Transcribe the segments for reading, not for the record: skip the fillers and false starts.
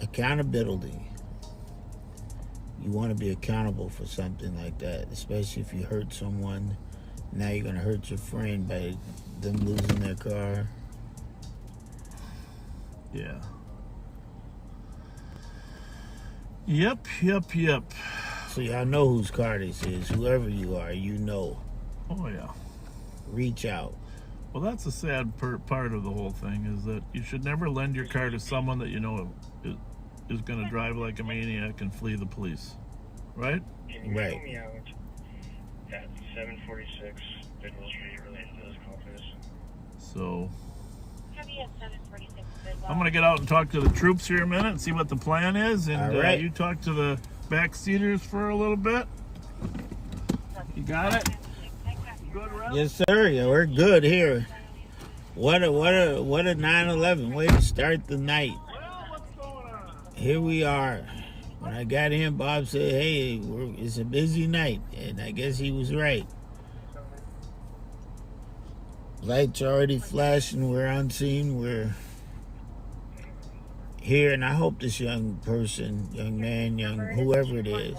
accountability. You want to be accountable for something like that, especially if you hurt someone. Now you're going to hurt your friend by them losing their car. Yeah. Yep. So y'all know whose car this is. Whoever you are, you know. Oh, yeah. Reach out. Well, that's the sad part of the whole thing, is that you should never lend your car to someone that you know is going to drive like a maniac and flee the police. Right? Can you Right. help me out at 746 Bidwell Street related to this call, please? So Heavy at 746 Bidwell. I'm going to get out and talk to the troops here a minute and see what the plan is. And All right. you talk to the backseaters for a little bit. You got it? Good, Rev? Yes, sir. Yeah, we're good here. What a 9/11 way to start the night. Well, what's going on? Here we are. When I got in, Bob said, "Hey, it's a busy night," and I guess he was right. Lights already flashing. We're on scene. We're here, and I hope this young person, young man, whoever it is,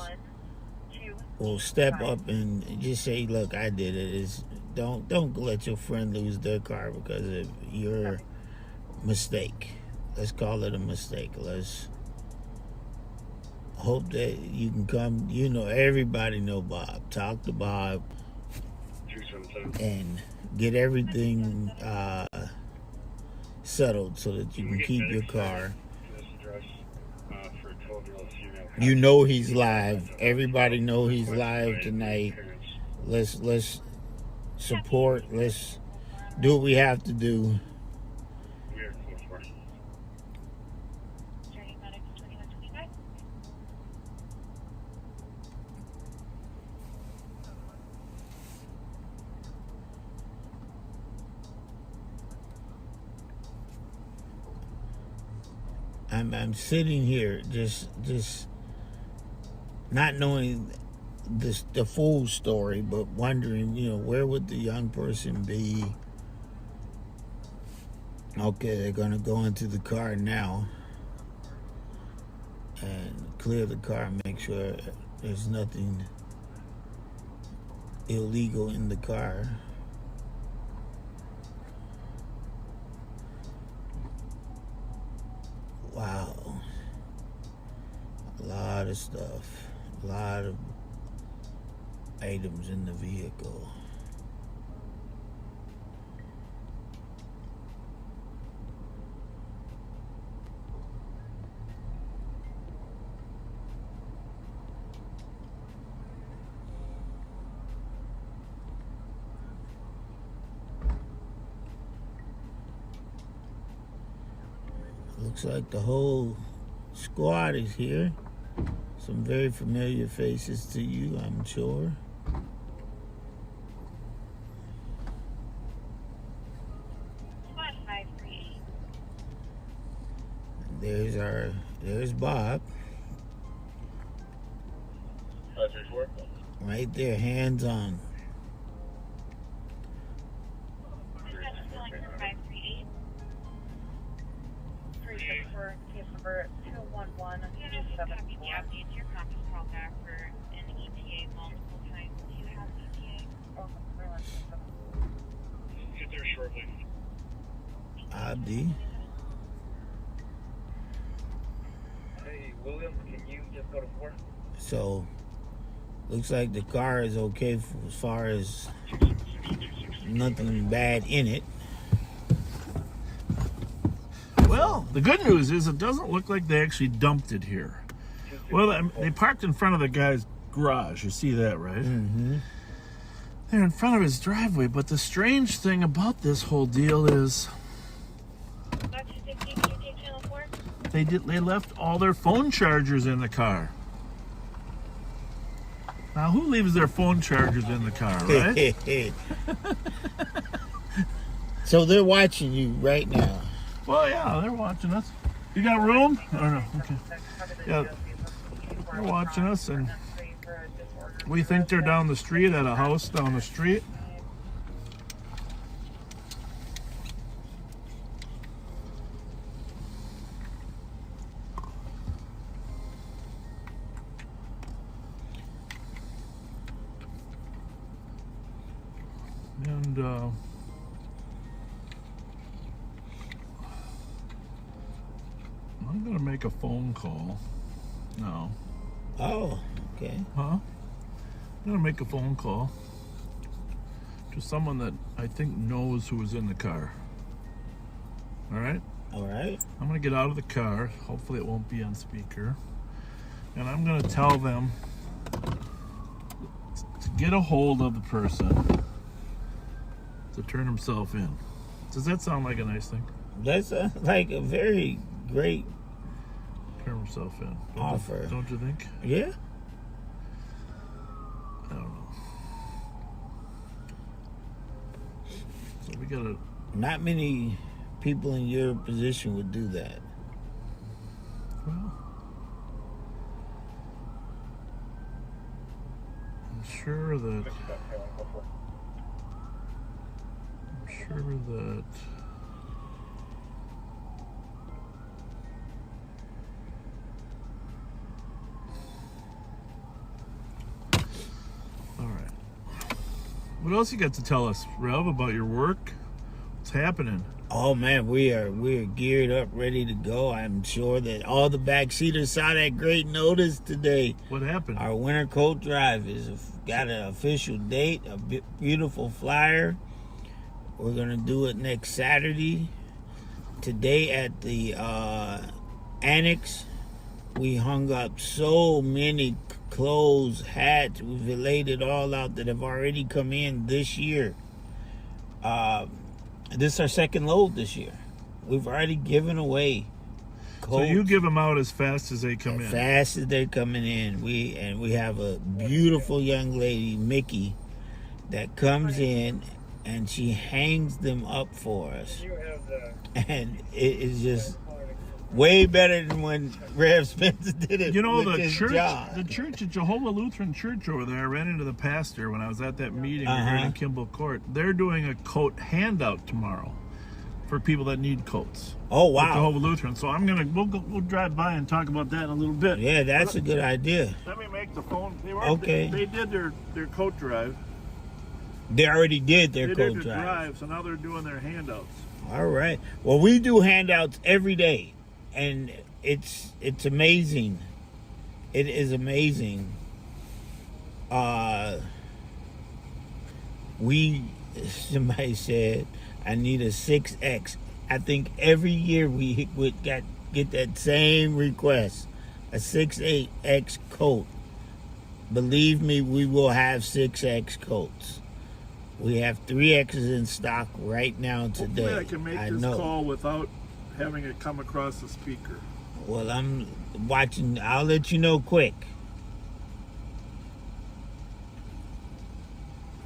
will step up and just say, "Look, I did it." Don't let your friend lose their car because of your mistake. Let's call it a mistake. Let's hope that you can come. You know, everybody know Bob. Talk to Bob and get everything settled so that you can keep your car. You know he's live. Everybody know he's live tonight. Let's support. Let's do what we have to do. I'm sitting here just not knowing the full story, but wondering, where would the young person be? Okay, they're gonna go into the car now and clear the car, make sure there's nothing illegal in the car. Wow. A lot of stuff. A lot of items in the vehicle. Looks like the whole squad is here. Some very familiar faces to you, I'm sure. There's Bob. 534. Right there, hands on. Number 211-274. Your conference call back for an ETA multiple times. Do you have ETA? Oh, Get there shortly. Abdi. Hey, William, can you just go to 4? So, looks like the car is okay as far as nothing bad in it. Well, the good news is it doesn't look like they actually dumped it here. Well, they parked in front of the guy's garage. You see that, right? Mm-hmm. They're in front of his driveway. But the strange thing about this whole deal is they left all their phone chargers in the car. Now, who leaves their phone chargers in the car, right? So they're watching you right now. Well, yeah, they're watching us. You got room? Or no? Okay. Yeah, they're watching us, and we think they're down the street at a house down the street. And I'm gonna make a phone call now. Oh, okay. Huh? I'm gonna make a phone call to someone that I think knows who was in the car. All right? All right. I'm gonna get out of the car. Hopefully it won't be on speaker. And I'm gonna tell them to get a hold of the person to turn himself in. Does that sound like a nice thing? That's like a very great Turn himself in. offer. Don't you think? Yeah. I don't know. So we gotta. Not many people in your position would do that. Well, I'm sure that. All right. What else you got to tell us, Rev, about your work? What's happening? Oh man, we're geared up, ready to go. I'm sure that all the backseaters saw that great notice today. What happened? Our winter coat drive got an official date, a beautiful flyer. We're gonna do it next Saturday. Today at the annex, we hung up so many clothes, hats. We've laid it all out that have already come in this year. This is our second load this year. We've already given away coats. So you give them out as fast as they come in. Fast as they're coming in. We have a beautiful young lady, Mickey, that comes in and she hangs them up for us. And it is just way better than when Rev Spencer did it. You know, with the his church, job. the church at Jehovah Lutheran Church over there, I ran into the pastor when I was at that meeting Uh-huh. here in Kimball Court. They're doing a coat handout tomorrow for people that need coats. Oh At wow! Jehovah Lutheran. So we'll drive by and talk about that in a little bit. Yeah, that's a good idea. Let me make the phone. Okay. They did their coat drive. They already did their They coat did their drive. drive, so now they're doing their handouts. All right. Well, we do handouts every day, and it's amazing. It is amazing. Somebody said I need a 6X. I think every year we would get that same request, a 6X coat. Believe me, we will have 6X coats. We have 3X's in stock right now today. Hopefully I can make this know. call without having it come across the speaker. Well, I'm watching. I'll let you know quick.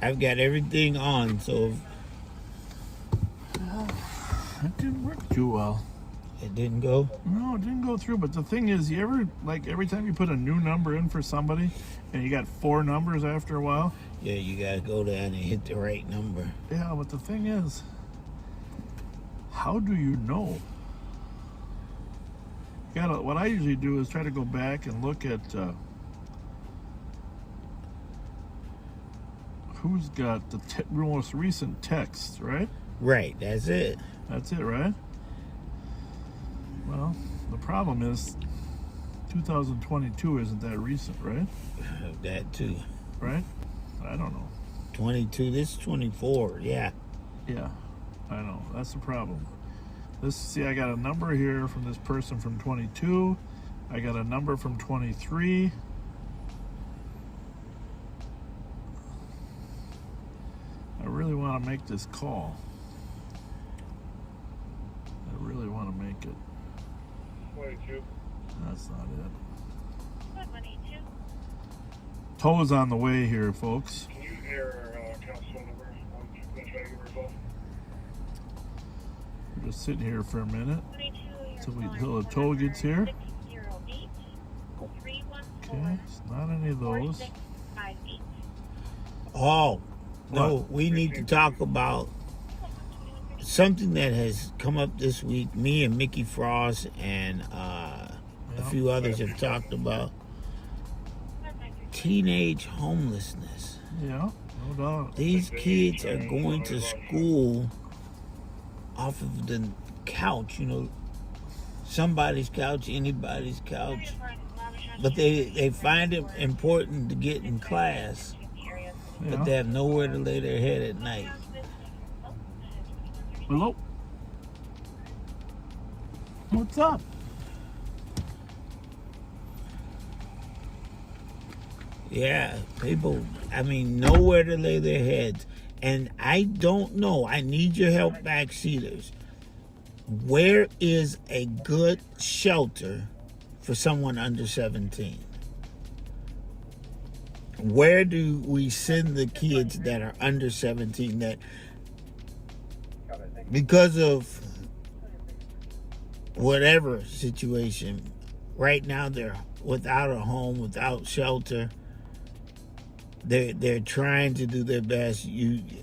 I've got everything on, so That didn't work too well. it didn't go. No, it didn't go through. But the thing is, you ever, like, every time you put a new number in for somebody and you got 4 numbers after a while? Yeah, you gotta go there and hit the right number. Yeah, but the thing is, how do you know? What I usually do is try to go back and look at who's got the most recent texts, right? Right, that's it. That's it, right? Well, the problem is 2022 isn't that recent, right? That too. Right? I don't know. 22. This is 24. Yeah. Yeah, I know. That's the problem. See, I got a number here from this person from 22. I got a number from 23. I really want to make this call. I really want to make it. 22. That's not it. 182. Toe's on the way here, folks. Can you hear council number? I'm going to try to give her a call. We're just sitting here for a minute 22. till the tow gets here. 608 314 Okay, it's not any of those. 4658. Oh, no, What? we need to talk about something that has come up this week. Me and Mickey Frost and a few others have talked about teenage homelessness. Yeah. No doubt. These kids are going to school off of the couch, somebody's couch, anybody's couch. But they find it important to get in class, but they have nowhere to lay their head at night. Hello? What's up? Yeah, people, nowhere to lay their heads. And I don't know, I need your help, backseaters. Where is a good shelter for someone under 17? Where do we send the kids that are under 17 that, because of whatever situation, right now they're without a home, without shelter? They're trying to do their best.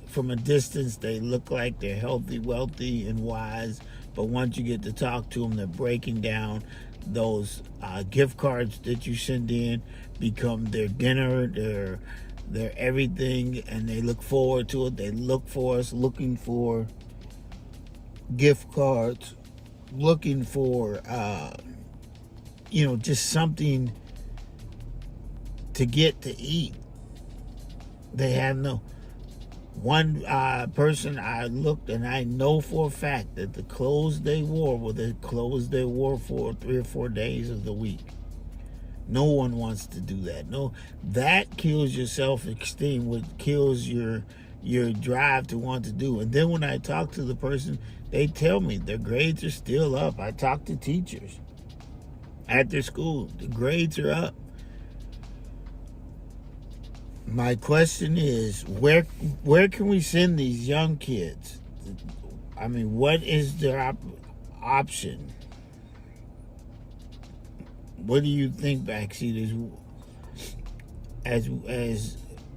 From a distance, they look like they're healthy, wealthy, and wise. But once you get to talk to them, they're breaking down. Those gift cards that you send in become their dinner, their everything, and they look forward to it. They look for us, looking for gift cards, looking for just something to get to eat. They have no. One person I looked, and I know for a fact that the clothes they wore were the clothes they wore for 3 or 4 days of the week. No one wants to do that. No, that kills your self-esteem, which kills your drive to want to do. And then when I talk to the person, they tell me their grades are still up. I talk to teachers at their school. The grades are up. My question is, where can we send these young kids? What is their option? What do you think, backseaters? As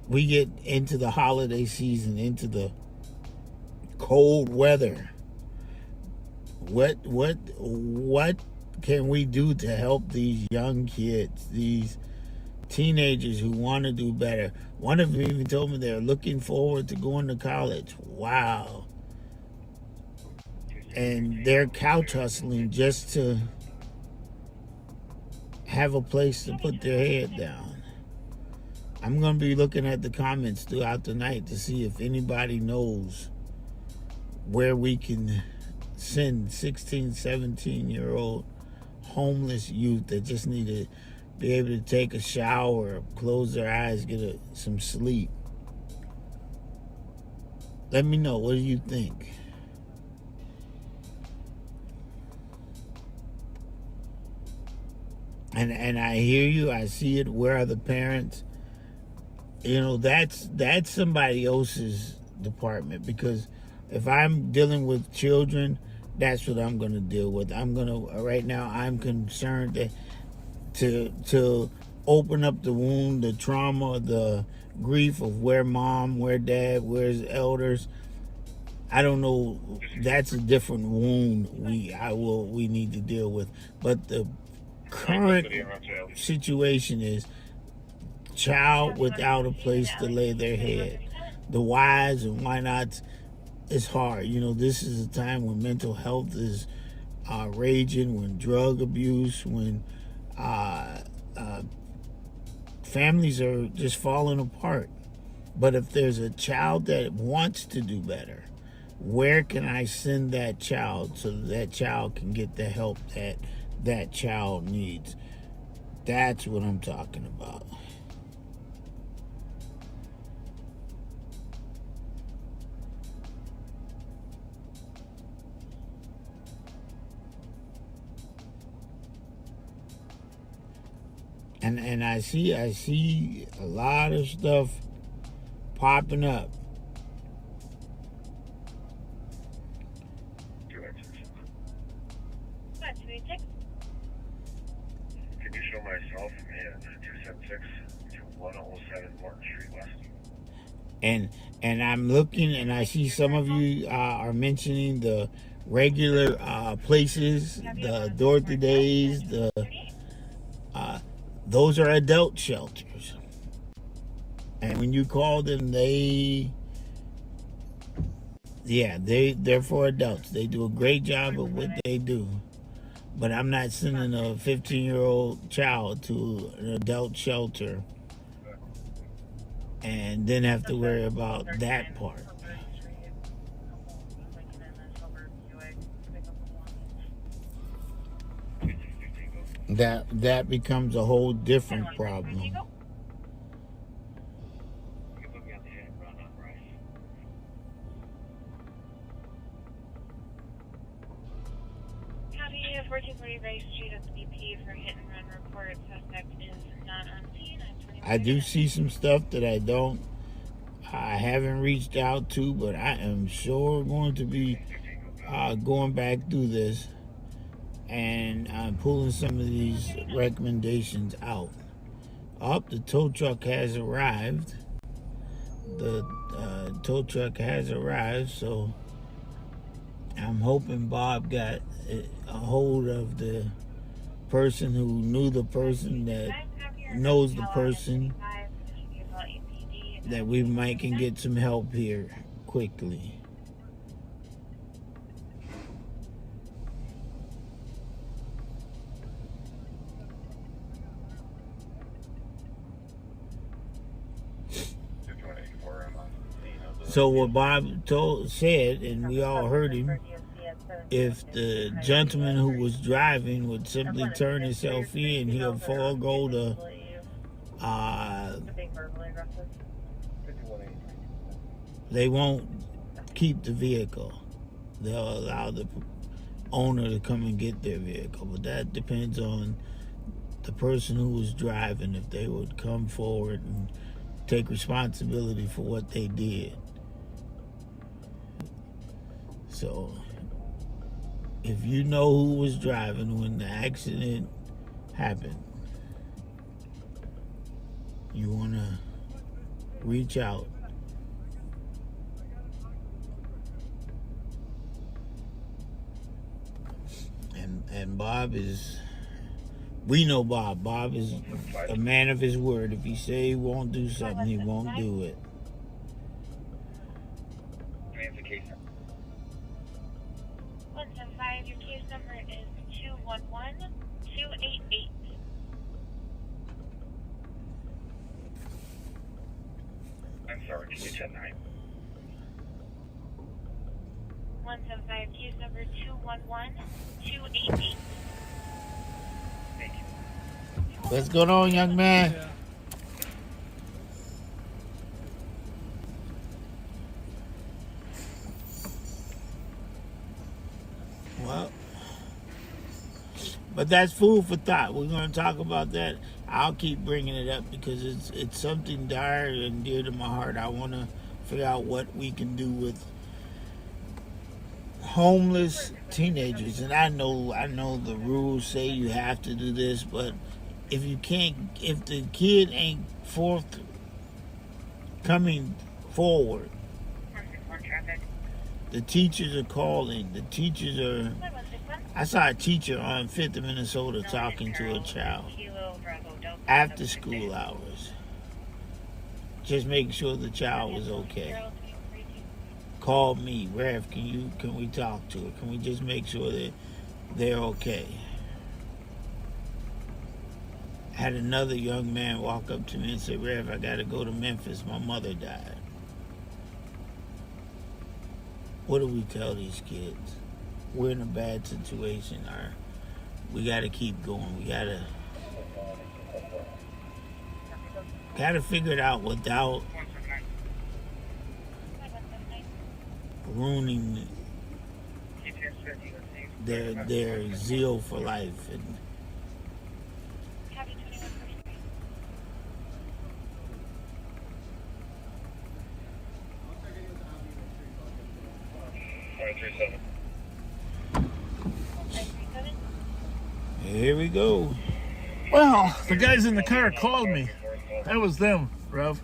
we get into the holiday season, into the cold weather, what can we do to help these young kids, these teenagers who want to do better? One of them even told me they're looking forward to going to college. Wow. And they're couch hustling just to have a place to put their head down. I'm going to be looking at the comments throughout the night to see if anybody knows where we can send 16, 17-year-old homeless youth that just need to be able to take a shower, close their eyes, get some sleep. Let me know. What do you think? And I hear you. I see it. Where are the parents? That's somebody else's department, because if I'm dealing with children, that's what I'm going to deal with. Right now, I'm concerned that to open up the wound, the trauma, the grief of where mom, where dad, where's elders. I don't know. That's a different wound we need to deal with. But the current situation is child without a place to lay their head. The whys and why nots is hard. This is a time when mental health is raging, when drug abuse, when families are just falling apart. But if there's a child that wants to do better, where can I send that child so that child can get the help that child needs? That's what I'm talking about. And I see a lot of stuff popping up. Can you show myself and 276 to 107 Martin Street West? And I'm looking, and I see some of you are mentioning the regular places, the Dorothy Days, those are adult shelters. And when you call them, they're for adults. They do a great job of what they do. But I'm not sending a 15-year-old child to an adult shelter and then have to worry about that part. That becomes a whole different problem. Copy 1440 Rice Street at the BP for hit and run report. Suspect is not on scene. I do see some stuff that I haven't reached out to, but I am sure going to be going back through this and pulling some of these recommendations out. The tow truck has arrived. The tow truck has arrived, so I'm hoping Bob got a hold of the person who knew the person that knows the person, that we might can get some help here quickly. So what Bob said, and we all heard him, if the gentleman who was driving would simply turn himself in, he'll forego the they won't keep the vehicle. They'll allow the owner to come and get their vehicle, but that depends on the person who was driving, if they would come forward and take responsibility for what they did. So if you know who was driving when the accident happened, you want to reach out. And Bob is, we know Bob. Bob is a man of his word. If he say he won't do something, he won't do it. 175, your case number is 211288. I'm sorry, can you 10-9? 175, case number 211288. Thank you. What's going on, young man? Well, but that's food for thought. We're going to talk about that. I'll keep bringing it up because it's something dire and dear to my heart. I want to figure out what we can do with homeless teenagers. And I know the rules say you have to do this, but if the kid ain't coming forward, the teachers are calling. I saw a teacher on 5th of Minnesota talking to a child after school hours, just making sure the child was okay. Called me, Rev, can we talk to her? Can we just make sure that they're okay? I had another young man walk up to me and say, Rev, I gotta go to Memphis. My mother died. What do we tell these kids? We're in a bad situation. We gotta keep going. We gotta figure it out without ruining their zeal for life. And here we go. Well, the guys in the car called me. That was them, Rev.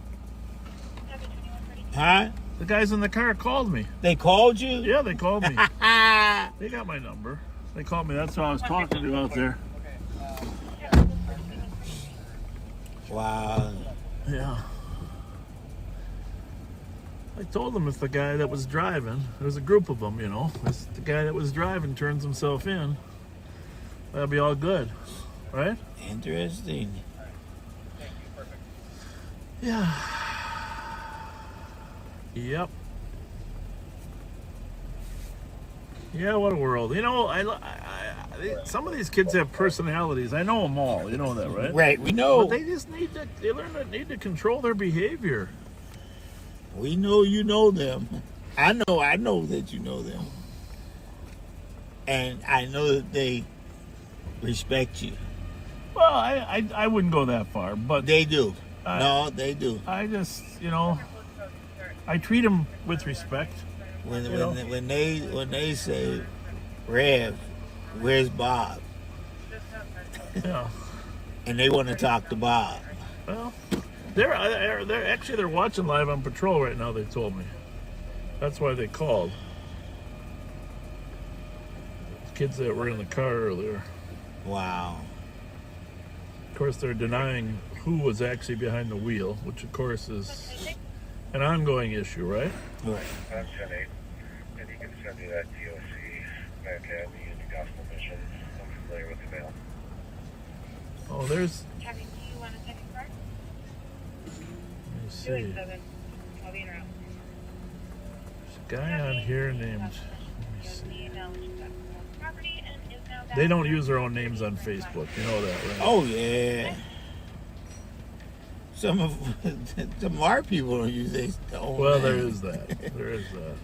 Huh? The guys in the car called me. They called you? Yeah, they called me. They got my number. They called me. That's who I was talking to out there. Wow. Yeah. I told them if the guy that was driving, there's a group of them, you know, if the guy that was driving turns himself in, that'll be all good, right? Interesting. Yeah. Yep. Yeah, what a world. You know, some of these kids have personalities. I know them all. You know that, right? Right, we know. But they just need to control their behavior. We know you know them. I know that you know them. And I know that they respect you. Well, I wouldn't go that far, but They do. No, they do. I just, you know, I treat them with respect. When they say, Rev, where's Bob? Yeah. And they want to talk to Bob. Well, they're watching live on patrol right now. They told me. That's why they called. Kids that were in the car earlier. Wow. Of course, they're denying who was actually behind the wheel, which of course is an ongoing issue, right? Right. I'm 10-8, and you can send me that DOC back at me in the gospel mission. I'm familiar with the mail. Oh, there's. Having, do you want a second card? Let me see. 287. I'll be around. There's a guy on here named. Let me see. They don't use their own names on Facebook. You know that, right? Oh yeah. Some of our people don't use their own Well, names. there is that. There is that.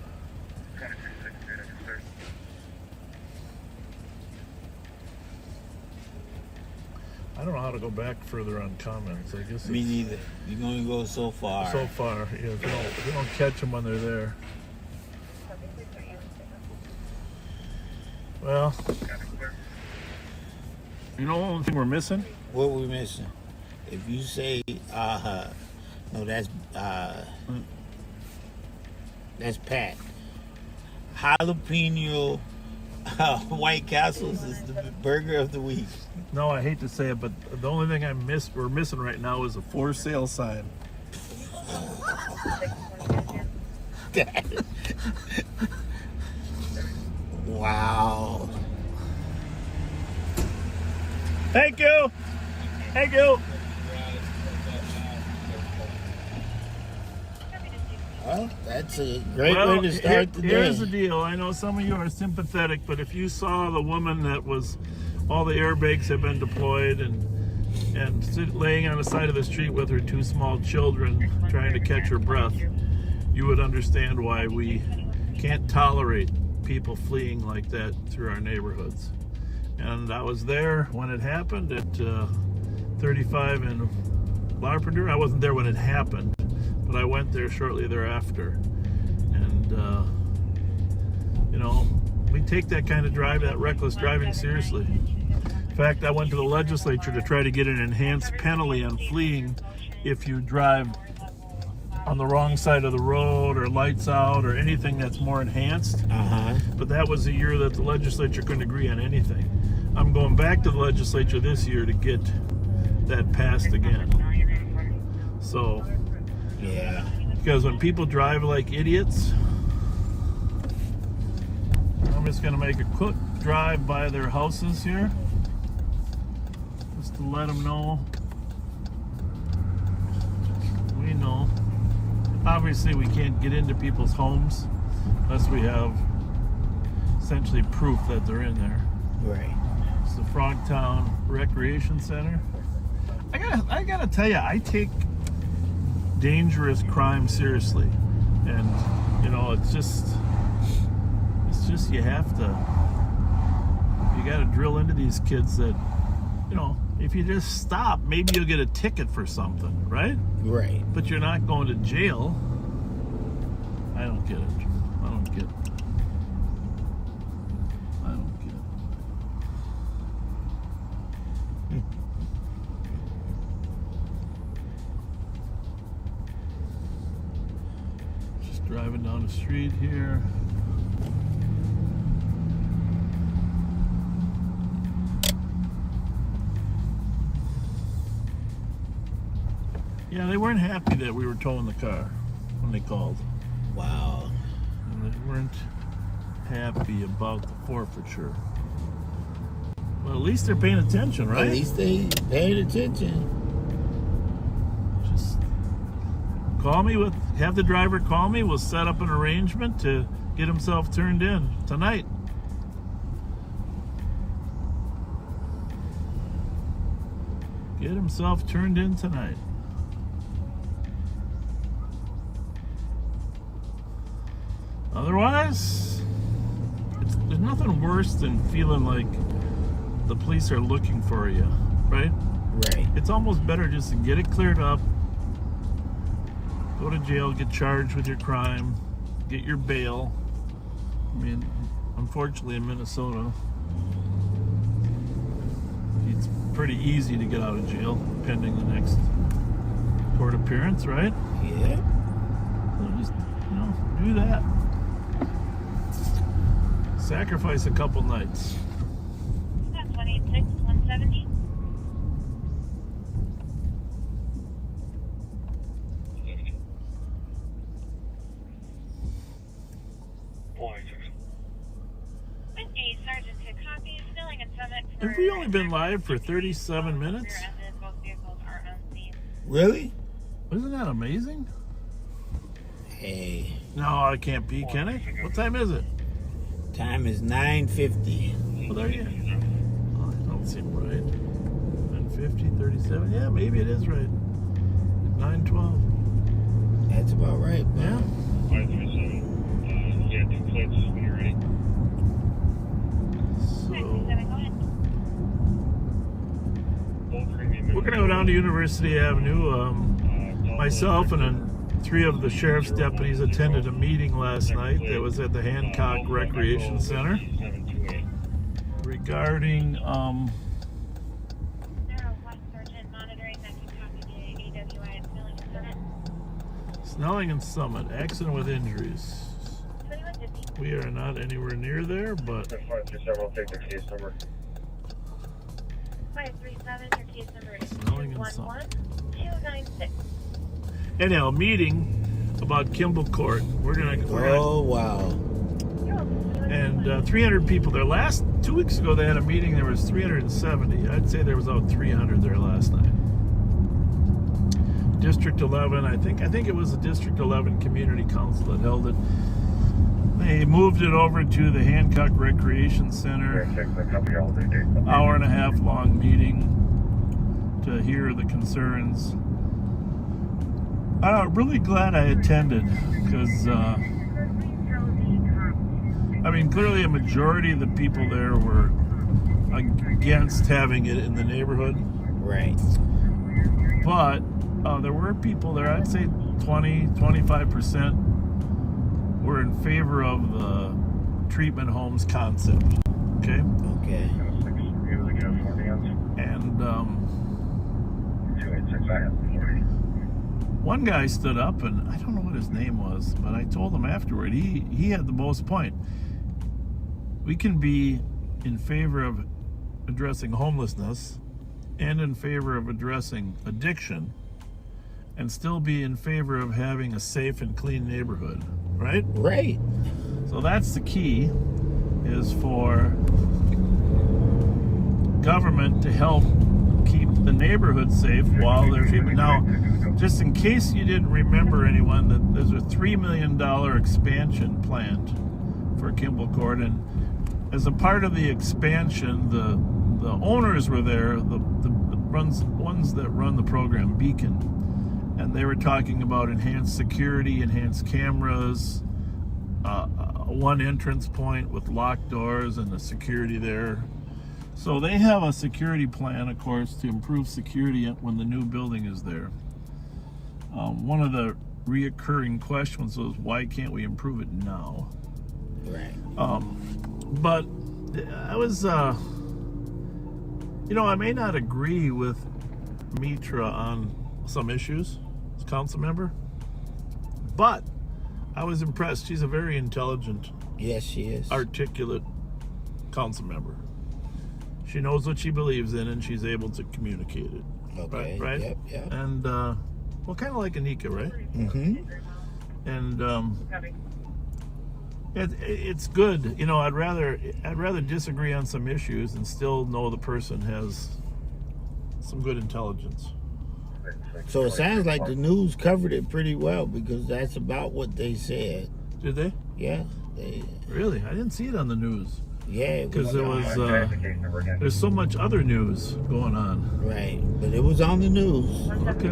I don't know how to go back further on comments. I guess Me it's neither. You can only go so far. so far. Yeah, if you don't catch them when they're there. Well, you know, the only thing we're missing. What we missing? If you say, no, that's Pat. Jalapeno White Castles is the burger of the week. No, I hate to say it, but the only thing we're missing right now is a for sale sign. Wow. Thank you. Thank you. Well, that's a great way to start the day. Here's the deal. I know some of you are sympathetic, but if you saw the woman that was, all the airbags have been deployed and laying on the side of the street with her two small children trying to catch her breath, you would understand why we can't tolerate people fleeing like that through our neighborhoods. And I was there when it happened at 35 in Larpenteur. I wasn't there when it happened, but I went there shortly thereafter. And, you know, we take that kind of that reckless driving seriously. In fact, I went to the legislature to try to get an enhanced penalty on fleeing if you drive on the wrong side of the road or lights out or anything that's more enhanced. But that was the year that the legislature couldn't agree on anything. I'm going back to the legislature this year to get that passed again. So, Yeah. because when people drive like idiots, I'm just going to make a quick drive by their houses here, just to let them know. We know. Obviously, we can't get into people's homes unless we have essentially proof that they're in there. Right. It's the Frogtown Recreation Center. I gotta tell you, I take dangerous crime seriously, and you know, it's just you gotta drill into these kids that, you know, if you just stop, maybe you'll get a ticket for something, right? Right. But you're not going to jail. I don't get it. I don't get it. I don't get it. Just driving down the street here. Yeah, they weren't happy that we were towing the car when they called. Wow. And they weren't happy about the forfeiture. Well, at least they're paying attention, right? At least they paid attention. Just have the driver call me. We'll set up an arrangement to get himself turned in tonight. Get himself turned in tonight. Otherwise, there's nothing worse than feeling like the police are looking for you, right? Right. It's almost better just to get it cleared up, go to jail, get charged with your crime, get your bail. I mean, unfortunately in Minnesota, it's pretty easy to get out of jail pending the next court appearance, right? Yeah. So just, do that. Sacrifice a couple nights. That's 186, 170. Sergeant to copy, Snelling and Summit. Have we only been live for 37 minutes? Both vehicles are on scene. Really? Isn't that amazing? Hey. No, I can't be, can I? What time is it? Time is 9:50. Well, there you go. Oh, it don't seem right. 9:50, 37. Yeah, maybe it is right. 9:12. That's about right, bro. Yeah. 537. Yeah, 2 plates when you're ready. We're going to go down to University Avenue. Myself and then 3 of the sheriff's deputies attended a meeting last night that was at the Hancock Recreation Center regarding Sergeant monitoring that can copy the AWI at Snelling and Summit. Snelling and Summit, accident with injuries. 2150. We are not anywhere near there, but 537 will take their case number. 537, your case number is Snelling and Summit. 296. Anyhow, meeting about Kimball Court. We're gonna Oh, wow. and 300 people there. 2 weeks ago they had a meeting. There was 370. I'd say there was about 300 there last night. District 11. I think it was the District 11 Community Council that held it. They moved it over to the Hancock Recreation Center. Hour and a half long meeting to hear the concerns. I'm really glad I attended because, clearly a majority of the people there were against having it in the neighborhood. Right. But there were people there, I'd say 20-25% were in favor of the treatment homes concept. Okay? Okay. And 286, I have 40. one guy stood up, and I don't know what his name was, but I told him afterward, he had the most point. We can be in favor of addressing homelessness and in favor of addressing addiction and still be in favor of having a safe and clean neighborhood, right? Right. So that's the key, is for government to help keep the neighborhood safe while they're treatment. Now, just in case you didn't remember, anyone, that there's a $3 million expansion planned for Kimball Court, and as a part of the expansion, the owners were there, the ones that run the program, Beacon, and they were talking about enhanced security, enhanced cameras, one entrance point with locked doors and the security there. So they have a security plan, of course, to improve security when the new building is there. One of the reoccurring questions was, why can't we improve it now? Right. But I was, I may not agree with Mitra on some issues as council member, but I was impressed. She's a very intelligent, Yes, she is. articulate council member. She knows what she believes in, and she's able to communicate it. Okay. Right? Yep. And, kind of like Anika, right? Mm-hmm. And it's good. You know, I'd rather disagree on some issues and still know the person has some good intelligence. So it sounds like the news covered it pretty well, because that's about what they said. Did they? Yeah. Really? I didn't see it on the news. Yeah, because there was there's so much other news going on. Right, but it was on the news. Okay.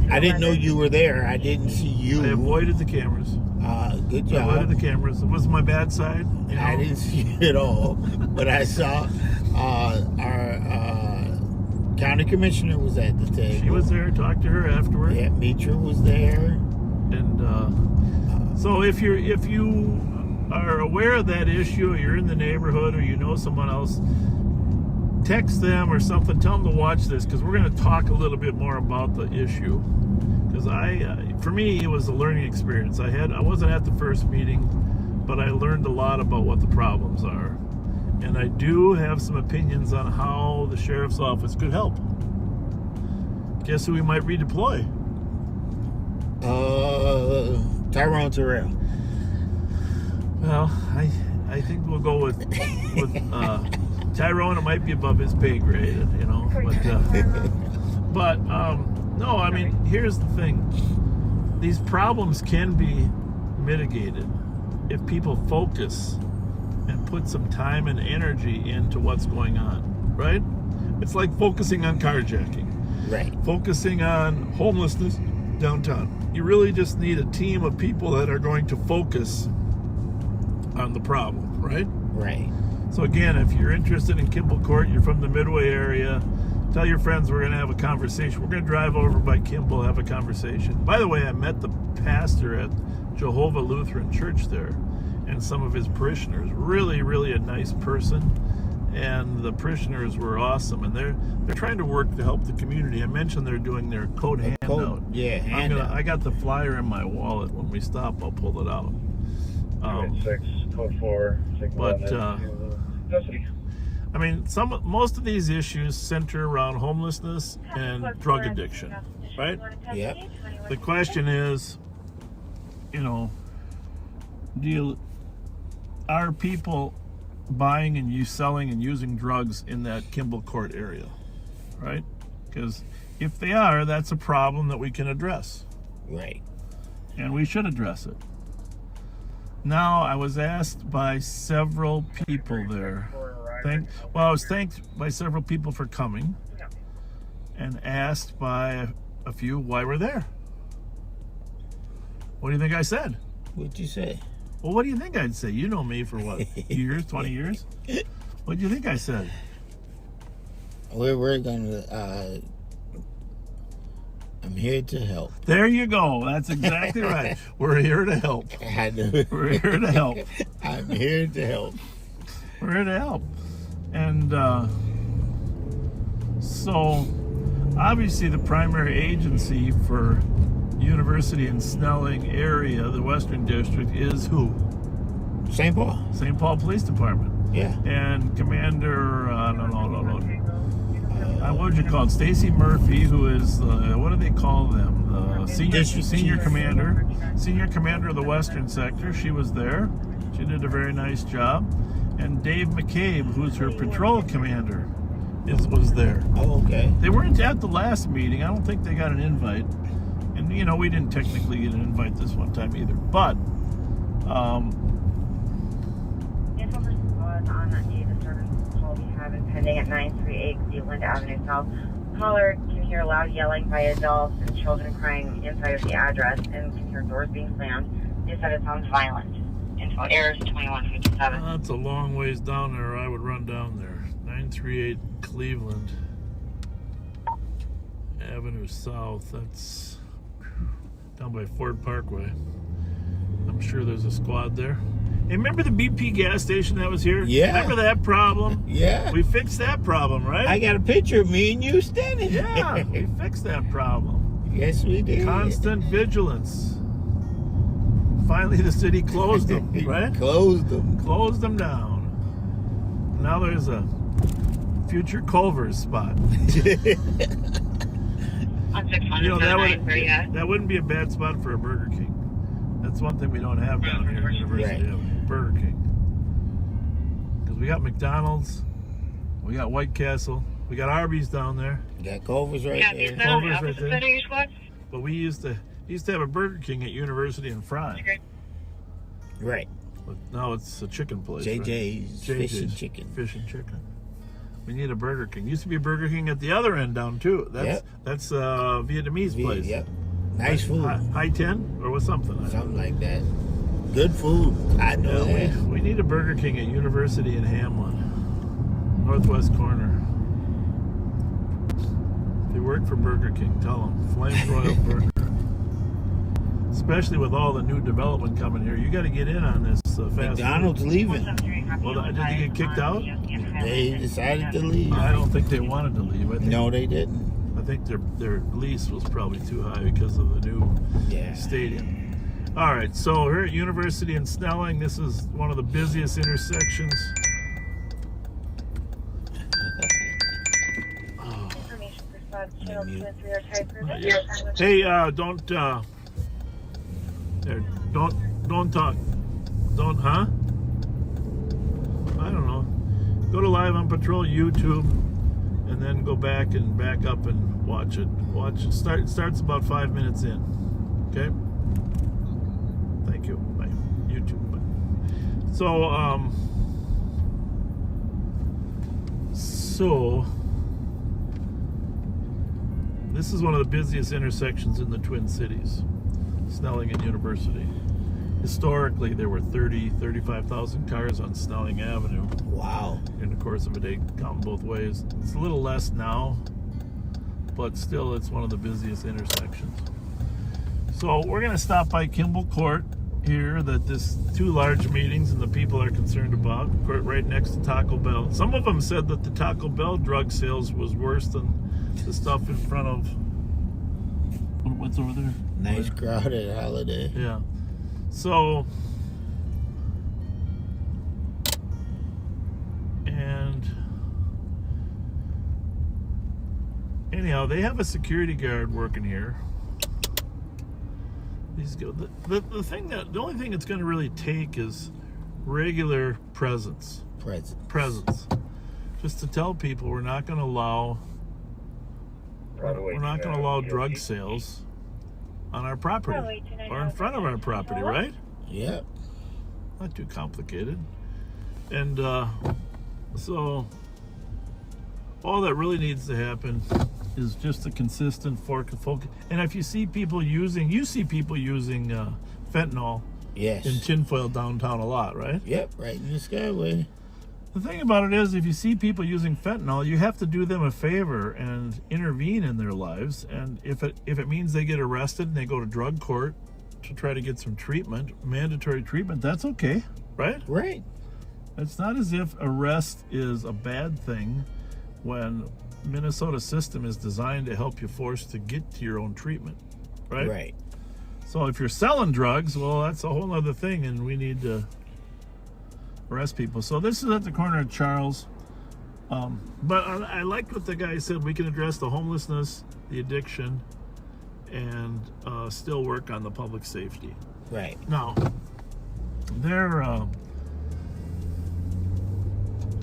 I didn't know you were there. I didn't see you. I avoided the cameras. Good job. I avoided the cameras. It was my bad side. You know? I didn't see it at all, but I saw our county commissioner was at the table. She was there. Talked to her afterward. Yeah, Mitra was there. And so if you are aware of that issue, or you're in the neighborhood, or you know someone else, text them or something. Tell them to watch this, because we're going to talk a little bit more about the issue. Because for me, it was a learning experience. I wasn't at the first meeting, but I learned a lot about what the problems are, and I do have some opinions on how the sheriff's office could help. Guess who we might redeploy? Tyrone Terrell. Well, I think we'll go with Tyrone. It might be above his pay grade, you know. But no, I mean, here's the thing. These problems can be mitigated if people focus and put some time and energy into what's going on, right? It's like focusing on carjacking. Right. Focusing on homelessness downtown. You really just need a team of people that are going to focus on the problem, right? Right. So again, if you're interested in Kimball Court, you're from the Midway area, tell your friends we're going to have a conversation. We're going to drive over by Kimball, have a conversation. By the way, I met the pastor at Jehovah Lutheran Church there and some of his parishioners. Really, really a nice person. And the parishioners were awesome. And they're trying to work to help the community. I mentioned they're doing their code handout. Yeah, handout. I got the flyer in my wallet. When we stop, I'll pull it out. 6, code 4, 6, But I mean, most of these issues center around homelessness and drug addiction, right? Yep. The question is, you know, are people buying and selling and using drugs in that Kimball Court area, right? Because if they are, that's a problem that we can address. Right. And we should address it. Now, I was asked by several people there. I was thanked by several people for coming, and asked by a few why we're there. What do you think I said? What'd you say? Well, what do you think I'd say? You know me for what, years, 20 years? What do you think I said? We're gonna. I'm here to help. There you go. That's exactly right. We're here to help. I know. We're here to help. I'm here to help. We're here to help. And so, obviously, the primary agency for University and Snelling area, the Western District, is who? St. Paul. St. Paul Police Department. Yeah. And Commander, what would you call it? Stacy Murphy, who is what do they call them? Senior commander of the Western Sector. She was there. She did a very nice job. And Dave McCabe, who's her patrol commander, was there. Oh, okay. They weren't at the last meeting. I don't think they got an invite. And, you know, we didn't technically get an invite this one time either. But, on that day, the service call we have is pending at 938 Cleveland Avenue South. Caller can hear loud yelling by adults and children crying inside of the address, and can hear doors being slammed. They said it sounds violent. Info errors 2157. That's a long ways down there. I would run down there. 938 Cleveland Avenue South. That's down by Ford Parkway. I'm sure there's a squad there. Hey, remember the BP gas station that was here? Yeah. Remember that problem? Yeah. We fixed that problem, right? I got a picture of me and you standing Yeah, there. we fixed that problem. Yes, we did. Constant vigilance. Finally, the city closed them, right? Closed them. Closed them down. Now there's a future Culver's spot. On 600 You know, that wouldn't be a bad spot for a Burger King. That's one thing we don't have down here at University Right. of Burger King. Because we got McDonald's, we got White Castle, we got Arby's down there. You got Culver's right there. Culver's right there. But we used to have a Burger King at University and Fry. Right. But now it's a chicken place. JJ's right? Fish and Chicken. Fish and chicken. We need a Burger King. Used to be a Burger King at the other end down too. That's Vietnamese place. Yep. Nice food. High 10 or something. Something like that. Good food. I know that. We need a Burger King at University in Hamlin, northwest corner. If you work for Burger King, tell them Flame Royal Burger. Especially with all the new development coming here, you got to get in on this fast. McDonald's leaving. Well, did they get kicked out? They decided to leave. I don't think they wanted to leave. I think, No, they didn't. I think their lease was probably too high because of the new stadium. All right, so here at University in Snelling, this is one of the busiest intersections. Information for Spot Channel 2 and 3 are type permit. Hey, don't talk. Don't, huh? I don't know. Go to Live on Patrol YouTube, and then go back up and watch it. It starts about 5 minutes in. Okay. Thank you. Bye. YouTube. Bye. So this is one of the busiest intersections in the Twin Cities, Snelling and University. Historically, there were 35,000 cars on Snelling Avenue. Wow. In the course of a day, counting both ways. It's a little less now, but still it's one of the busiest intersections. So we're going to stop by Kimball Court here, that this 2 large meetings and the people are concerned about, right next to Taco Bell. Some of them said that the Taco Bell drug sales was worse than the stuff in front of, what's over there? Nice crowded Holiday. Yeah. So, and anyhow, they have a security guard working here. These go. The only thing it's going to really take is regular presence. Just to tell people we're not going to allow drug sales on our property or in front of our property, right? Yep. Not too complicated. And so all that really needs to happen is just a consistent focus. And if you see people using, fentanyl Yes. in tinfoil downtown a lot, right? Yep, right in the Skyway. The thing about it is, if you see people using fentanyl, you have to do them a favor and intervene in their lives. And if it means they get arrested and they go to drug court to try to get some treatment, mandatory treatment, that's okay, right? Right. It's not as if arrest is a bad thing when Minnesota system is designed to help you force to get to your own treatment, right? Right. So if you're selling drugs, well, that's a whole other thing, and we need to arrest people. So this is at the corner of Charles. But I liked what the guy said. We can address the homelessness, the addiction, and still work on the public safety. Right. Now,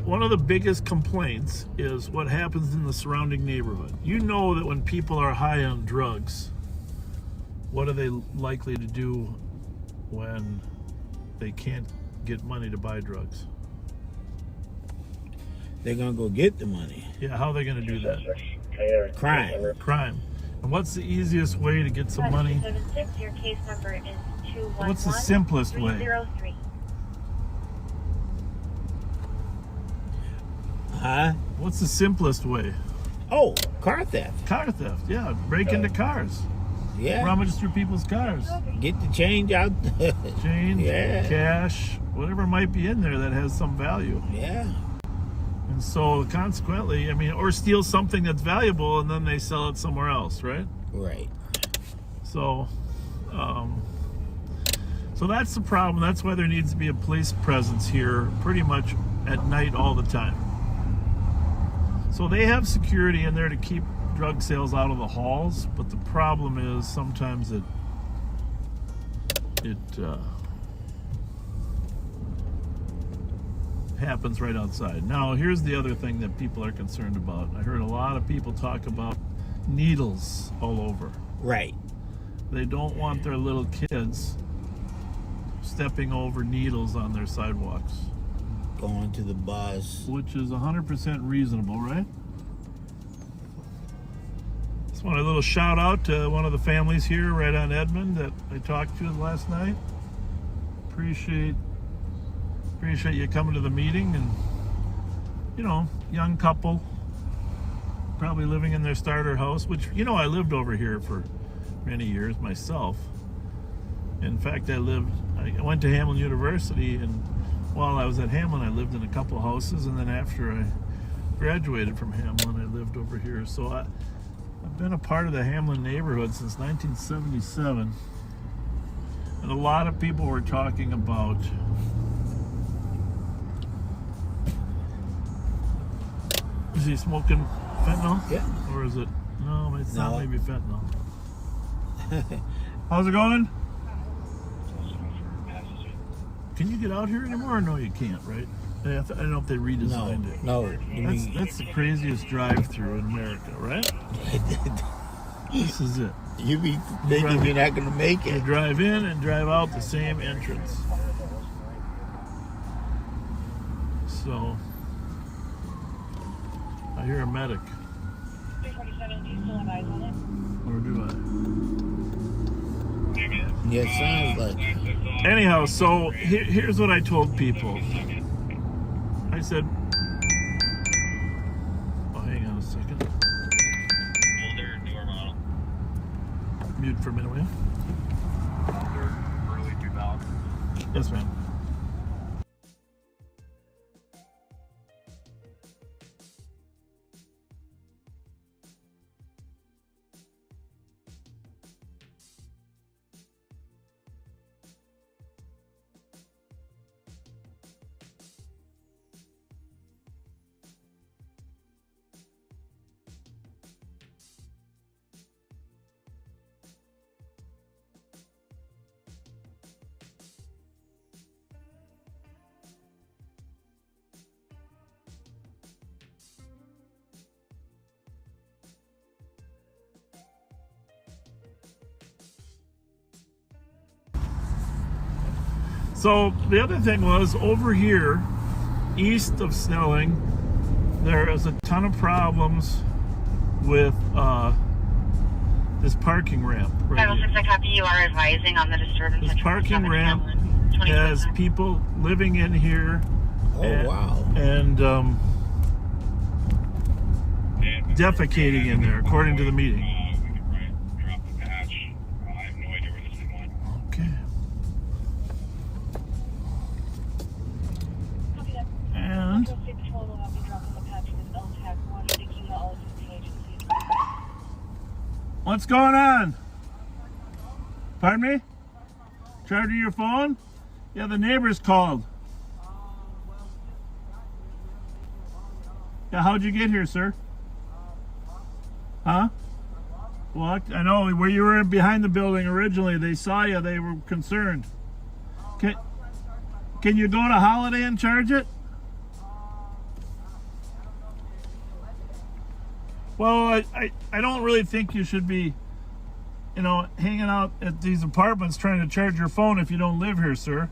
one of the biggest complaints is what happens in the surrounding neighborhood. You know that when people are high on drugs, what are they likely to do when they can't get money to buy drugs? They're going to go get the money. Yeah, how are they going to do that? Crime. And what's the easiest way to get some money? 276, your case number is 211. What's the simplest way? 303. Huh? What's the simplest way? Oh, car theft. Car theft, yeah. Break into cars. Yeah. Rummage through people's cars. Get the change out. Change, Yeah. cash, whatever might be in there that has some value. Yeah. And so consequently, or steal something that's valuable and then they sell it somewhere else, right? Right. So, so that's the problem. That's why there needs to be a police presence here pretty much at night all the time. So they have security in there to keep drug sales out of the halls, but the problem is sometimes it happens right outside. Now, here's the other thing that people are concerned about. I heard a lot of people talk about needles all over. Right. They don't want their little kids stepping over needles on their sidewalks. Going to the bus. Which is 100% reasonable, right? Just want a little shout out to one of the families here right on Edmond that I talked to last night. Appreciate you coming to the meeting, and you know, young couple, probably living in their starter house, which, you know, I lived over here for many years myself. In fact, I went to Hamlin University, and while I was at Hamlin, I lived in a couple houses, and then after I graduated from Hamlin, I lived over here. So I've been a part of the Hamlin neighborhood since 1977, and a lot of people were talking about is he smoking fentanyl? Yeah. Or is it? No, it's not No. maybe fentanyl. How's it going? Can you get out here anymore? Or no, you can't, right? I don't know if they redesigned it. No. You mean, That's the craziest drive-through in America, right? This is it. you be thinking you're not going to make You it. drive in and drive out the same entrance. So, I hear a medic. 347, do you still have eyes on it? Or do I? Yeah, it sounds like. Anyhow, so here's what I told people. I said, oh, hang on a second. Older, newer model. Mute for a minute, will you? Older, early 2000s. Yes, ma'am. So the other thing was, over here, east of Snelling, there is a ton of problems with this parking ramp right here. 506, I copy. You are advising on the disturbance. This parking ramp has people living in here. Oh, and, wow. And defecating in there, according to the meeting. We could probably drop the patch. I have no idea where this thing went. Okay. Copy that. And 106 Patrol will not be dropping the patch with LTAC 1. Thank you to all assisting agencies. what's going on? Pardon me? Charging your phone? Yeah, the neighbors called. Yeah, how'd you get here, sir? Huh? Well, I know where you were behind the building originally. They saw you. They were concerned. Can you go to Holiday and charge it? Well, I don't really think you should be, you know, hanging out at these apartments trying to charge your phone if you don't live here, sir.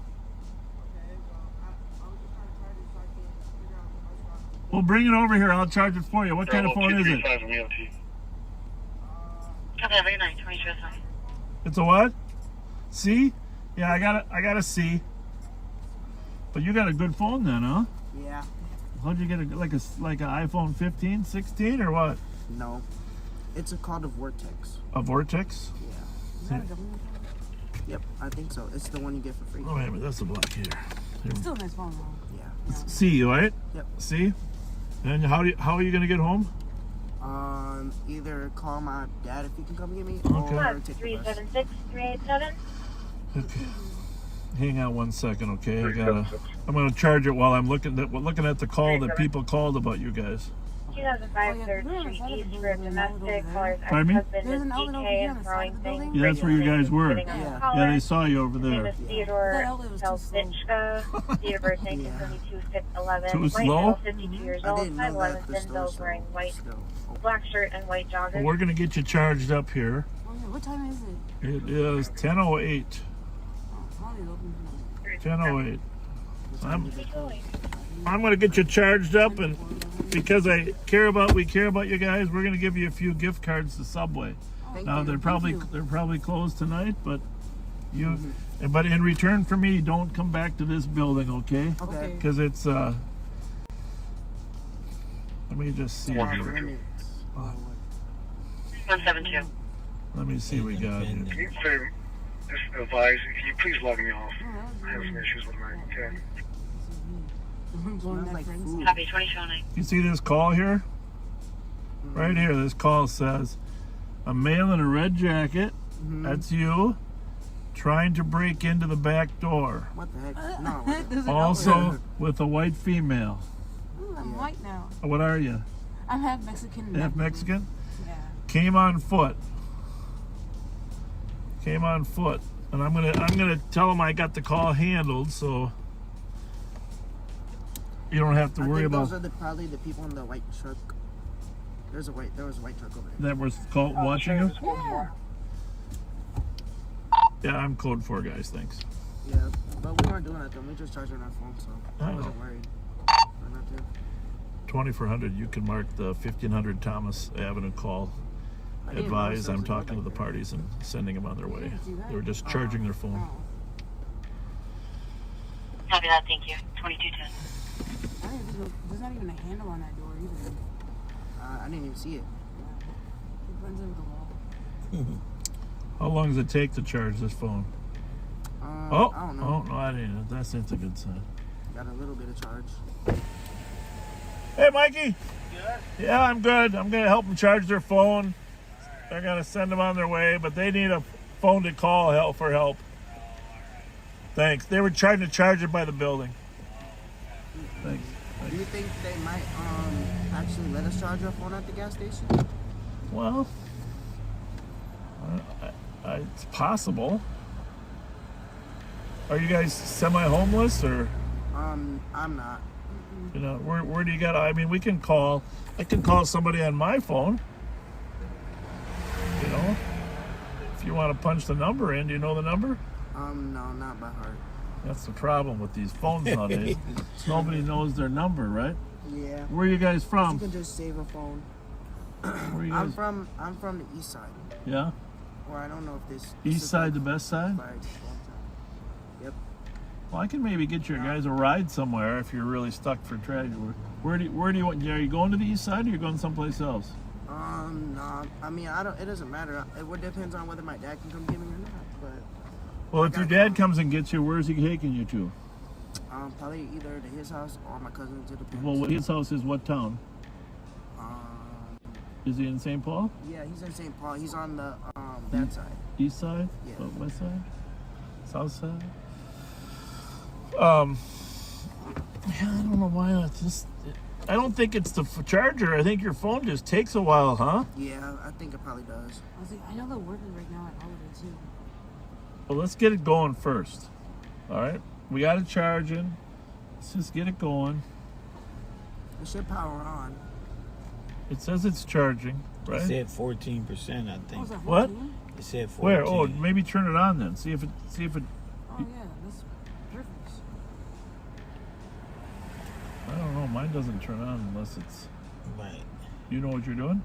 Well, bring it over here. I'll charge it for you. What kind of phone is it? Copy that. Very nice. 22 sign. It's a what? C? Yeah, I got a C. But you got a good phone then, huh? Yeah. How'd you get like an iPhone 15, 16, or what? No. It's called a Vortex. A Vortex? Yeah. Yep, I think so. It's the one you get for free. Oh, wait a minute. That's the block here. Still a nice phone though. Yeah. C, right? Yep. C? And how are you gonna get home? Either call my dad if he can come get me, Okay. or take the bus. 376 387. Okay. Hang on 1 second, okay? I'm gonna charge it while I'm looking at the call that people called about you guys. 2005 Oh, yeah, 3rd we're on the Street side of the East building, for a there's an outlet over domestic. there. Caller's Pardon me? ex-husband There's is an outlet over here DK on and the throwing side of the things. building. Yeah, that's where you guys were. Sitting on the Yeah. collar. Yeah, they saw you over His name there. is That Theodore outlet was too slow. Pelzitschka. Date of birth 1972, 6/11. Too White slow? male, 52 years I old, didn't know 5'11", that the thin store build, wearing white still open. black shirt and white joggers. Well, we're gonna get you charged up here. Oh, yeah. What time is it? It is 10:08. Oh, it's probably open for 10:08. What time I'm did they close? I'm gonna get you charged up, and because we care about you guys, we're gonna give you a few gift cards to Subway. Thank Now you. they're probably closed tonight, but you, Mm-hmm. but in return for me, don't come back to this building, okay? Okay. Because it's let me just see here. Minutes. Oh, 172. Let me see what we got here. Can you say, just advise, can you please log me off? I have some issues with my tech. smells like food. Copy 2009. You see this call here? Right here, this call says, a male in a red jacket, that's you, trying to break into the back door. What the heck? No. There's an Also outlet. with a white female. Ooh, I'm white now. What are you? I'm half Mexican. and Half Mexican? Yeah. Came on foot. Came on foot. And I'm gonna tell him I got the call handled, so you don't have to I worry think about those are probably the people in the white truck. There was a white truck over there. that was called watching you. Yeah. Yeah, I'm code 4 guys, thanks. Yeah, but we weren't doing that though. We just charging our phone, so I Oh. wasn't worried. Or not to. 2400, you can mark the 1500 Thomas Avenue call. I didn't Advise notice I'm there was a talking to door the back there. parties and sending them on their way. didn't see that. They were just charging their phone. Oh. Copy that, thank you. 2210. I didn't think there's not even a handle on that door either. I didn't even see it. It runs over the wall. How long does it take to charge this phone? I don't know. No, I didn't. That's a good sign. Got a little bit of charge. Hey, Mikey. Yeah, I'm good. I'm gonna help them charge their phone. They're gonna send them on their way, but they need a phone to call for help. Thanks. They were trying to charge it by the building. Thanks. Do you think they might actually let us charge our phone at the gas station? Well, it's possible. Are you guys semi-homeless, or I'm not. you know where do you got? I mean, we can call. I can call somebody on my phone. You know, if you want to punch the number in, do you know the number? No, not by heart. That's the problem with these phones nowadays. Nobody knows their number, right? Yeah. Where are you guys You from? can just save a phone. Where are you I'm guys? from the east side. Yeah, Or I don't know if this east is side, like the best side. by- Yep. Well, I can maybe get you guys a ride somewhere if you're really stuck for traffic. Where do you want? Are you going to the east side, or are you going someplace else? No. I mean, it doesn't matter. It would depends on whether my dad can come get me or not. But Well, if your dad comes and gets you, where's he taking you to? probably either to his house or my cousin's. It depends. Well, his house is what town? Is he in St. Paul? Yeah, he's in St. Paul. He's on the that side. East side? Yeah. West side? South side? Yeah, I don't know why that's just. I don't think it's the charger. I think your phone just takes a while, huh? Yeah, I think it probably does. I was like, I know they're working right now at Holiday too. Well, let's get it going first. All right? We got it charging. Let's just get it going. It should power on. It says it's charging, It right? said 14%, I Oh, think. is that What? 14? It said 14. Where? Oh, maybe turn it on then. See if it. Oh yeah, that's perfect. I don't know. Mine doesn't turn on unless it's. Right. You know what you're doing?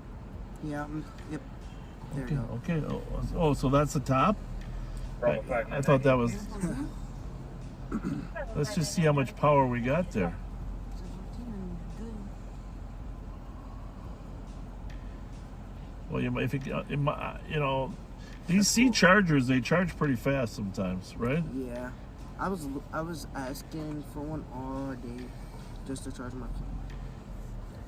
Yeah. Yep. There Okay. you go. Okay. Oh, so that's the top. Bravo 5. I thought that was. Let's just see how much power we got there. So 14 and good. Well, if you know, these C chargers, they charge pretty fast sometimes, right? Yeah. I was asking for one all day just to charge my phone.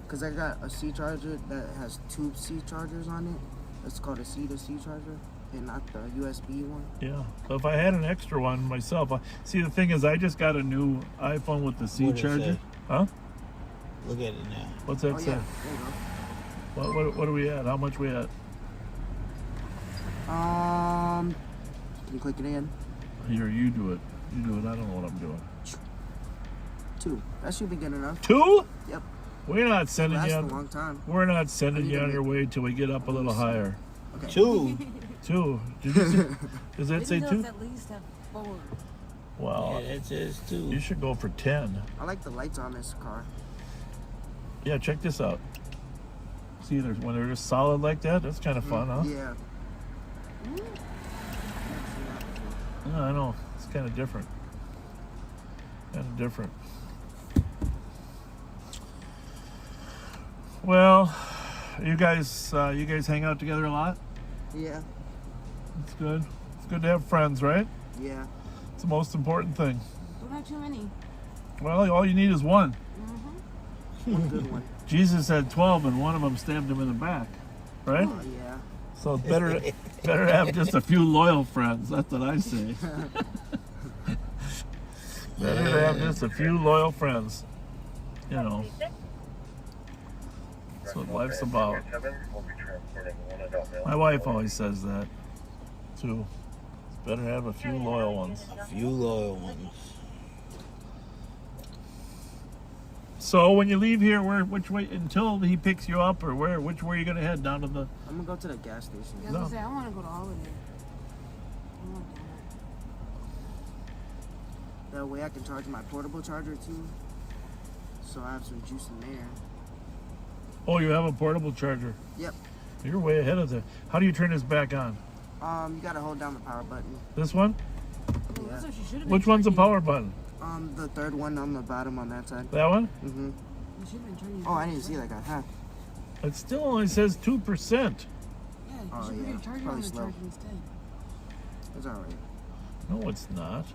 Cause I got a C charger that has two C chargers on it. It's called a C to C charger, and not the USB one. Yeah. So if I had an extra one myself, see the thing is, I just got a new iPhone with the C What does it charger. say? Huh? Look at it now. What's that Oh, say? yeah. There you What are we at? How much we at? go. Can you click it again? Here, you do it. You do it. I don't know what I'm doing. 2. That should be good enough. 2? Yep. We're not sending That's you a on. long time. We're not sending I need you to on your make- way till we get up a little higher. Okay. 2. 2. Did you say, does that say 2? At least have 4. Well, Yeah, that says you 2. should go for 10. I like the lights on this car. Yeah, check this out. See, when they're just solid like that, that's kind of fun, huh? Yeah. Yeah, I know. It's kind of different. Well, you guys hang out together a lot? Yeah. It's good. It's good to have friends, right? Yeah. It's the most important thing. Don't have too many. Well, all you need is one. One good one. Jesus had 12 and one of them stabbed him in the back, right? Oh, yeah. So it's better to have just a few loyal friends. That's what I say. Better to have just a few loyal friends. You know. That's what life's about. We'll be transporting one adult male. My wife always says that, too. It's better to have a few loyal ones. A few loyal ones. So when you leave here, which way, until he picks you up, or which way are you going to head? Down to the... I'm gonna go to the gas station. I was No. gonna say, I want to go to Holiday. I want that. That way I can charge my portable charger too. So I have some juice in there. Oh, you have a portable charger. Yep. You're way ahead of the... How do you turn this back on? You gotta hold down the power button. This one? Oh, that's what she should have been Which one's the charging. power button? The third one on the bottom on that side. That one? Mm-hmm. You should have been charging. Oh, I didn't see that guy. Huh? It still only says 2%. Yeah, you Oh, should yeah. be charging Probably on the slow. charger instead. It's alright. No, it's not.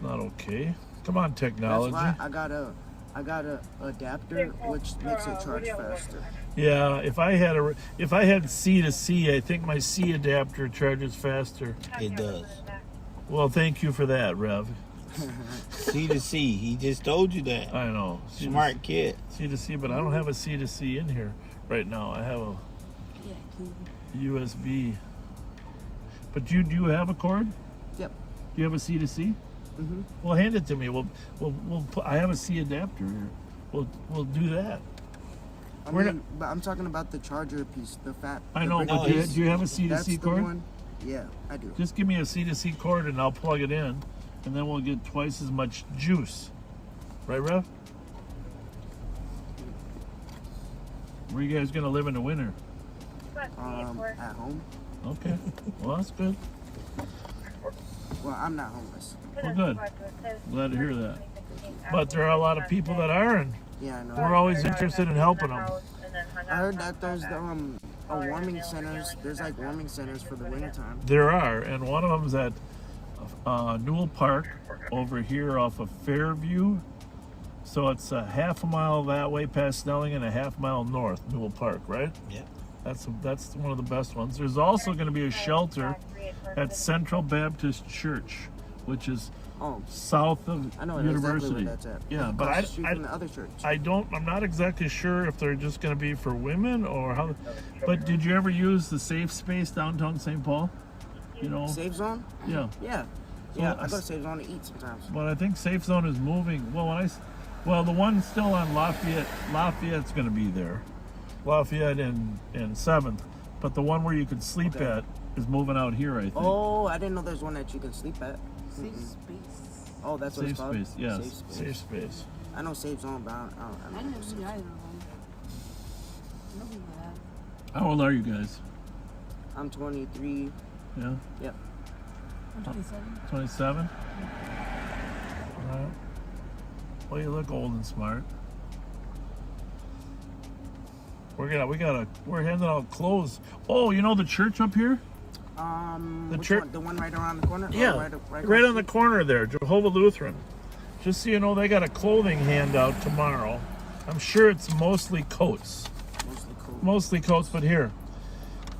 Not okay. Come on, That's technology. why I got a adapter which makes it charge faster. Yeah, if I had C to C, I think my C adapter charges faster. It does. Well, thank you for that, Rev. C to C. He just told you that. I know. Smart kid. C to C, but I don't have a C to C in here right now. I have a Yeah, cool. USB. But do you have a cord? Yep. Do you have a C to C? Mhm. Well, hand it to me. I have a C adapter here. We'll do that. But I'm talking about the charger piece, the fat. I the know, brick but piece. do you have a C to That's C the cord? one. Yeah, I do. Just give me a C to C cord and I'll plug it in, and then we'll get twice as much juice. Right, Rev? Where you guys gonna live in the winter? At home. Okay. Well, that's good. Well, I'm not homeless. Well, good. Glad to hear that. But there are a lot of people that are, and Yeah, I know. we're always interested in helping them. I heard that there's a warming centers. There's like warming centers for the wintertime. There are, and one of them's at Newell Park over here off of Fairview. So it's a half a mile that way past Snelling and a half mile north, Newell Park, right? Yeah. That's one of the best ones. There's also going to be a shelter at Central Baptist Church, which is Oh, south of I know University. exactly where that's at. Yeah, but Across the street from the other church. I'm not exactly sure if they're just going to be for women or how. But did you ever use the safe space downtown St. Paul? You know. Safe Zone? Yeah. Yeah. So Yeah, I go to Safe Zone to eat sometimes. But I think Safe Zone is moving. Well, the one still on Lafayette's going to be there. Lafayette and 7th. But the one where you could sleep Okay. at is moving out here, I think. Oh, I didn't know there's one that you can sleep at. Safe Mm-mm. space. Oh, that's what Safe it's called? space, yes. Safe space. Safe space. I know Safe Zone, but I I don't didn't know know Safe either Zone. of them. No people have. How old are you guys? I'm 23. Yeah? Yep. I'm 27. 27? All right. Well, you look old and smart. We're handing out clothes. Oh, you know the church up here? The Which church- one? The one right around the corner? Or Yeah, right right across on the corner there, Jehovah Lutheran. Just so you know, they got a clothing handout tomorrow. I'm sure it's mostly coats. Mostly cool. Mostly coats, but here,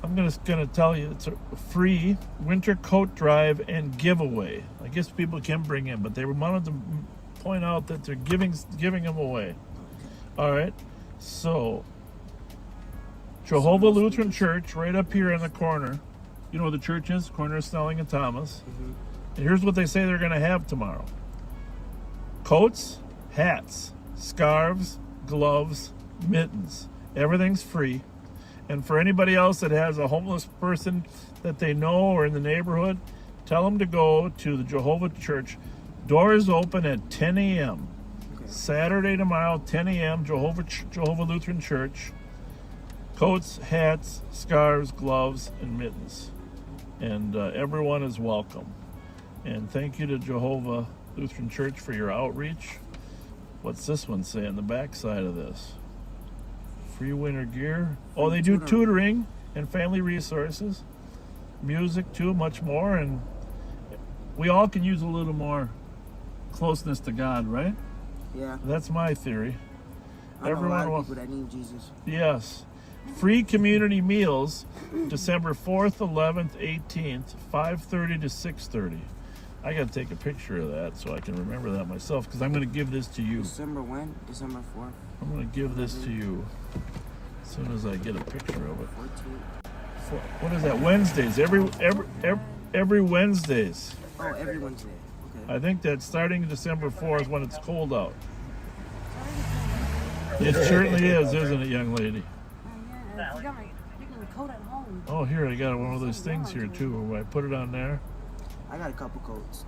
I'm gonna tell you, it's a free winter coat drive and giveaway. I guess people can bring in, but they wanted to point out that they're giving them away. All right. So, Jehovah Lutheran Church, right up here in the corner. You know where the church is? Corner of Snelling and Thomas. Mm-hmm. And here's what they say they're going to have tomorrow: coats, hats, scarves, gloves, mittens. Everything's free. And for anybody else that has a homeless person that they know or in the neighborhood, tell them to go to the Jehovah Church. Doors open at 10 a.m. Okay. Saturday tomorrow, 10 a.m., Jehovah Lutheran Church. Coats, hats, scarves, gloves, and mittens. And everyone is welcome. And thank you to Jehovah Lutheran Church for your outreach. What's this one say on the back side of this? Free winter gear. Oh, they do tutoring and family resources. Music too, much more. And we all can use a little more closeness to God, right? Yeah. That's my theory. I know a lot will- of people that need Jesus. Yes. Free community meals, December 4th, 11th, 18th, 5:30 to 6:30. I got to take a picture of that so I can remember that myself, because I'm going to give this to you. December when? December 4th, I'm going to give this to you as soon as I get a picture of it. 14th. What is that? Wednesdays. Every Wednesdays. Oh, every Wednesday. Okay. I think that's starting December 4th when it's cold out. It certainly is, isn't it, young lady? You got my coat at home. Oh, here, I got one of those things here, too. Where I put it on there. I got a couple coats.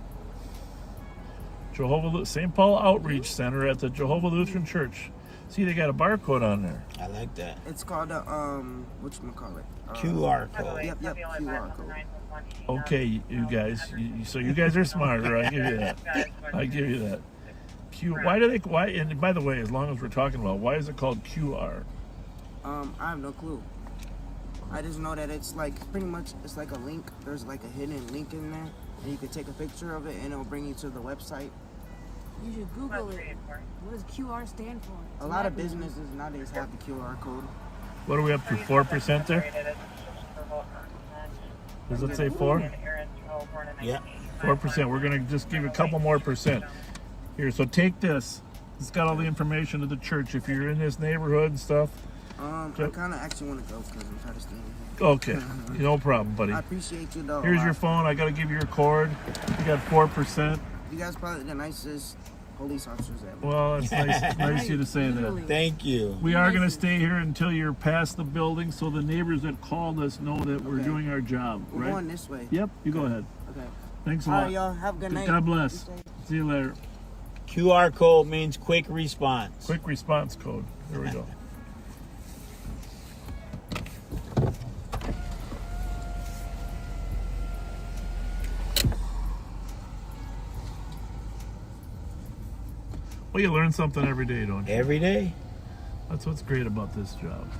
St. Paul Outreach Center at the Jehovah Lutheran Church. See, they got a barcode on there. I like that. It's called a whatchamacallit? QR code. Yep, QR code. Okay, you guys. So you guys are smarter. I give you that. I give you that. Why do they? Why? And by the way, as long as we're talking about, why is it called QR? I have no clue. I just know that it's like pretty much it's like a link. There's like a hidden link in there, and you can take a picture of it, and it'll bring you to the website. You should Google it. What does QR stand for? A lot of businesses nowadays have the QR code. What are we up to? 4% there? Does it say 4? Yeah. 4%. We're gonna just give a couple more percent. Here, so take this. It's got all the information to the church. If you're in this neighborhood and stuff. I kind of actually want to go because I'm trying to stay in Okay, no problem, buddy. here. I appreciate you though. Here's your phone. I got to give you your cord. You got 4%. You guys probably the nicest police officers ever. Well, it's nice of you to say that. Thank you. We are going to stay here until you're past the building, so the neighbors that called us know that we're Okay. doing our job, We're right? going this way. Yep, you go ahead. Okay. Thanks a All lot. right, y'all. Have a good night. God bless. Be safe. See you later. QR code means quick response. Quick response code. There we go. Well, you learn something every day, don't you? Every day. That's what's great about this job.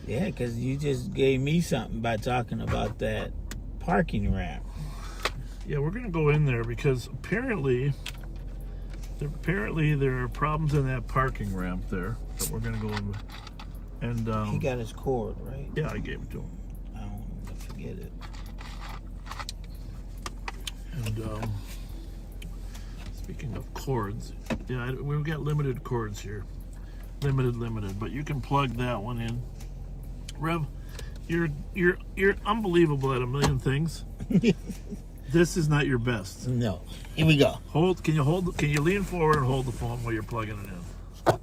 Yeah, because you just gave me something by talking about that parking ramp. Yeah, we're going to go in there because apparently there are problems in that parking ramp there that we're going to go in. And He got his cord, right? yeah, I gave it to him. I don't want to forget it. And speaking of cords, yeah, we've got limited cords here. Limited, but you can plug that one in. Rev, you're unbelievable at a million things. This is not your best. No. Here we go. Can you lean forward and hold the phone while you're plugging it in?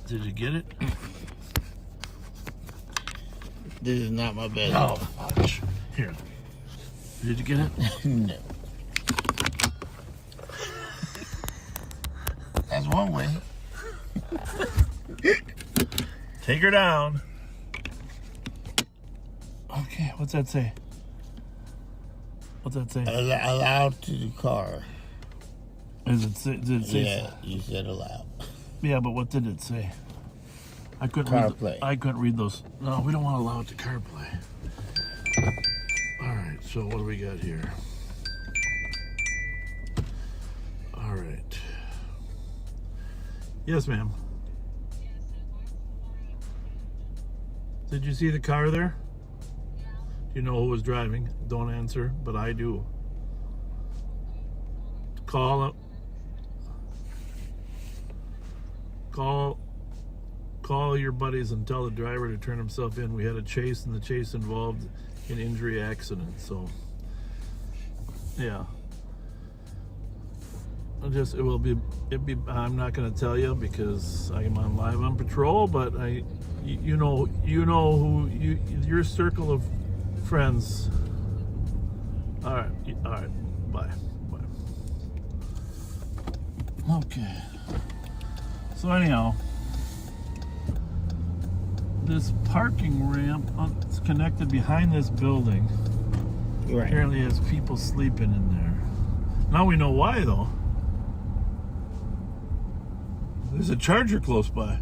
Did you get it? This is not my best. Oh, fudge. Here. Did you get it? No. That's one way. Take her down. Okay, what's that say? What's that say? Allowed to the car. Did it say? Yeah, you said allowed. Yeah, but what did it say? I couldn't CarPlay. I couldn't read those. No, we don't want to allow it to CarPlay. All right, so what do we got here? All right. Yes, ma'am. Did you see the car there? Do you know who was driving? Don't answer, but I do. Call your buddies and tell the driver to turn himself in. We had a chase, and the chase involved an injury accident. So, yeah. I'm not going to tell you because I'm on live on patrol, but you know who your circle of friends. All right, bye. Okay. So anyhow, this parking ramp is connected behind this building. Right. Apparently has people sleeping in there. Now we know why, though. There's a charger close by.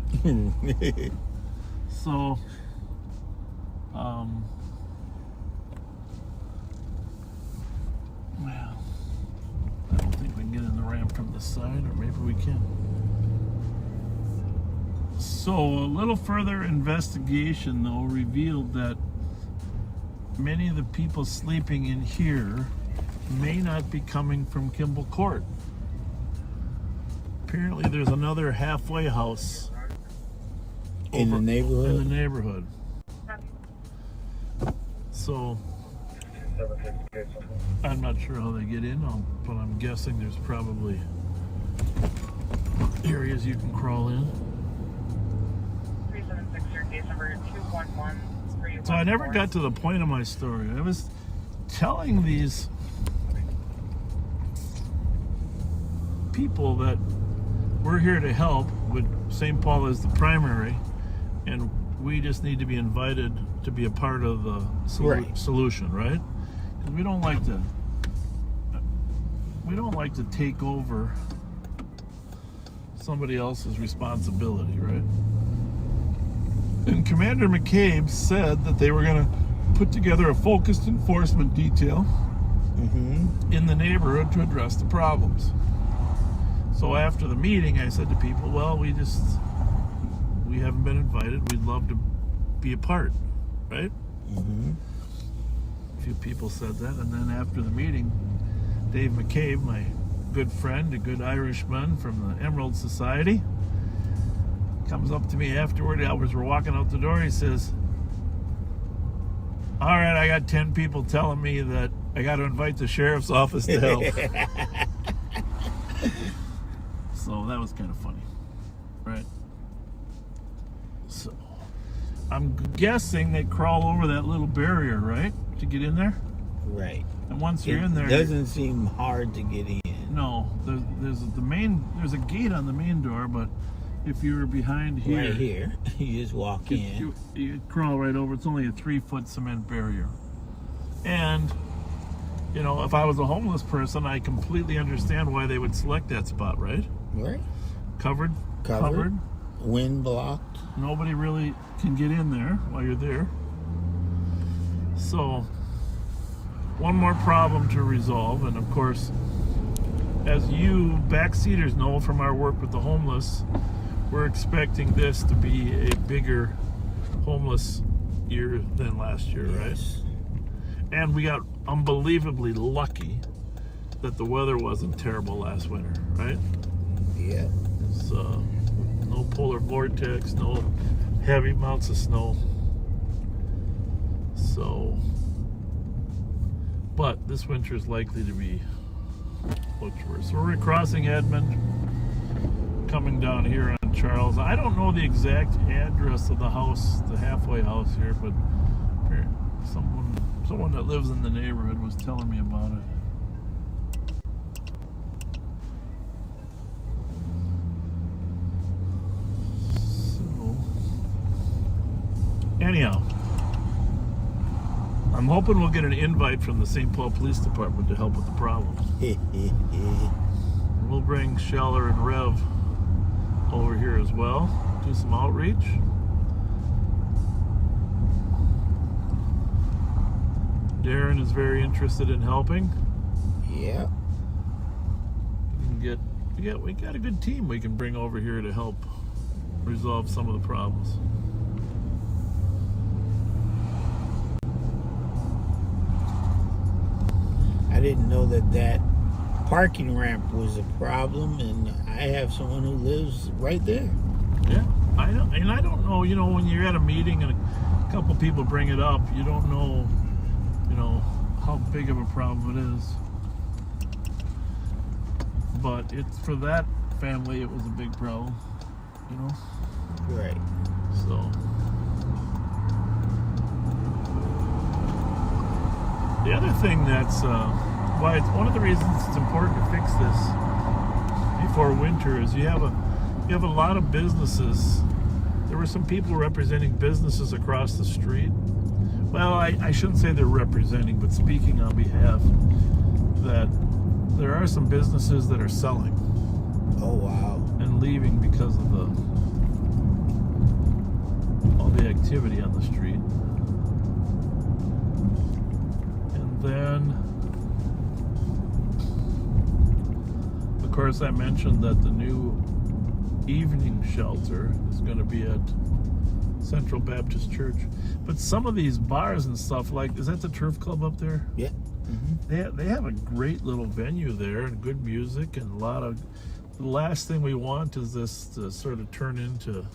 So, well, I don't think we can get in the ramp from the side, or maybe we can. So, a little further investigation, though, revealed that many of the people sleeping in here may not be coming from Kimball Court. Apparently, there's another halfway house in the neighborhood. So, I'm not sure how they get in, but I'm guessing there's probably areas you can crawl in. 376, your case number 211. So I never got to the point of my story. I was telling these people that we're here to help with St. Paul as the primary, and we just need to be invited to be a part of the solution, right? Because we don't like to take over somebody else's responsibility, right? And Commander McCabe said that they were going to put together a focused enforcement detail in the neighborhood to address the problems. So after the meeting, I said to people, well, we haven't been invited. We'd love to be a part, right? A few people said that. And then after the meeting, Dave McCabe, my good friend, a good Irishman from the Emerald Society, comes up to me afterward. As we're walking out the door, he says, all right, I got 10 people telling me that I got to invite the sheriff's office to help. So that was kind of funny, right? So I'm guessing they crawl over that little barrier, right, to get in there? Right. And once you're in there, it doesn't seem hard to get in. No, there's a gate on the main door, but if you were behind here, right here, you just walk in. You crawl right over. It's only a 3-foot cement barrier. And, you know, if I was a homeless person, I completely understand why they would select that spot, right? Right. Covered. Wind blocked. Nobody really can get in there while you're there. So, one more problem to resolve. And of course, as you backseaters know from our work with the homeless, we're expecting this to be a bigger homeless year than last year, right? And we got unbelievably lucky that the weather wasn't terrible last winter, right? Yeah. So, no polar vortex, no heavy amounts of snow. So, but this winter is likely to be much worse. So we're crossing Edmond, coming down here on Charles. I don't know the exact address of the house, the halfway house here, but someone that lives in the neighborhood was telling me about it. So, anyhow, I'm hoping we'll get an invite from the St. Paul Police Department to help with the problems. We'll bring Scheller and Rev over here as well, do some outreach. Darren is very interested in helping. Yeah. We got a good team we can bring over here to help resolve some of the problems. I didn't know that parking ramp was a problem, and I have someone who lives right there. Yeah, I don't know. You know, when you're at a meeting and a couple people bring it up, you don't know, how big of a problem it is. But it's for that family, it was a big problem. Right. So the other thing that's why it's one of the reasons it's important to fix this before winter is you have a lot of businesses. There were some people representing businesses across the street. Well, I shouldn't say they're representing, but speaking on behalf, that there are some businesses that are selling. Oh, wow. And leaving because of all the activity on the street. And then, of course, I mentioned that the new evening shelter is going to be at Central Baptist Church. But some of these bars and stuff, like, is that the Turf Club up there? Yeah. Mm-hmm. They have a great little venue there and good music and a lot of. The last thing we want is this to sort of turn into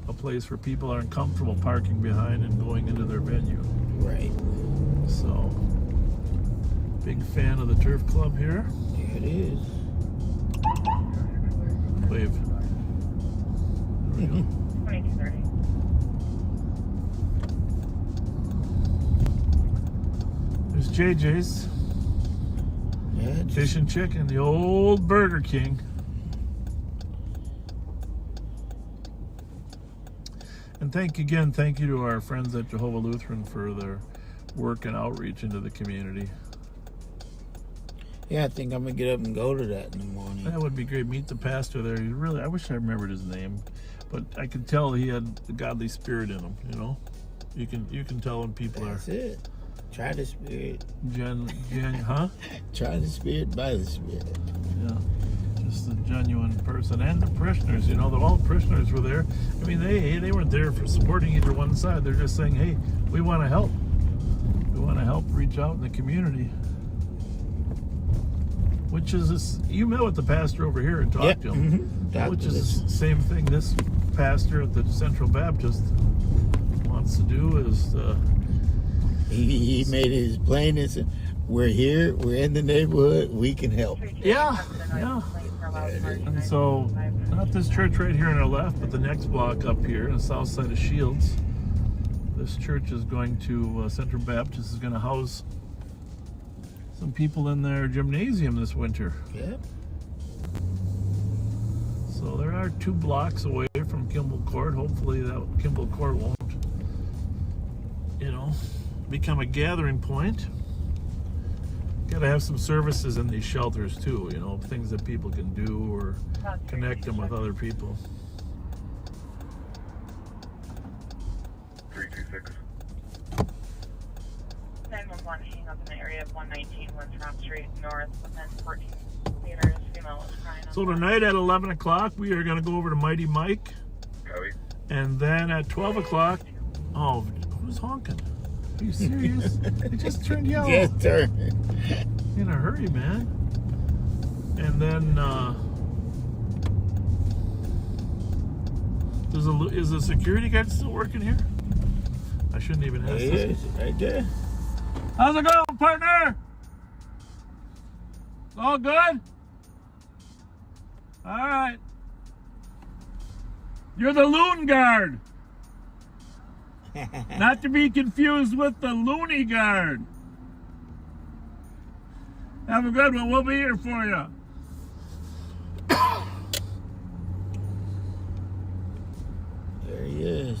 a place where people aren't comfortable parking behind and going into their venue. Right. So, big fan of the Turf Club here. There it is. Wave. There we go. 2230. There's JJ's. Yeah, Fish and chicken, the old Burger King. And thank you to our friends at Jehovah Lutheran for their work and outreach into the community. Yeah, I think I'm gonna get up and go to that in the morning. That would be great. Meet the pastor there. I wish I remembered his name, but I could tell he had the godly spirit in him. You can tell when people That's it. Try the spirit. Huh? Try the spirit by the spirit. Yeah, just a genuine person. And the parishioners, all the parishioners were there. I mean, they weren't there for supporting either one side. They're just saying, hey, we want to help. We want to help reach out in the community. Which is, you met with the pastor over here and talked to him. Mm-hmm. Which is the same thing this pastor at the Central Baptist wants to do is... He made it as plain as, we're here, we're in the neighborhood, we can help. Yeah. And so, not this church right here on our left, but the next block up here on the south side of Shields, this church is going to, Central Baptist is going to house some people in their gymnasium this winter. Yeah. So there are 2 blocks away from Kimball Court. Hopefully that Kimball Court won't, become a gathering point. Got to have some services in these shelters too, things that people can do or connect them with other people. 326. 911 hang up in the area of 119 West Rock Street North within 14 meters. Female was crying. So tonight at 11 o'clock, we are going to go over to Mighty Mike. Copy. And then at 12 o'clock, oh, who's honking? Are you serious? It just turned yellow. Just turned. In a hurry, man. And then, is the security guard still working here? I shouldn't even ask There this. it is, right there. How's it going, partner? All good? All right. You're the loon guard. Not to be confused with the loony guard. Have a good one. We'll be here for you. There he is.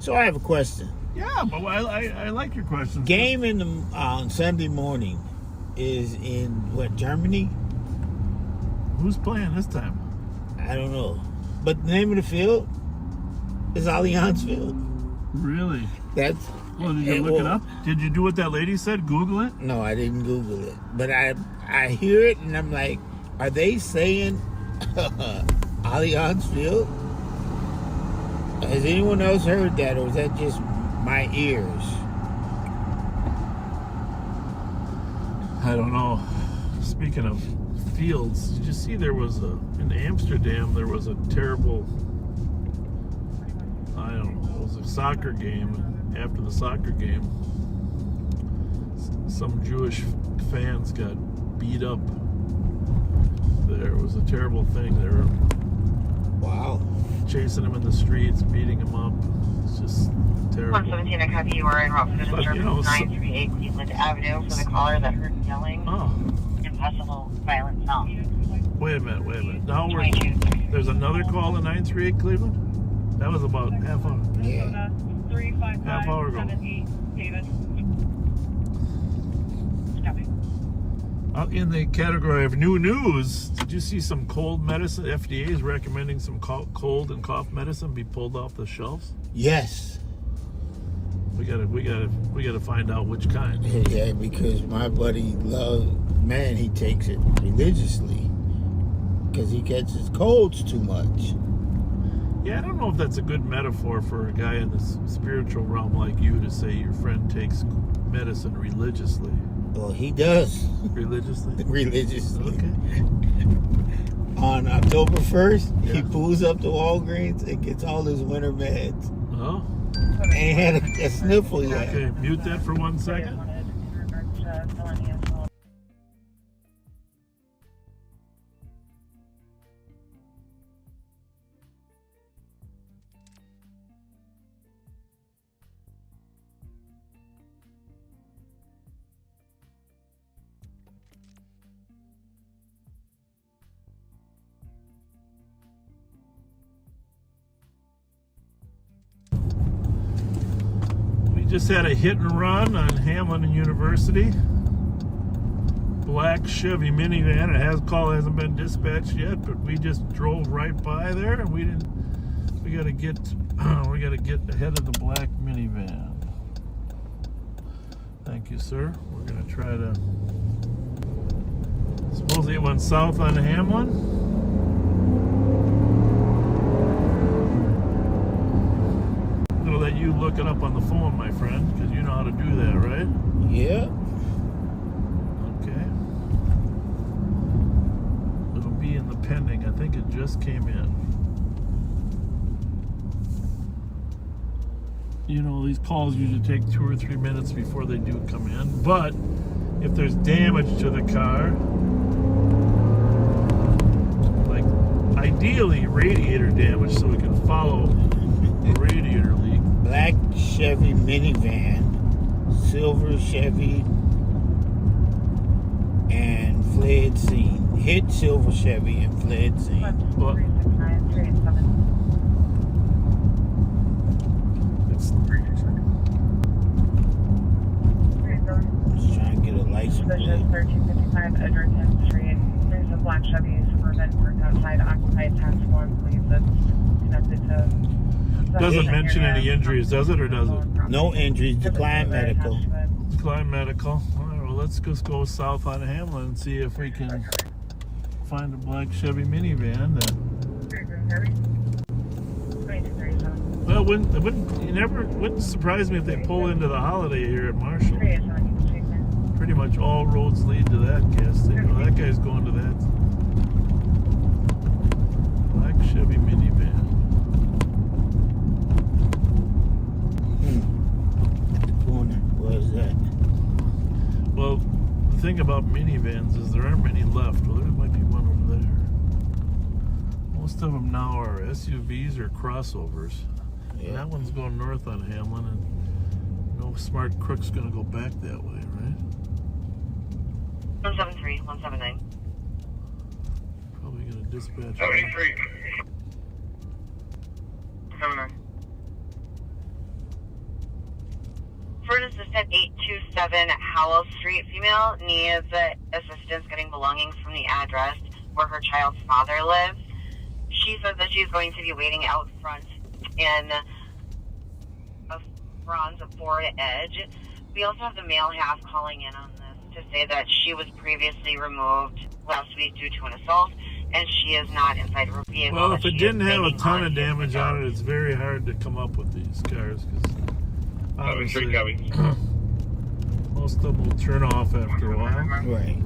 So I have a question. Yeah, but I like your questions. Game on Sunday morning is in what, Germany? Who's playing this time? I don't know. But the name of the field is Allianz Field. Really? That's Well, did you look it up? Did you do what that lady said? Google it? No, I didn't Google it. But I hear it and I'm like, are they saying Allianz Field? Has anyone else heard that, or is that just my ears? I don't know. Speaking of fields, did you see there was in Amsterdam there was a terrible, I don't know, it was a soccer game, and after the soccer game some Jewish fans got beat up. There was a terrible thing. They were chasing him in the streets, beating him up. It's just terrible. 117, I copy you are en route for the disturbance 938 Cleveland Avenue for the caller that heard yelling. And possible violent sound. Wait a minute. Now there's another call in 938 Cleveland? That was about half hour. Yeah. Half hour ago. In the category of new news, did you see some cold medicine? FDA is recommending some cold and cough medicine be pulled off the shelves. Yes. We gotta find out which kind. Yeah, because my buddy he takes it religiously because he catches colds too much. Yeah, I don't know if that's a good metaphor for a guy in the spiritual realm like you to say your friend takes medicine religiously. Well, he does. Religiously? Religiously. Okay. On October 1st, he pulls up to Walgreens and gets all his winter meds. Oh. Ain't had a sniffle yet. Okay, mute that for 1 second. Just had a hit and run on Hamlin and University. Black Chevy minivan. Call hasn't been dispatched yet, but we just drove right by there, and we gotta get ahead of the black minivan. Thank you, sir. We're gonna try to. Supposedly it went south on Hamlin. Let you look it up on the phone, my friend, because you know how to do that, right? Yeah. Okay. It'll be in the pending. I think it just came in. You know, these calls usually take 2 or 3 minutes before they do come in, but if there's damage to the car, like ideally radiator damage so we can follow the radiator leak. Black Chevy minivan, silver Chevy, and fled scene. Hit silver Chevy and fled scene. But it's just trying to get a license plate. 1355 Edgerton Street. There's a black Chevy Suburban parked outside occupied tax form, please. That's connected to. doesn't mention any injuries, does it, or does it? No injuries. Decline medical. Decline medical. All right, well, let's just go south on Hamlin and see if we can find a black Chevy minivan that. Well, it wouldn't surprise me if they pull into the Holiday here at Marshall. Pretty much all roads lead to that gas station. Well, that guy's going to that black Chevy minivan. Where's that? Well, the thing about minivans is there aren't many left. Well, there might be one over there. Most of them now are SUVs or crossovers. Yeah. And that one's going north on Hamlin, and no smart crook's going to go back that way, right? 173, 179. Probably going to dispatch. 73. Governor. Furnace is at 827 Howell Street. Female needs assistance getting belongings from the address where her child's father lives. She says that she's going to be waiting out front in a bronze Ford Edge. We also have the male half calling in on this to say that she was previously removed last week due to an assault, and she is not inside her vehicle. Well, if it didn't have a ton of damage on it, it's very hard to come up with these cars because obviously most of them will turn off after a while. Right.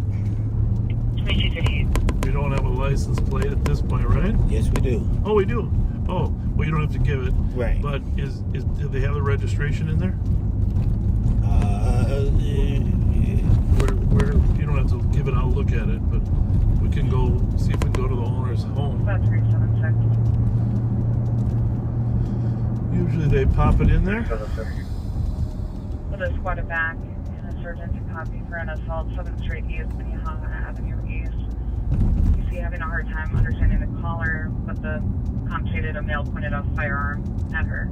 2238. We don't have a license plate at this point, right? Yes, we do. Oh, we do. Oh, well, you don't have to give it. Right. But do they have the registration in there? Where you don't have to give it. I'll look at it, but we can go see if we can go to the owner's home. About 376. Usually they pop it in there. With a squatted back and a sergeant to copy for an assault 7th Street East, Minnehaha Avenue East. You see having a hard time understanding the caller, but the comp stated a male pointed a firearm at her.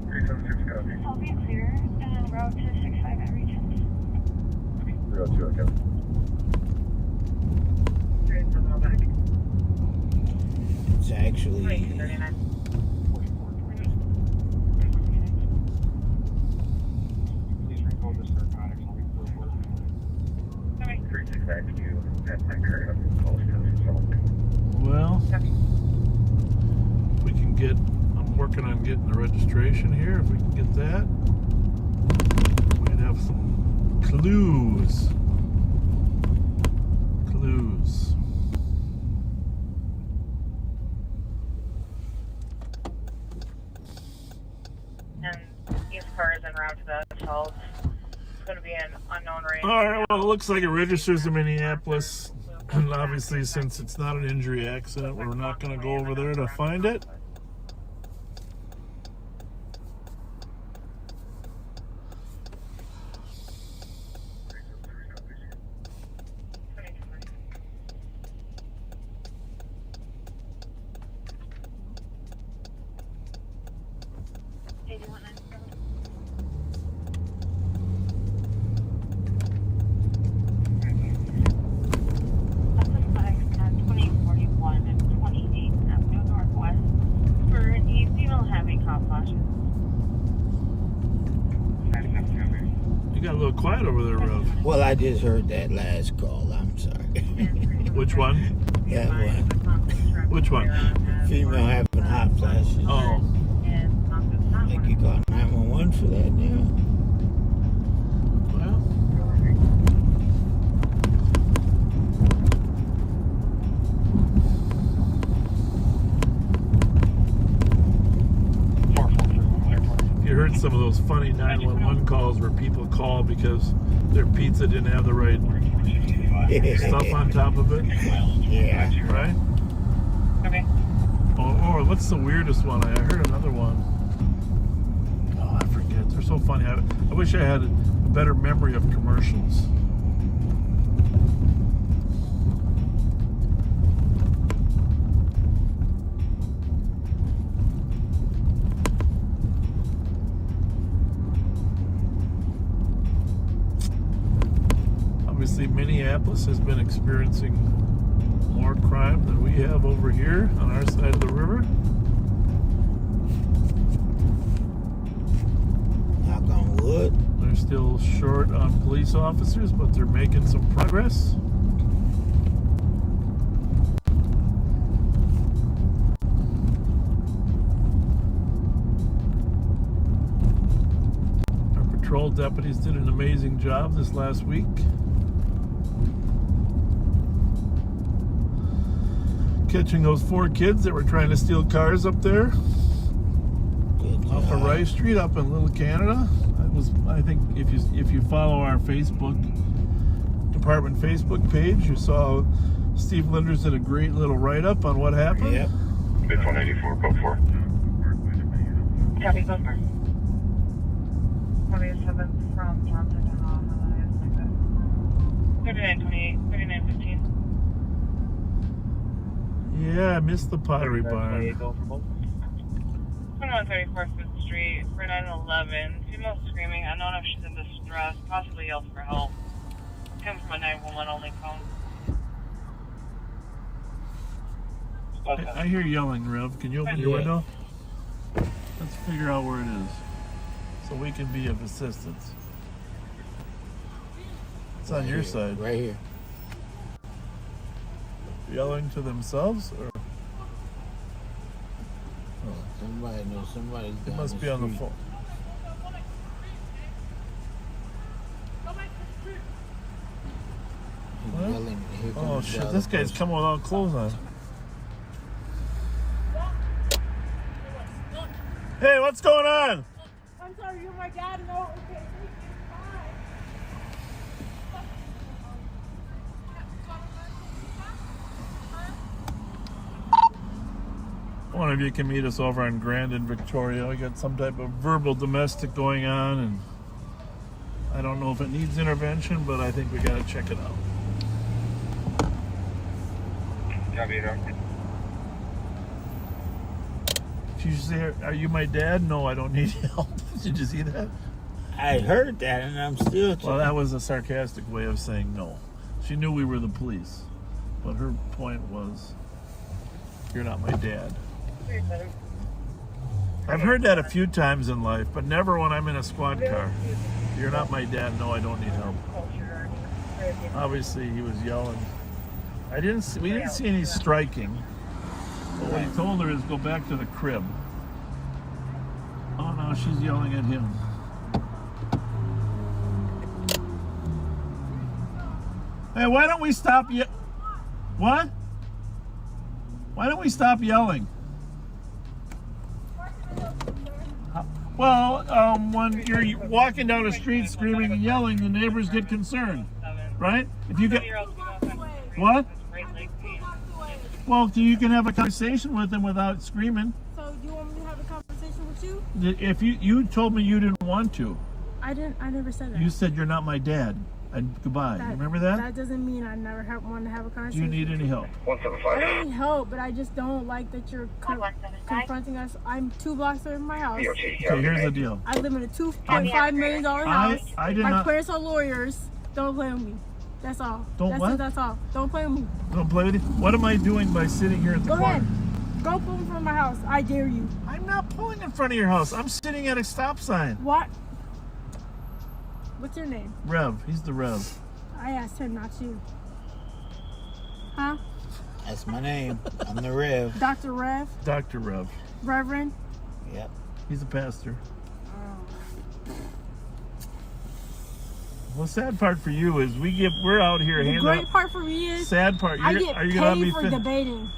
376 copy. I'll be clear and en route to 65 at Regent. 302, okay. 370 back. It's actually 2239. Please recall this narcotics. I'll be clear for 3692 at that current close to assault. Well, we can get. I'm working on getting the registration here. If we can get that, we'd have some clues. Clues. And each car is en route to the assault. It's going to be an unknown range. All right. Well, it looks like it registers in Minneapolis, and obviously, since it's not an injury accident, we're not going to go over there to find it. You got a little quiet over there, Rev. well, I just heard that last call. I'm sorry. Which one? That one. Which one? Female having hot flashes. Oh, I think you called 911 for that now. well. You heard some of those funny 911 calls where people call because their pizza didn't have the right stuff on top of it, Yeah. right? Okay. Or what's the weirdest one? I heard another one. Oh, I forget. They're so funny. I wish I had a better memory of commercials. Obviously, Minneapolis has been experiencing more crime than we have over here on our side of the river. Knock on wood. They're still short on police officers, but they're making some progress. Our patrol deputies did an amazing job this last week. Catching those 4 kids that were trying to steal cars up there Good off of job. Rice Street up in Little Canada. I think if you follow our Facebook department Facebook page, you saw Steve Linders did a great little write-up on what happened. Yep. It's 184, code 4. Copy, code 4. 47 from Johnson to Haha. 3928, 3915. Yeah, I missed the Pottery Barn. 2134 5th Street, for 911. Female screaming, unknown if she's in distress, possibly yells for help. Comes from a 911 only phone. I hear yelling, Rev. Can you open your Yeah. window? Let's figure out where it is so we can be of assistance. It's on your side. Right here. Yelling to themselves, or Somebody's it down must be on the street. phone. the shit! other This guy's person. coming without clothes on. Hey, what's going on? I'm sorry, you're my dad. No, okay, thank you. One of you can meet us over on Grand and Victoria. We got some type of verbal domestic going on, and I don't know if it needs intervention, but I think we got to check it out. Copy, Did you say, "Are you my dad?" No, I don't need help. Did you see that? I heard that, and I'm still. Well, that was a sarcastic way of saying no. She knew we were the police, but her point was, "You're not my dad." I've heard that a few times in life, but never when I'm in a squad car. "You're not my dad." No, I don't need help. Obviously, he was yelling. We didn't see any striking. But what he told her is go back to the crib. Oh no, she's yelling at him. Hey, why don't we stop what? Why don't we stop yelling? Well, when you're walking down the street screaming and yelling, the neighbors get concerned, right? If you get what? Well, you can have a conversation with them without screaming. So, do you want me to have a conversation with you? If you told me you didn't want to, I never said that. you said you're not my dad, and goodbye. Remember that? That doesn't mean I never want to have a Do conversation. you need any help? I don't need help, but I just don't like that you're confronting us. I'm 2 blocks away from my house. Okay, here's the deal. I live in a $2.5 million house. I did My not. parents are lawyers. Don't play with me. That's all. That's all. Don't play with me. Don't play with you. What am I doing by sitting here at the Go corner? ahead. Go pull in front of my house. I dare you. I'm not pulling in front of your house. I'm sitting at a stop sign. What? What's your name? Rev. He's the Rev. I asked him, not you. Huh? That's my name. I'm the Rev. Dr. Rev? Dr. Rev. Reverend? Yep. He's a pastor. Well, sad part for you is we're out here The handing great out. part for me is Sad part. I get are you gonna let paid me for fin- debating.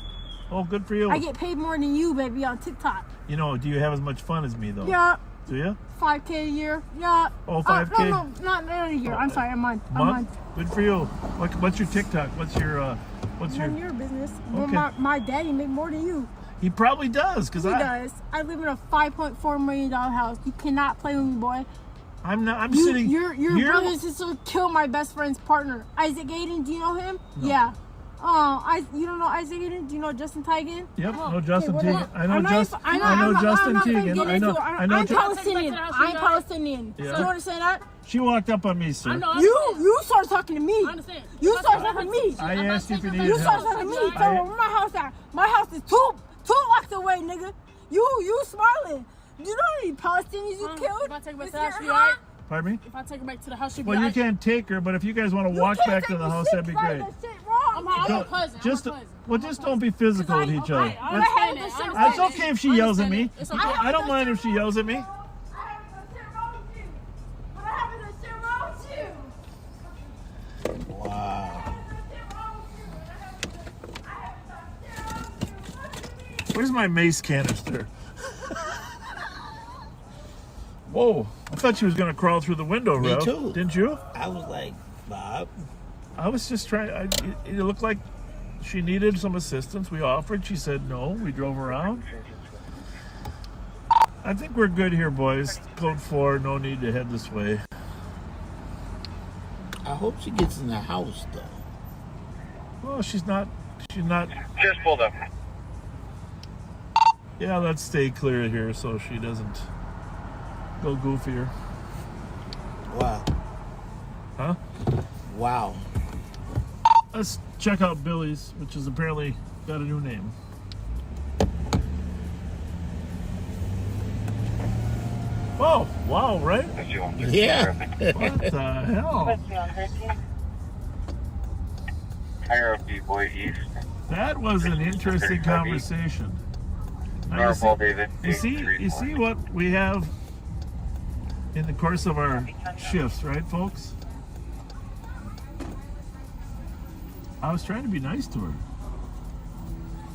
Oh, good for you. I get paid more than you, baby, on TikTok. You know, do you have as much fun as me though? Yeah. Do you? $5K a year. Yeah. Oh, 5K? No, not a year. I'm sorry, a month. A month. Good for you. What's your TikTok? What's your None of your business. Well, Okay. my daddy make more than you. He probably does, because He does. I live in a $5.4 million house. You cannot play with me, boy. I'm not. I'm sitting. Your brother and sister killed my best friend's partner, Isaac Aiden. Do you know him? No. Yeah. You don't know Isaac Aiden? Do you know Justin Tigan? Yep. Oh, No, Justin okay, Teagan. I know I'm not- Justin. I'm I know not- Justin I'm not gonna Teagan. get I into know. it. I know. I'm Palestinian. I'm Palestinian. Yeah. Do you understand that? She walked up on me, sir. I know. You started talking to me. I understand. You started talking to me. I asked you if you needed You help. started talking to me. So where my house at? My house is two blocks away, nigga. You smiling. You know how many Palestinians you killed? If I take her back to this the house, year, she alright? Pardon me? If I take her back to the house, she'll be Well, you alright. can't take her, but if you guys want to walk back to the house, that'd be great. I'm her Don't- cousin. Just, I'm her cousin. well, just don't be physical with each other. I understand that. I It's understand okay if she yells at me. It's okay. I don't mind if she yells at me. Wow. Where's my mace canister? Whoa! I thought she was gonna crawl through the window, Me Rev. too. Didn't you? I was like, Bob. I was just trying. It looked like she needed some assistance. We offered. She said no. We drove around. I think we're good here, boys. Code 4. No need to head this way. I hope she gets in the house though. Well, she's not. She's not. Just pulled up. Yeah, let's stay clear here so she doesn't go goofier. Wow. Huh? Wow. Let's check out Billy's, which is apparently got a new name. Oh, wow, right? Yeah. What the hell? Higher up, boy east. That was an interesting conversation. Now, Normal, David. you see what we have in the course of our shifts, right, folks? I was trying to be nice to her.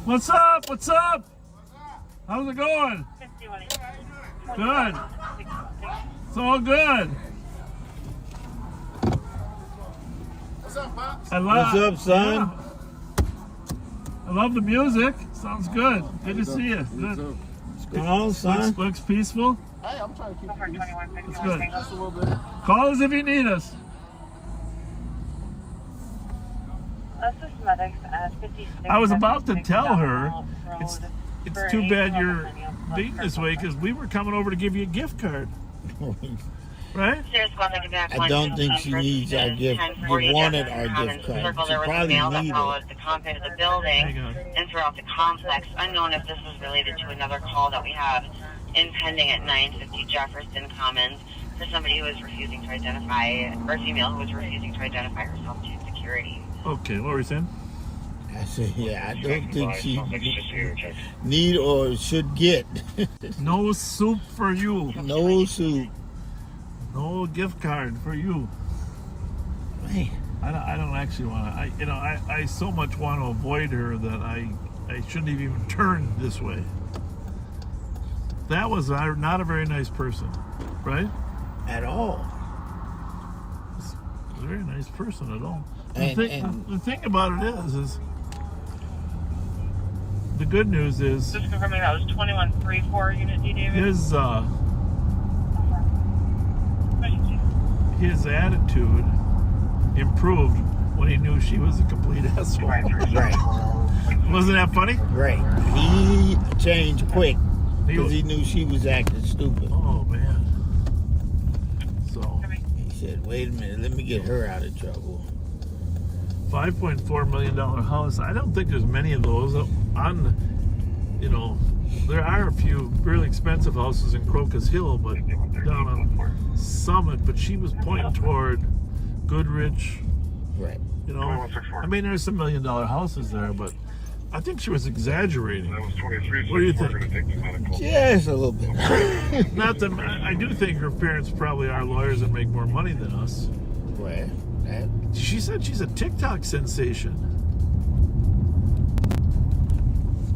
What's up? What's up? How's it going? Good. It's all good. What's up, Pops? What's up, son? I love the music. Sounds good. Good to see you. Good. What's going on, son? Looks peaceful. Hey, I'm trying to keep it That's good. just a little bit. Call us if you need us. I was about to tell her it's too bad you're being this way because we were coming over to give you a gift card. Right? I don't think she needs our gift. You wanted our gift card. She probably needed it. The content of the building and throughout the complex. Unknown if this was related to another call that we have impending at 950 Jefferson Commons for somebody who was refusing to identify, or a female who was refusing to identify herself to security. Okay, what were you saying? I said, yeah, I don't think she need or should get. No soup for you. No soup. No gift card for you. Man. I don't actually want to. I so much want to avoid her that I shouldn't have even turned this way. That was not a very nice person, right? At all. It's a very nice person at all. And The thing about it is the good news is Just confirming that was 2134 Unit D, David. His attitude improved when he knew she was a complete asshole. Right. Wasn't that funny? Right. He changed quick because he knew she was acting stupid. Oh man. So he said, wait a minute, let me get her out of trouble. $5.4 million house. I don't think there's many of those on, there are a few really expensive houses in Crocus Hill, but down on Summit, but she was pointing toward Goodrich. Right. I mean, there's some $1 million houses there, but I think she was exaggerating. That was 23. What do you think? Yes, a little bit. Not that I do think her parents probably are lawyers and make more money than us. Well, She said she's a TikTok sensation.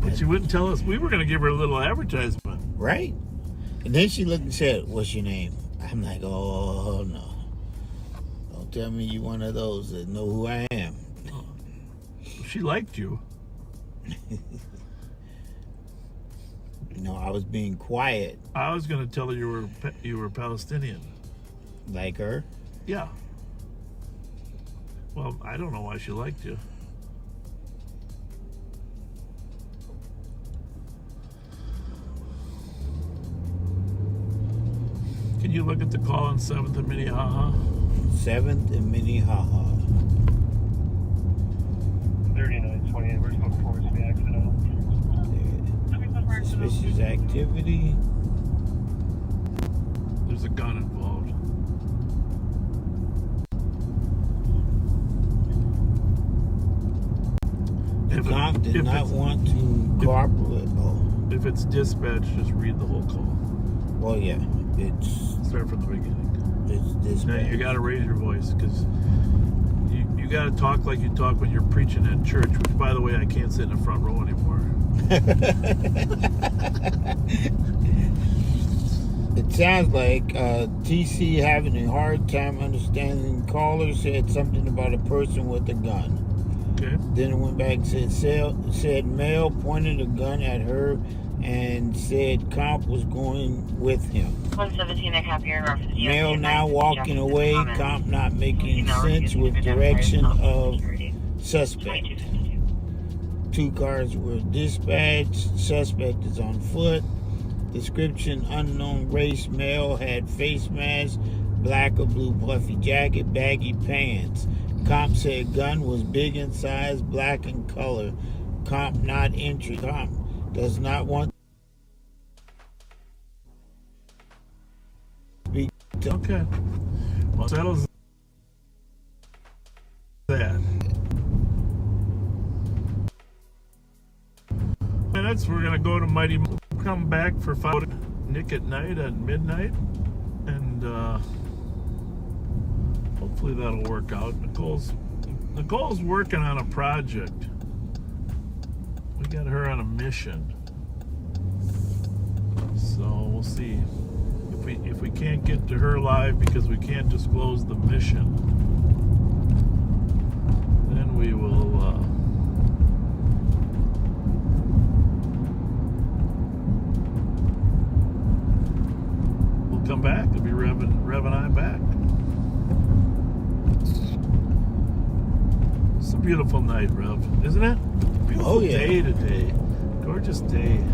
But she wouldn't tell us. We were going to give her a little advertisement. right. And then she looked and said, what's your name? I'm like, oh, no. Don't tell me you one of those that know who I am. She liked you. I was being quiet. I was going to tell her you were Palestinian. Like her? Yeah. Well, I don't know why she liked you. Can you look at the call on 7th and Minnehaha? 7th and Minnehaha. 3928. We're just looking forward to the accident. Suspicious activity. There's a gun involved. The cop did not want to cooperate. If it's dispatch, just read the whole call. Well, yeah. It's Start from the beginning. this. Now you got to raise your voice because you got to talk like you talk when you're preaching at church. Which, by the way, I can't sit in the front row anymore. It sounds like TC having a hard time understanding. Caller said something about a person with a gun. Okay. Then it went back and said male pointed a gun at her and said cop was going with him. 117, I copy your reference. Male now walking away, cop not making sense with direction of suspect. 2 cars were dispatched. Suspect is on foot. Description: unknown race, male, had face mask, black or blue puffy jacket, baggy pants. Cop said gun was big in size, black in color. Cop not entry. Cop does not want to speak to. Okay. Well, settles that. Minutes. We're gonna go to Mighty. Come back for Nick at night at midnight, and hopefully that'll work out. Nicole's Nicole's working on a project. We got her on a mission. So we'll see. If we can't get to her live because we can't disclose the mission, then we will we'll come back. It'll be Rev and I back. It's a beautiful night, Rev, isn't it? Beautiful day today. Gorgeous day.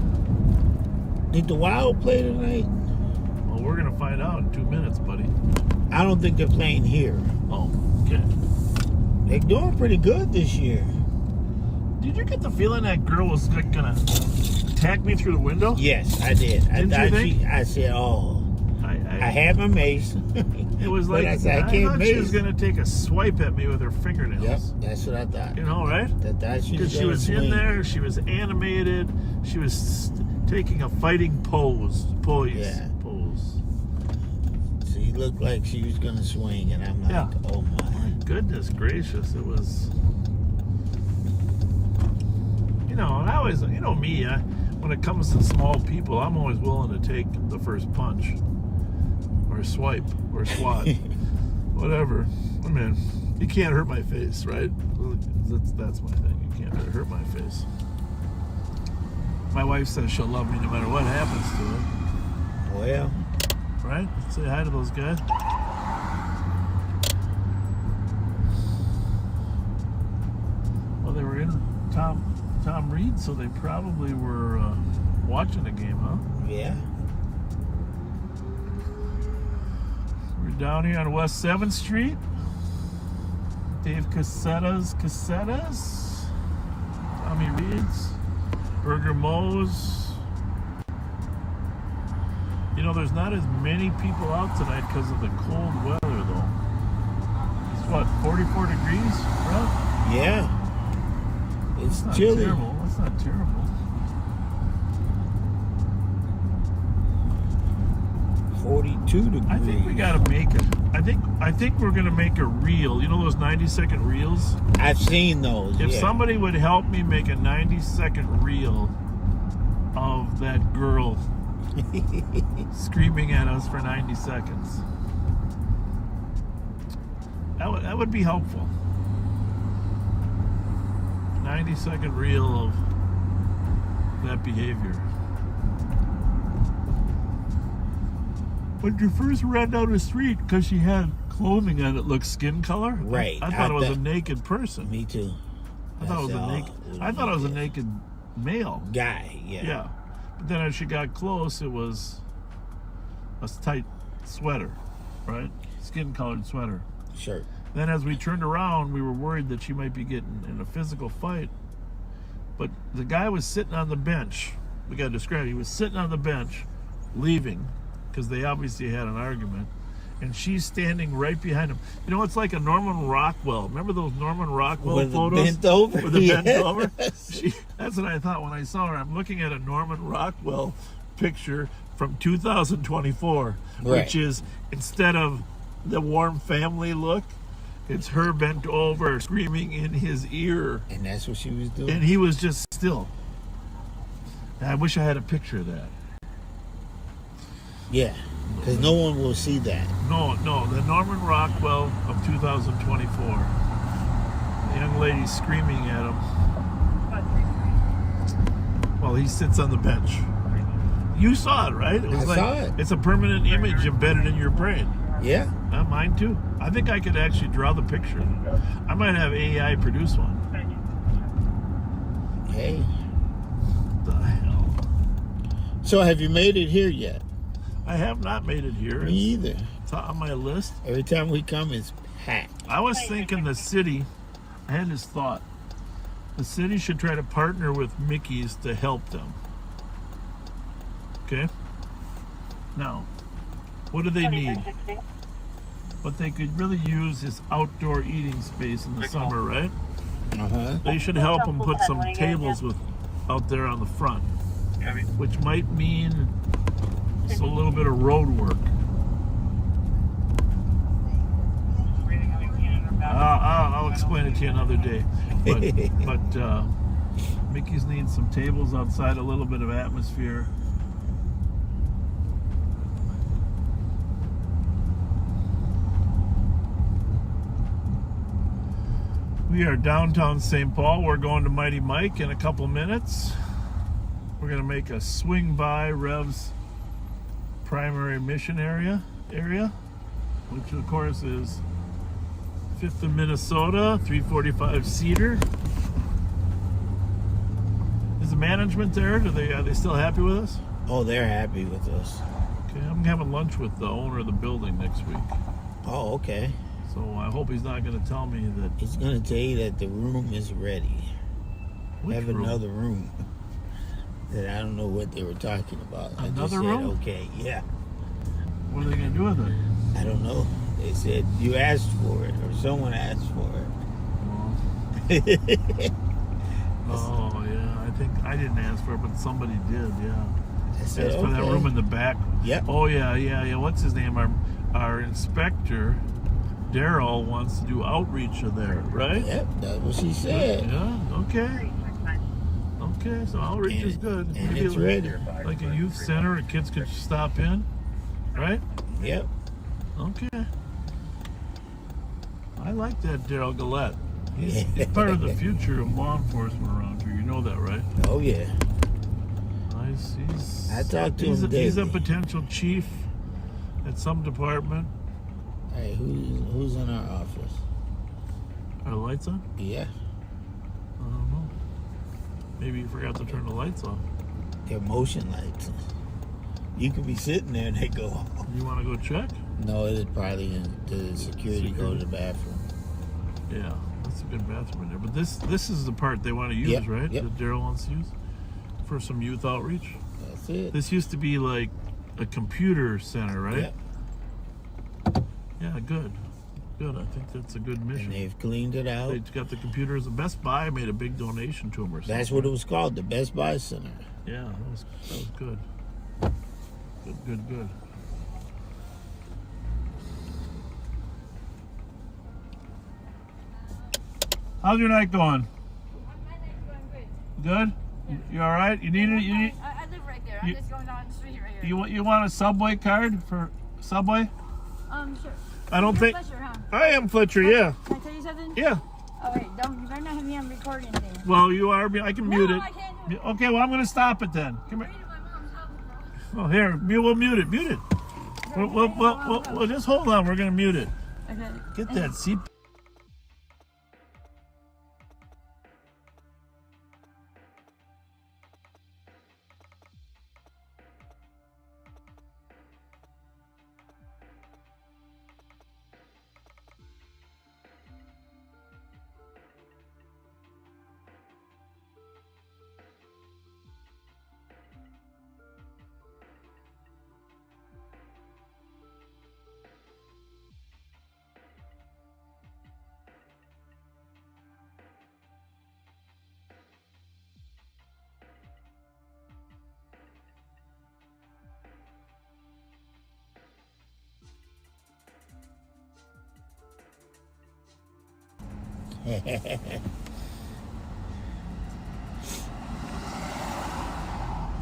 Did the Wild play tonight? Well, we're gonna find out in 2 minutes, buddy. I don't think they're playing here. Oh, okay. They're doing pretty good this year. Did you get the feeling that girl was like gonna attack me through the window? Yes, I did. Didn't you think? I said, oh, I had my mace. It was like I said, I can't thought mace. she was gonna take a swipe at me with her fingernails. Yep, that's what I thought. You know, right? That she was Because she was in there. She was animated. She was taking a fighting pose. Yeah. Pose. So you looked like she was gonna swing, and I'm like, oh my. Goodness gracious, it was. You know, and I always, you know me, when it comes to small people, I'm always willing to take the first punch, or swipe, or swat, whatever. I mean, you can't hurt my face, right? That's my thing. You can't hurt my face. My wife says she'll love me no matter what happens to it. Well, right? Say hi to those guys. Well, they were in Tom Reed, so they probably were watching the game, huh? yeah. We're down here on West 7th Street. Dave Cassetta's, Tommy Reed's, Burger Mo's. You know, there's not as many people out tonight because of the cold weather, though. It's what, 44 degrees, bro? Yeah. It's That's not chilly. terrible. That's not terrible. 42 degrees. I think we gotta make it. I think we're gonna make a reel. You know those 90-second reels? I've seen those. If yeah. somebody would help me make a 90-second reel of that girl screaming at us for 90 seconds, that would be helpful. 90-second reel of that behavior. When you first ran down the street, because she had clothing on that looked skin color, Right. I thought it was a naked person. Me too. I thought it was a naked male guy. Yeah. Yeah, but then as she got close, it was a tight sweater, right? Skin-colored sweater. Shirt. Then as we turned around, we were worried that she might be getting in a physical fight. But the guy was sitting on the bench. We got to describe it. He was sitting on the bench, leaving, because they obviously had an argument. And she's standing right behind him. You know, it's like a Norman Rockwell. Remember those Norman Rockwell With photos? bent over? With the bent Yes. over? That's what I thought when I saw her. I'm looking at a Norman Rockwell picture from 2024, Right. which is, instead of the warm family look, it's her bent over, screaming in his ear. And that's what she was doing. And he was just still. I wish I had a picture of that. Yeah. Because no one will see that. No, the Norman Rockwell of 2024. The young lady screaming at him while he sits on the bench. You saw it, right? It was I saw it. It's a permanent image embedded in your brain. Yeah. Mine too. I think I could actually draw the picture. I might have AI produce one. Hey. What the hell? So have you made it here yet? I have not made it here. Me either. It's on my list. Every time we come, it's packed. I was thinking the city, I had this thought. The city should try to partner with Mickey's to help them. Okay? Now, what do they need? What they could really use is outdoor eating space in the summer, right? Uh-huh. They should help them put some tables out there on the front, which might mean it's a little bit of road work. I'll explain it to you another day. But Mickey's needs some tables outside, a little bit of atmosphere. We are downtown St. Paul. We're going to Mighty Mike in a couple minutes. We're going to make a swing by Rev's primary mission area, which of course is 5th and Minnesota, 345 Cedar. Is the management there? Are they still happy with us? Oh, they're happy with us. Okay, I'm having lunch with the owner of the building next week. Oh, okay. So I hope he's not going to tell me that. He's going to tell you that the room is ready. Which Have room? another room. That I don't know what they were talking about. I just Another said, room? okay, yeah. What are they going to do with it? I don't know. They said you asked for it, or someone asked for it. Oh, yeah. I think I didn't ask for it, but somebody did, yeah. I said, Asked for that okay. room in the back. Yep. Oh, yeah. What's his name? Our inspector, Daryl, wants to do outreach in there, right? Yep, that's what she said. Yeah, okay. Okay, so outreach is good. And Maybe it's ready. like a youth center, and kids could stop in, right? Yep. Okay. I like that Daryl Gillette. He's part of the future of law enforcement around here. You know that, right? Oh, yeah. I talked to him He's a daily. potential chief at some department. Hey, who's in our office? Are the lights on? Yeah. I don't know. Maybe you forgot to turn the lights off. They're motion lights. You could be sitting there and they go off. You want to go check? No, it's probably the security go to the bathroom. Yeah, that's a good bathroom in there. But this is the part they want to use, Yep, right? yep. That Daryl wants to use for some youth outreach. That's it. This used to be like a computer center, right? Yep. Yeah, good. Good. I think that's a good mission. And they've cleaned it out. They got the computers. The Best Buy made a big donation to them or something. That's what it was called, the Best Buy Center. Yeah, that was good. Good. How's your night going? My night's going good. Good? You all right? You need it? I live right there. I'm just going down the street right here. You want a Subway card for Subway? Sure. I don't think. Fletcher, huh? I am Fletcher, yeah. Can I tell you something? Yeah. Oh, wait, you better not have me on recording thing. Well, you are. I can mute it. I can't do it. Okay, well, I'm going to stop it then. Come here. Read at my mom's house, bro. Oh, here. We'll mute it. Mute it. Well, just hold on. We're going to mute it. Okay. Get that seat.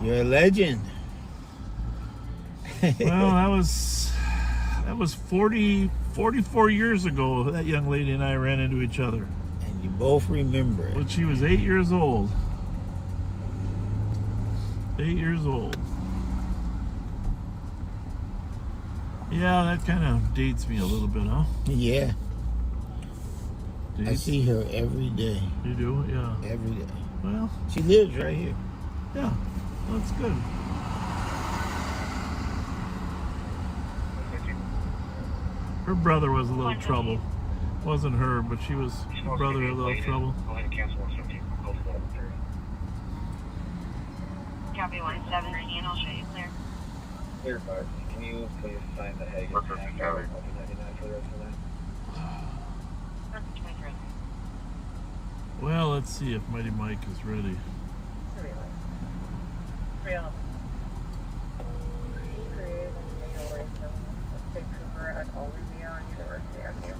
You're a legend. Well, that was 44 years ago. That young lady and I ran into each other. And you both remember it. When she was 8 years old. 8 years old. Yeah, that kind of dates me a little bit, huh? Yeah. I Dates? see her every day. You do? Yeah. Every day. Well, She lives right here. yeah. That's good. Her brother was a little trouble. Wasn't her, but her brother had a little trouble. Go ahead and cancel 117. Go for 11:30. Copy 117, I'll show you clear. Clear, bud. Can you please sign the Hague and Act for the rest of that? That's 23. Well, let's see if Mighty Mike is ready. 311. Cooper at Olivia on University Avenue.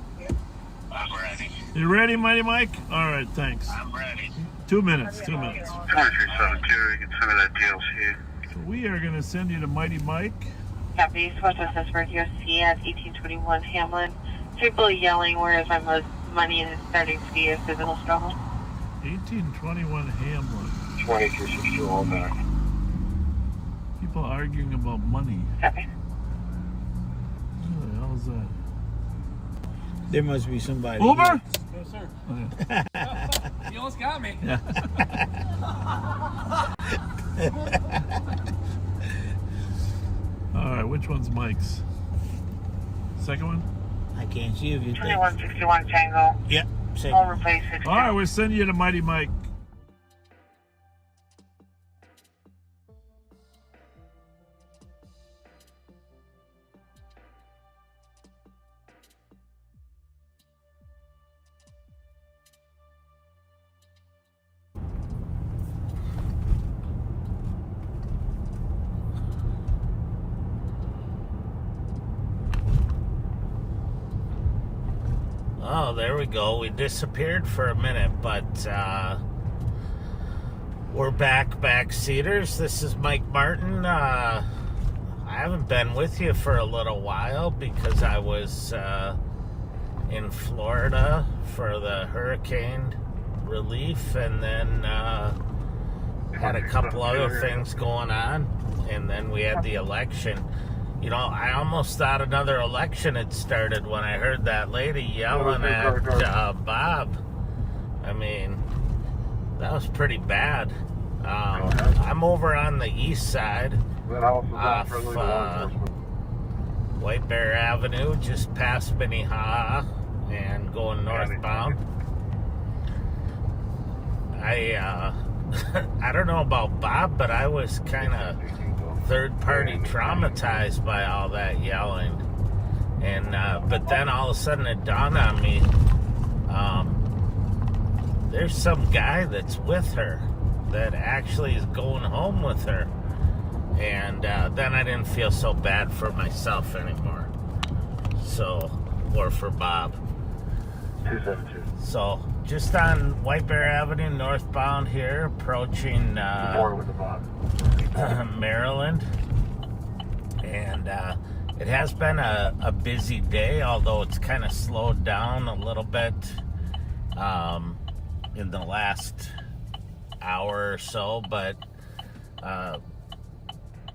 We're at the You ready, Mighty Mike? All right, thanks. I'm ready. 2 minutes, 2 minutes. 2372, you can send me that DLC. So we are going to send you to Mighty Mike. Copy. Southwest Pittsburgh USC at 1821 Hamlin. People yelling, where is my money, and it's starting to be a physical struggle. 1821 Hamlin. 2362, all back. People arguing about money. Copy. What the hell is that? There must be somebody. Uber? here. No, sir. Okay. You almost got me. All right, which one's Mike's? Second one? I can't see if you think. 2161 Tango. Yep. Say. Home replace 6. All right, we're sending you to Mighty Mike. Oh, there we go. We disappeared for a minute, but we're backseaters. This is Mike Martin. I haven't been with you for a little while because I was in Florida for the hurricane relief, and then had a couple other things going on, and then we had the election. You know, I almost thought another election had started when I heard that lady yelling at Bob. I mean, that was pretty bad. I'm over on the east side off White Bear Avenue, just past Minnehaha and going northbound. I don't know about Bob, but I was kind of third-party traumatized by all that yelling, and but then all of a sudden it dawned on me, there's some guy that's with her that actually is going home with her, and then I didn't feel so bad for myself anymore, or for Bob. 272. So just on White Bear Avenue northbound here, approaching With the Bob. Maryland, and it has been a busy day, although it's kind of slowed down a little bit in the last hour or so, but a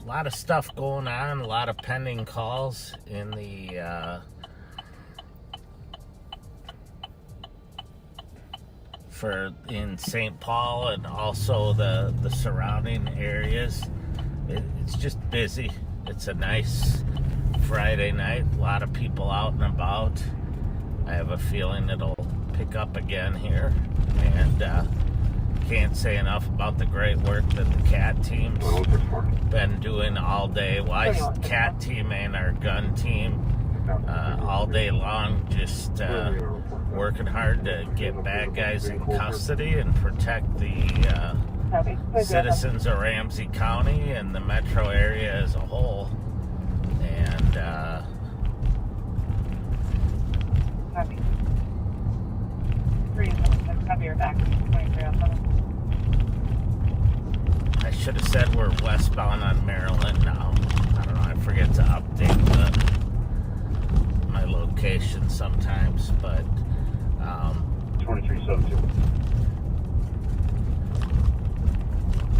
lot of stuff going on, a lot of pending calls in the in St. Paul and also the surrounding areas. It's just busy. It's a nice Friday night. A lot of people out and about. I have a feeling it'll pick up again here. And can't say enough about the great work that the CAT team's been doing all day. Well, CAT team and our gun team all day long, just working hard to get bad guys in custody and protect the citizens of Ramsey County and the metro area as a whole. And I should have said we're westbound on Maryland now. I don't know, I forget to update my location sometimes, but 2372.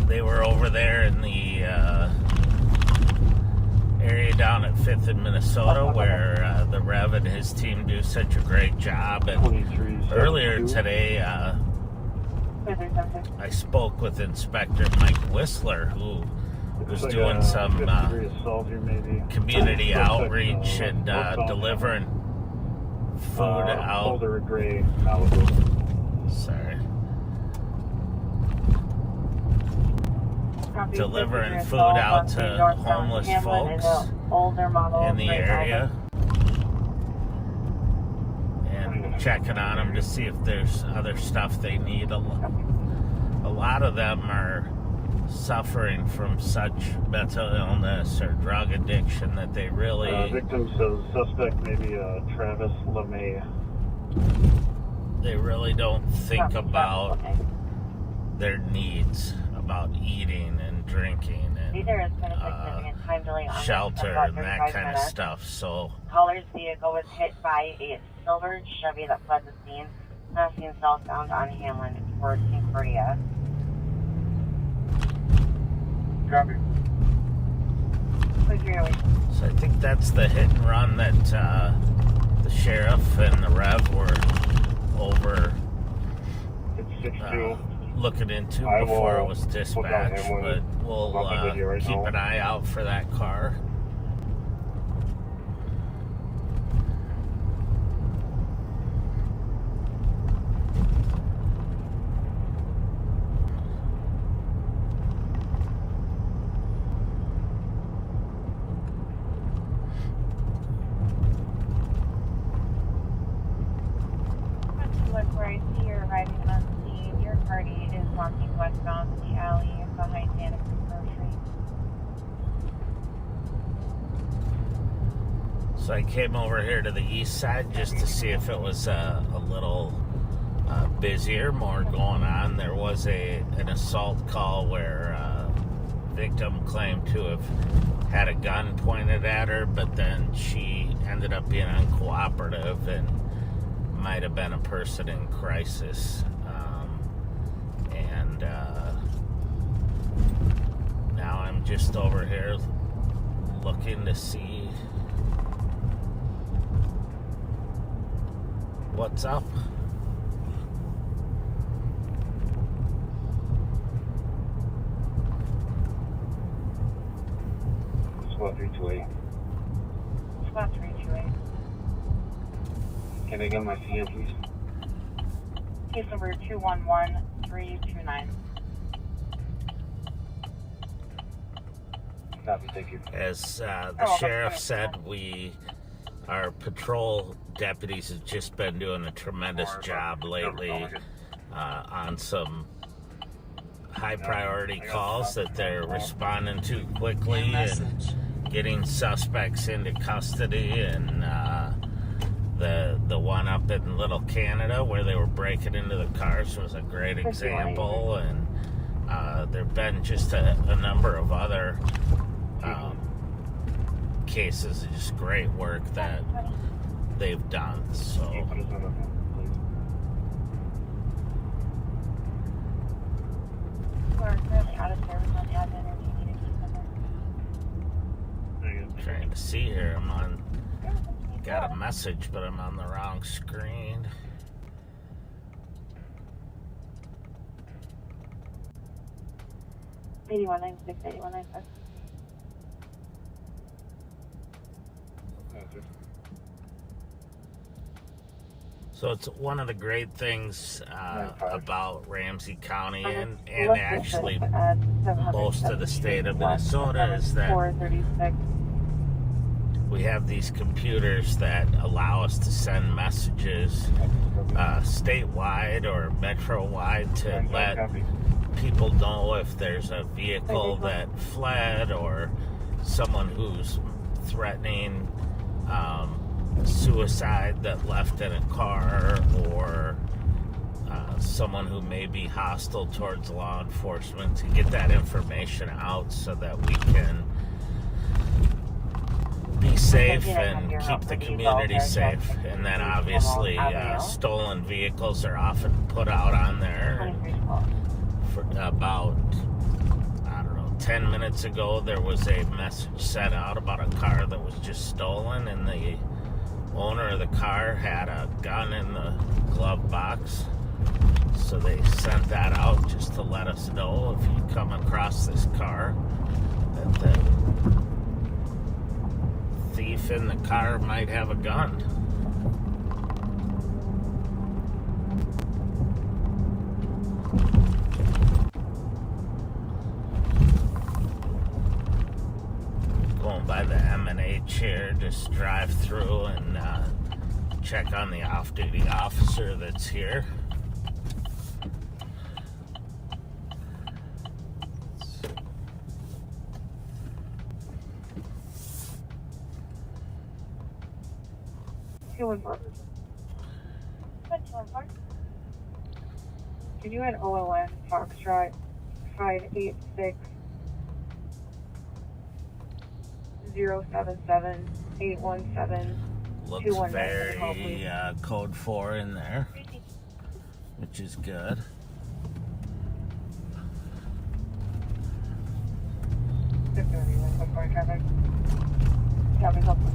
they were over there in the area down at 5th in Minnesota where the Rev and his team do such a great job. And earlier today, I spoke with Inspector Mike Whistler, who was doing some community outreach and delivering food out. Sorry. Delivering food out to homeless folks in the area and checking on them to see if there's other stuff they need. A lot of them are suffering from such mental illness or drug addiction that they really... Victim says suspect maybe Travis LeMay. they really don't think about their needs, about eating and drinking and There has been a significant time delay on shelter about and that 35 kind of minutes. stuff. So Caller's vehicle was hit by a silver Chevy that fled the scene, passing southbound on Hamlin towards Concordia. Copy. Quick relation. So I think that's the hit and run that the sheriff and the rev were over It's 6-2. looking into I before it will was put down dispatched, Hamlin. but we'll I'm on the video right keep now. an eye out for that car. Look where I see you're arriving on scene. Your party is walking westbound in the alley behind Santa Cruz Grocery. So I came over here to the east side just to see if it was a little busier, more going on. There was an assault call where victim claimed to have had a gun pointed at her, but then she ended up being uncooperative and might have been a person in crisis. And now I'm just over here looking to see what's up. Squad 328. Squad 328. Can I get my CM, please? Case number 211329. Copy, thank you. As the sheriff said, our patrol deputies have just been doing a tremendous job lately on some high priority calls that they're responding to quickly and getting suspects into custody. And the one up in Little Canada where they were breaking into the cars was a great example. And there have been just a number of other cases of just great work that they've done. So You are currently out of service on admin or do you need a case number? trying to see here, got a message, but I'm on the wrong screen. Eighty-one 96, 81 95. So it's one of the great things about Ramsey County and actually most of the state of Minnesota is that 436. we have these computers that allow us to send messages statewide or metro-wide to let people know if there's a vehicle that fled or someone who's threatening suicide that left in a car, or someone who may be hostile towards law enforcement, to get that information out so that we can be safe and keep the community safe. And then obviously stolen vehicles are often put out on there. For about, 10 minutes ago there was a message sent out about a car that was just stolen, and the owner of the car had a gun in the glove box. So they sent that out just to let us know if you come across this car that the thief in the car might have a gun. Going by the M&H here, just drive through and check on the off-duty officer that's here. Two one four. 214. Can you add OLN Foxtrot 586 077 817 Looks 219 very code 4 in there, which is good. Traffic. Traffic helpful.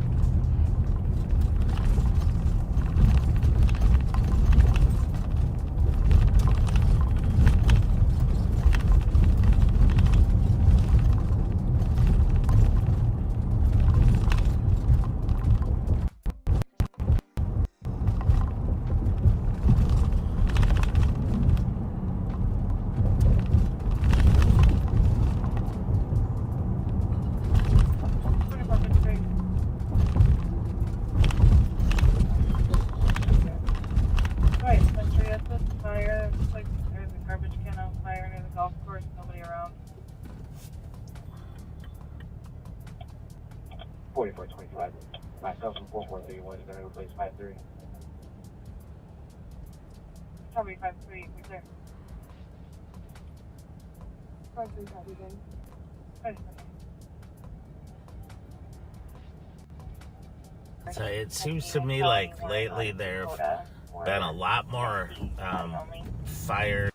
Right, Fletcher, that's the fire. Looks like there's a garbage can on fire near the golf course. Nobody around. 4425. Myself and 4431 is going to replace 53. Probably 5-3. We're clear. 5-3, copy, then. 5-3. So it seems to me like lately there have been a lot more fire.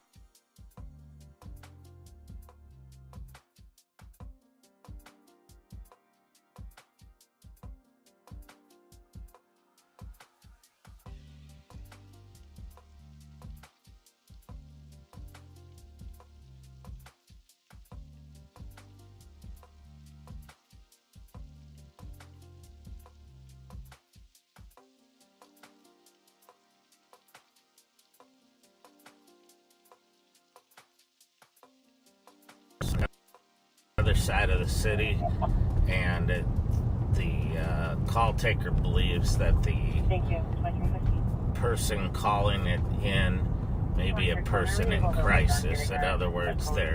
Other side of the city, and the call taker believes that the Thank you. person calling it in may be a person in crisis. In other words, they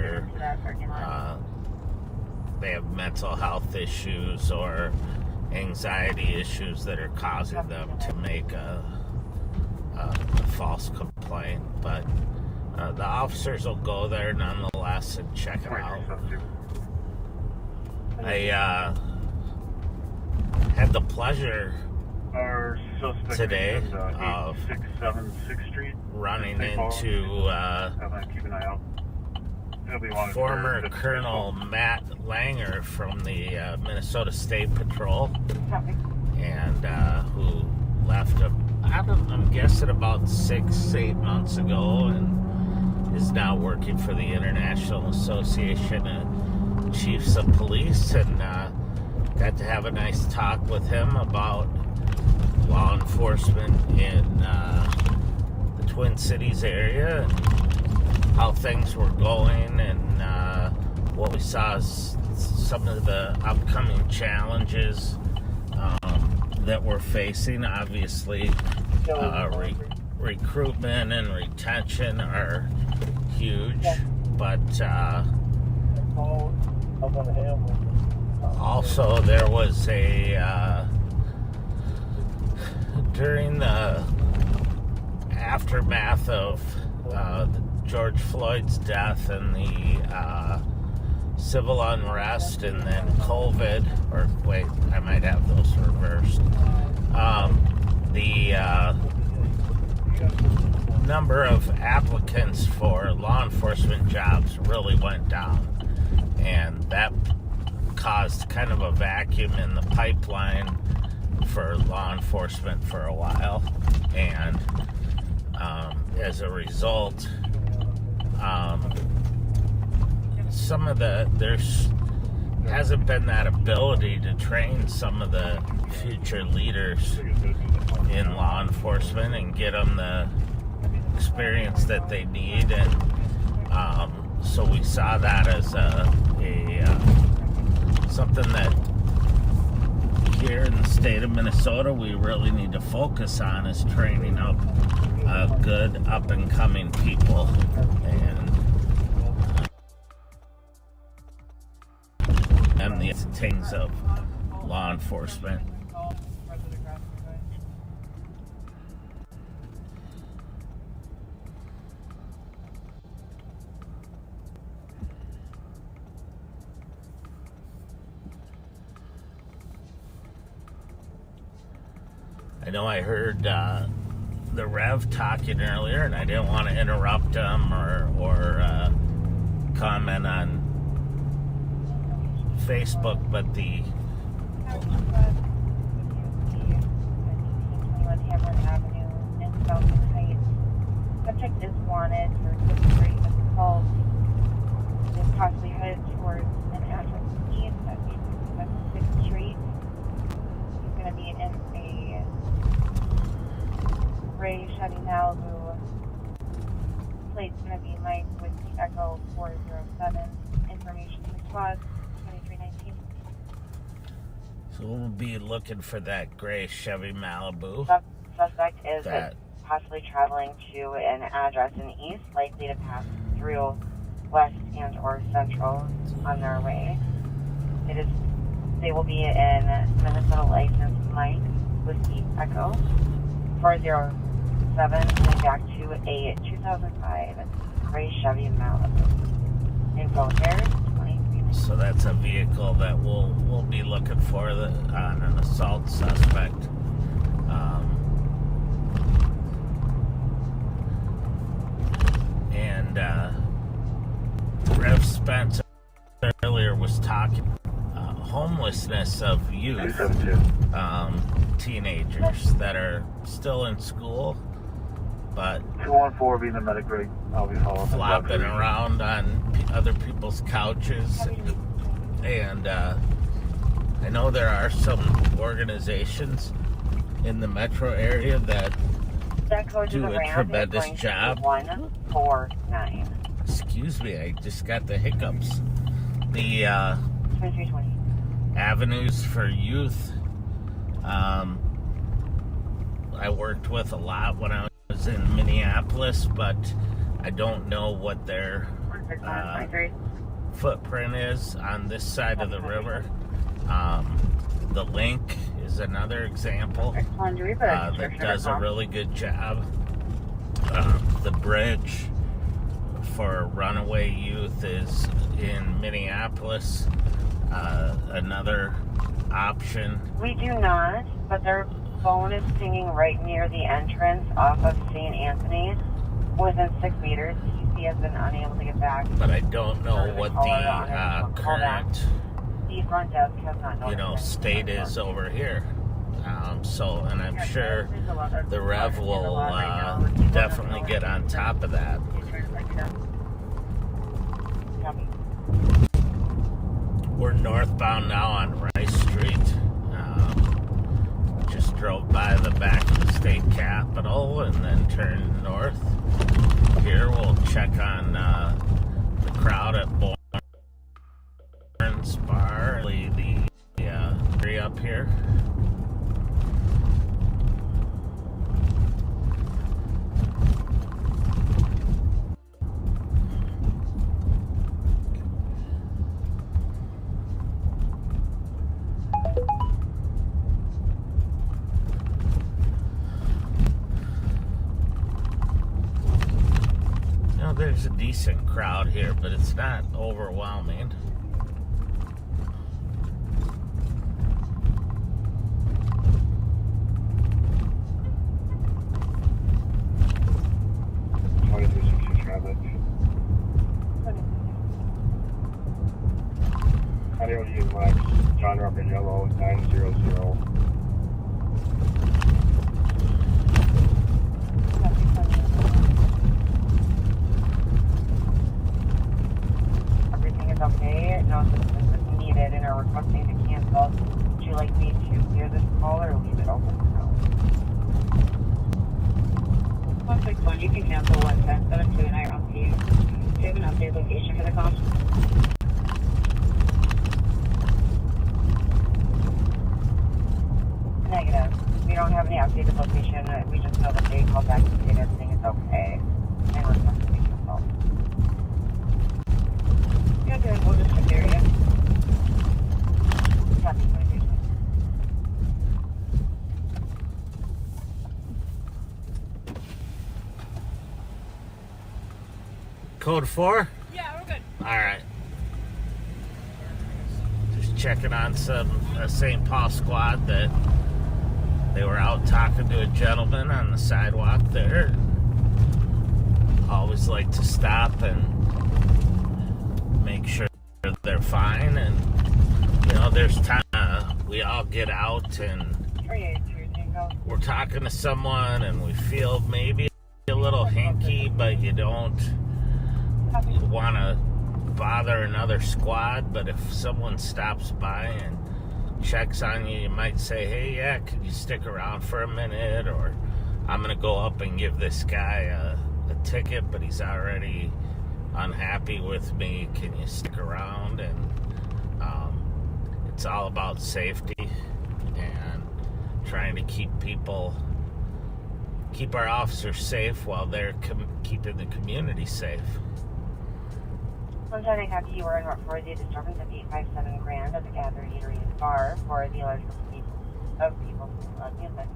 have mental health issues or anxiety issues that are causing them to make a false complaint. But the officers will go there nonetheless and check it out. I had the pleasure Our suspect today is, of 8676 Street. running St. Paul. into Keep an eye out. He'll be wanted former for- Colonel Matt Langer from the Minnesota State Patrol, and who left I'm guessing about 6-8 months ago, and is now working for the International Association of Chiefs of Police, and got to have a nice talk with him about law enforcement in the Twin Cities area, and how things were going, and what we saw as some of the upcoming challenges that we're facing. Obviously, recruitment and retention are huge, but also there was a during the aftermath of George Floyd's death and the civil unrest, and then COVID, or wait, I might have those reversed. The number of applicants for law enforcement jobs really went down, and that caused kind of a vacuum in the pipeline for law enforcement for a while, and as a result, some of there's hasn't been that ability to train some of the future leaders in law enforcement and get them the experience that they need, and so we saw that as a something that here in the state of Minnesota we really need to focus on, is training up good up and coming people and the things of law enforcement. know I heard the Rev talking earlier, and I didn't want to interrupt him or comment on Facebook, but the 21 Hamlin Avenue in Falcon Heights. Subject is wanted for 5th Street assault. Is possibly headed towards an address east at 6th Street. He's going to be in a gray Chevy Malibu. Plate's going to be Mike with the Echo 407. Information response 2319. so we'll be looking for that gray Chevy Malibu. Suspect is That possibly traveling to an address in east, likely to pass through west and or central on their way. They will be in Minnesota license Mike Whiskey Echo 407 coming back to a 2005 gray Chevy Malibu. Info here 23. so that's a vehicle that we'll be looking for on an assault suspect. And Rev Spence earlier was talking homelessness of youth, teenagers that are still in school, but 214 being the medic rate. I'll be following. flopping around on other people's couches. And I know there are some organizations in the metro area that That code to do the a ramp is tremendous going to be job. 149. Excuse me, I just got the hiccups. The 2320. avenues for youth, I worked with a lot when I was in Minneapolis, but I don't know what their 16123. footprint is on this side of the river. The Link is another example that does a really good job. The bridge for runaway youth is in Minneapolis. Another option. We do not, but their phone is singing right near the entrance off of St. Anthony within 6 meters. TC has been unable to get back. But I don't know what the current, The front desk has not noticed state is over here. And I'm sure the Rev will definitely get on top of that. We're northbound now on Rice Street. Just drove by the back of the state capitol and then turned north. Here we'll check on the crowd at Born's Bar, the area up here. There's a decent crowd here, but it's not overwhelming. Traffic. Audio to Max, John Robert Yellow, 900. Everything is okay. No assistance is needed and are requesting to cancel. Would you like me to clear this call or leave it open? 161, you can cancel 11072 and I run to you. Do you have an updated location for the call? Negative. We don't have any updated location. We just know that they called back and said everything is okay. And request to be canceled. Yeah, good. We'll just check the area. Copy, 23. Code 4? Yeah, we're good. Alright. Just checking on a St. Paul squad that They were out talking to a gentleman on the sidewalk there. Always like to stop and make sure they're fine. And, you know, there's time we all get out and we're talking to someone and we feel maybe a little hinky, but you don't want to bother another squad. But if someone stops by and checks on you, you might say, hey, yeah, could you stick around for a minute? Or I'm going to go up and give this guy a ticket, but he's already unhappy with me. Can you stick around? And it's all about safety and trying to keep our officers safe while they're keeping the community safe. Sunshine and Khaki, you were in Route 4, the disturbance of 857 Grand at the Gathering Eatery and Bar for the alleged group of people music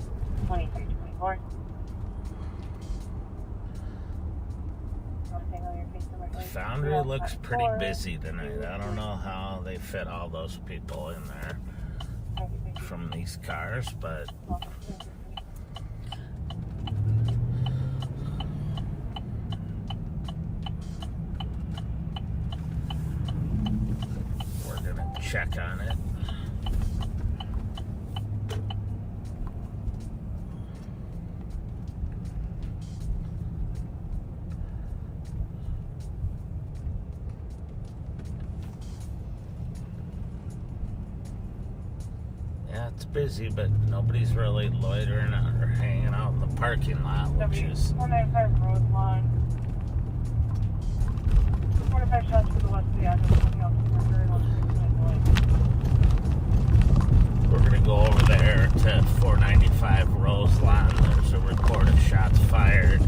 2324. The Foundry looks pretty busy tonight. I don't know how they fit all those people in there from these cars, but we're gonna check on it. Yeah, it's busy, but nobody's really loitering or hanging out in the parking lot, which is... 495 Roseline. 45 shots to the west of the address. We're going to go over there to 495 Roselawn. There's a report of shots fired.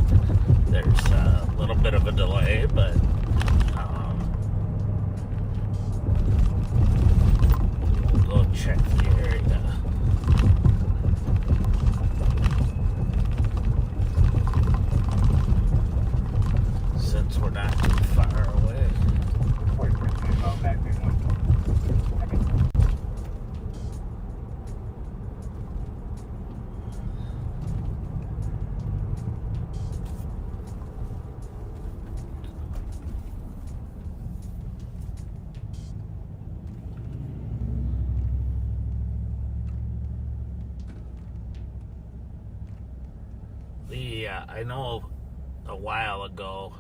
There's a little bit of a delay, but we'll go check the area. Since we're not too far away. I know a while ago,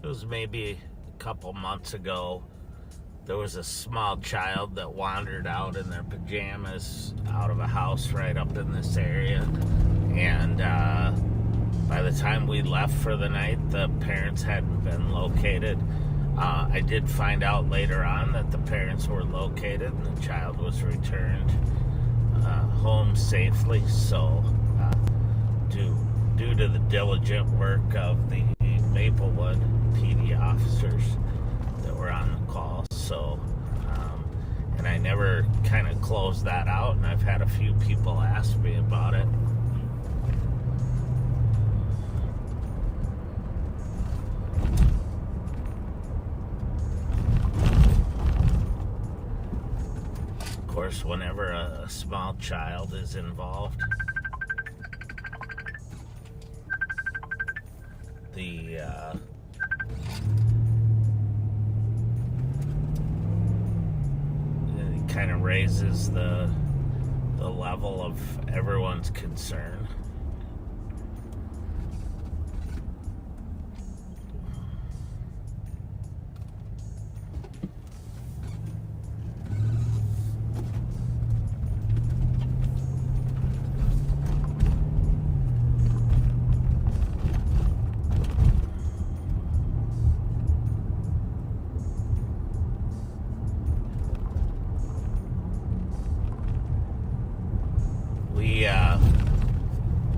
it was maybe a couple months ago, there was a small child that wandered out in their pajamas out of a house right up in this area. And by the time we left for the night, the parents hadn't been located. I did find out later on that the parents were located and the child was returned home safely. So due to the diligent work of the Maplewood PD officers that were on the call. So, and I never kind of closed that out, and I've had a few people ask me about it. Of course, whenever a small child is involved, it kind of raises the level of everyone's concern.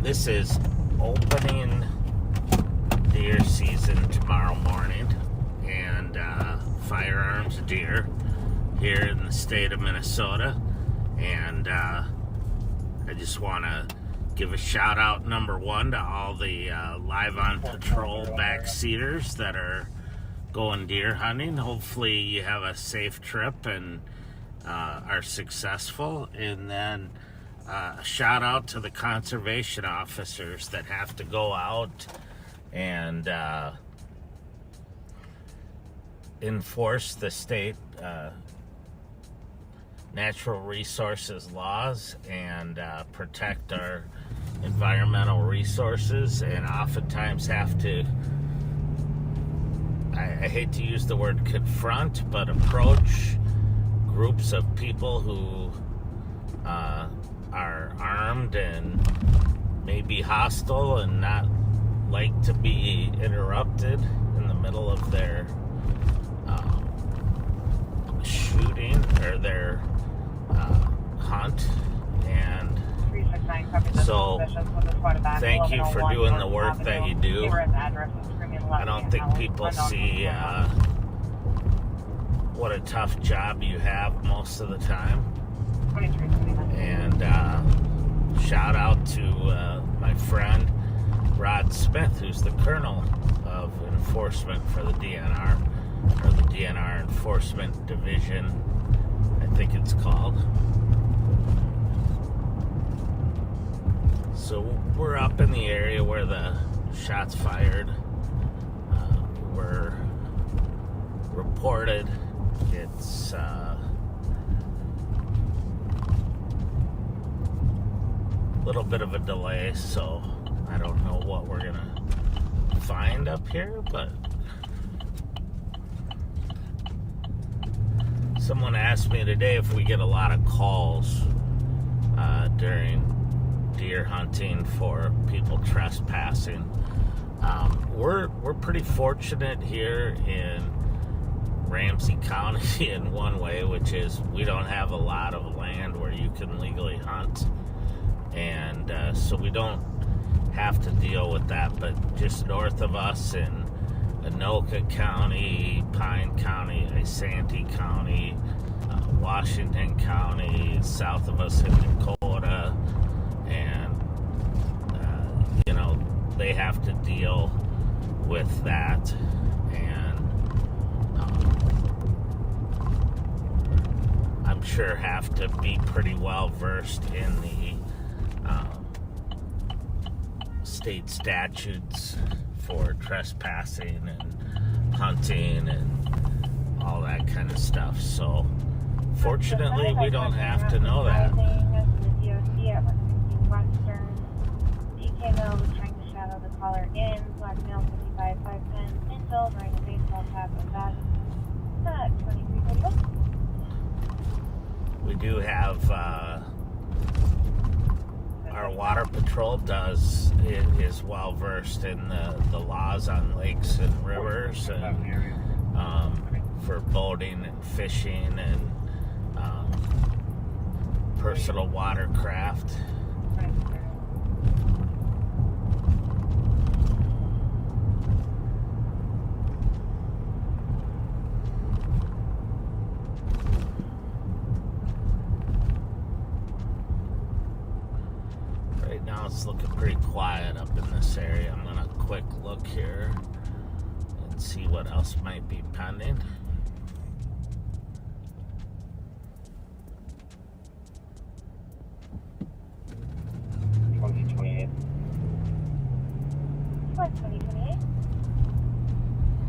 This is opening deer season tomorrow morning, and firearms deer here in the state of Minnesota. And I just want to give a shout out, number one, to all the live on patrol backseaters that are going deer hunting. Hopefully you have a safe trip and are successful. And then shout out to the conservation officers that have to go out and enforce the state natural resources laws and protect our environmental resources, and oftentimes have to, I hate to use the word confront, but approach groups of people who are armed and maybe hostile and not like to be interrupted in the middle of their shooting or their hunt. And so thank you for doing the work that you do. I don't think people see what a tough job you have most of the time. And shout out to my friend Rod Smith, who's the colonel of enforcement for the DNR, or the DNR Enforcement Division, I think it's called. So we're up in the area where the shots fired were reported. It's a little bit of a delay, so I don't know what we're gonna find up here, but someone asked me today if we get a lot of calls during deer hunting for people trespassing. We're pretty fortunate here in Ramsey County in one way, which is we don't have a lot of land where you can legally hunt, and so we don't have to deal with that. But just north of us in Anoka County, Pine County, Isanti County, Washington County, south of us in Dakota, and you know, they have to deal with that. And I'm sure have to be pretty well versed in the state statutes for trespassing and hunting and all that kind of stuff. So fortunately, we don't have to know that. DKML was trying to shadow the caller in. Black male 55, 5'10", infill, wearing a baseball cap and bat. 2341. We do have our water patrol is well versed in the laws on lakes and rivers, and for boating and fishing and personal watercraft. Right now it's looking pretty quiet up in this area. I'm gonna quick look here and see what else might be pending. What, 2028?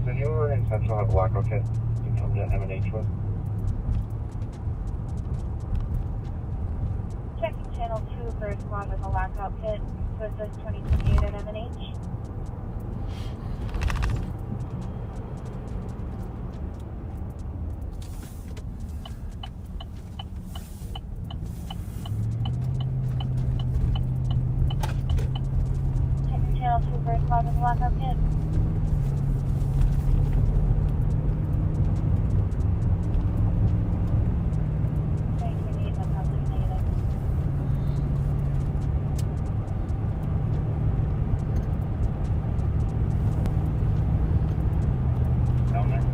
So you were in Central have a blackout kit you come to M&H with? Checking channel 2 for a squad with a lockout kit. So it says 2028 at M&H. Checking channel 2 for a squad with a lockout kit. Down there.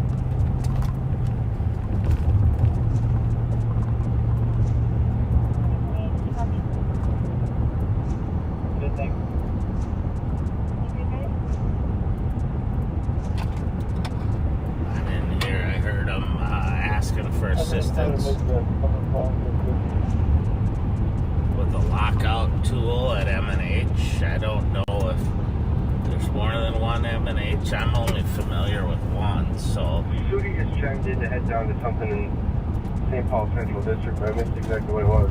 Good thing. I'm in here. I heard them asking for assistance. What's the lockout tool at M&H. I don't know if there's more than one M&H. I'm only familiar with one, so. Sudi just chimed in to head down to something in St. Paul Central District, but I missed exactly what it was.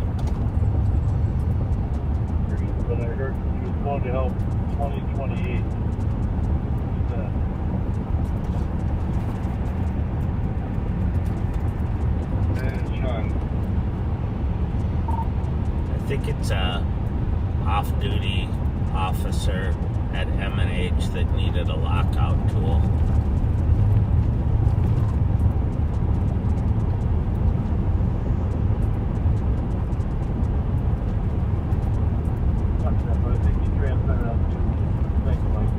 But I heard he was going to help 2028. And Sean. I think it's a off-duty officer at M&H that needed a lockout tool. But I think he transferred out to. Thank you, Mike.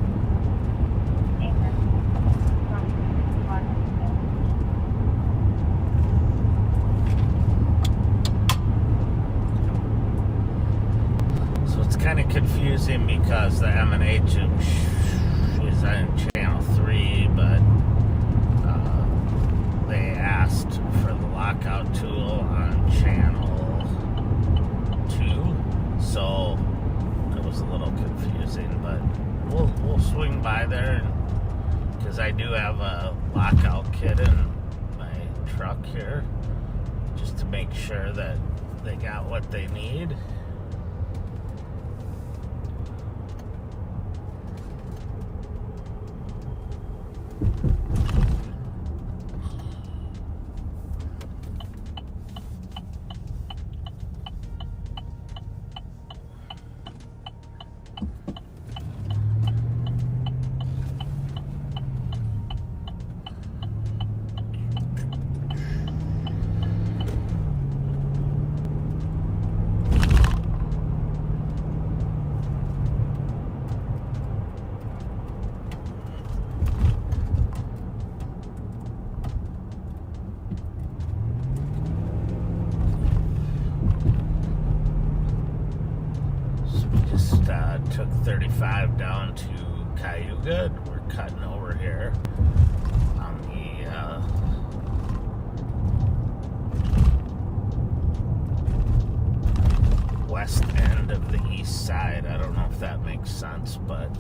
So it's kind of confusing because the M&H is on channel 3, but they asked for the lockout tool on channel 2, so it was a little confusing, but we'll swing by there because I do have a lockout kit in my truck here just to make sure that they got what they need. Took 35 down to Cayuga. We're cutting over here on the west end of the east side. I don't know if that makes sense, but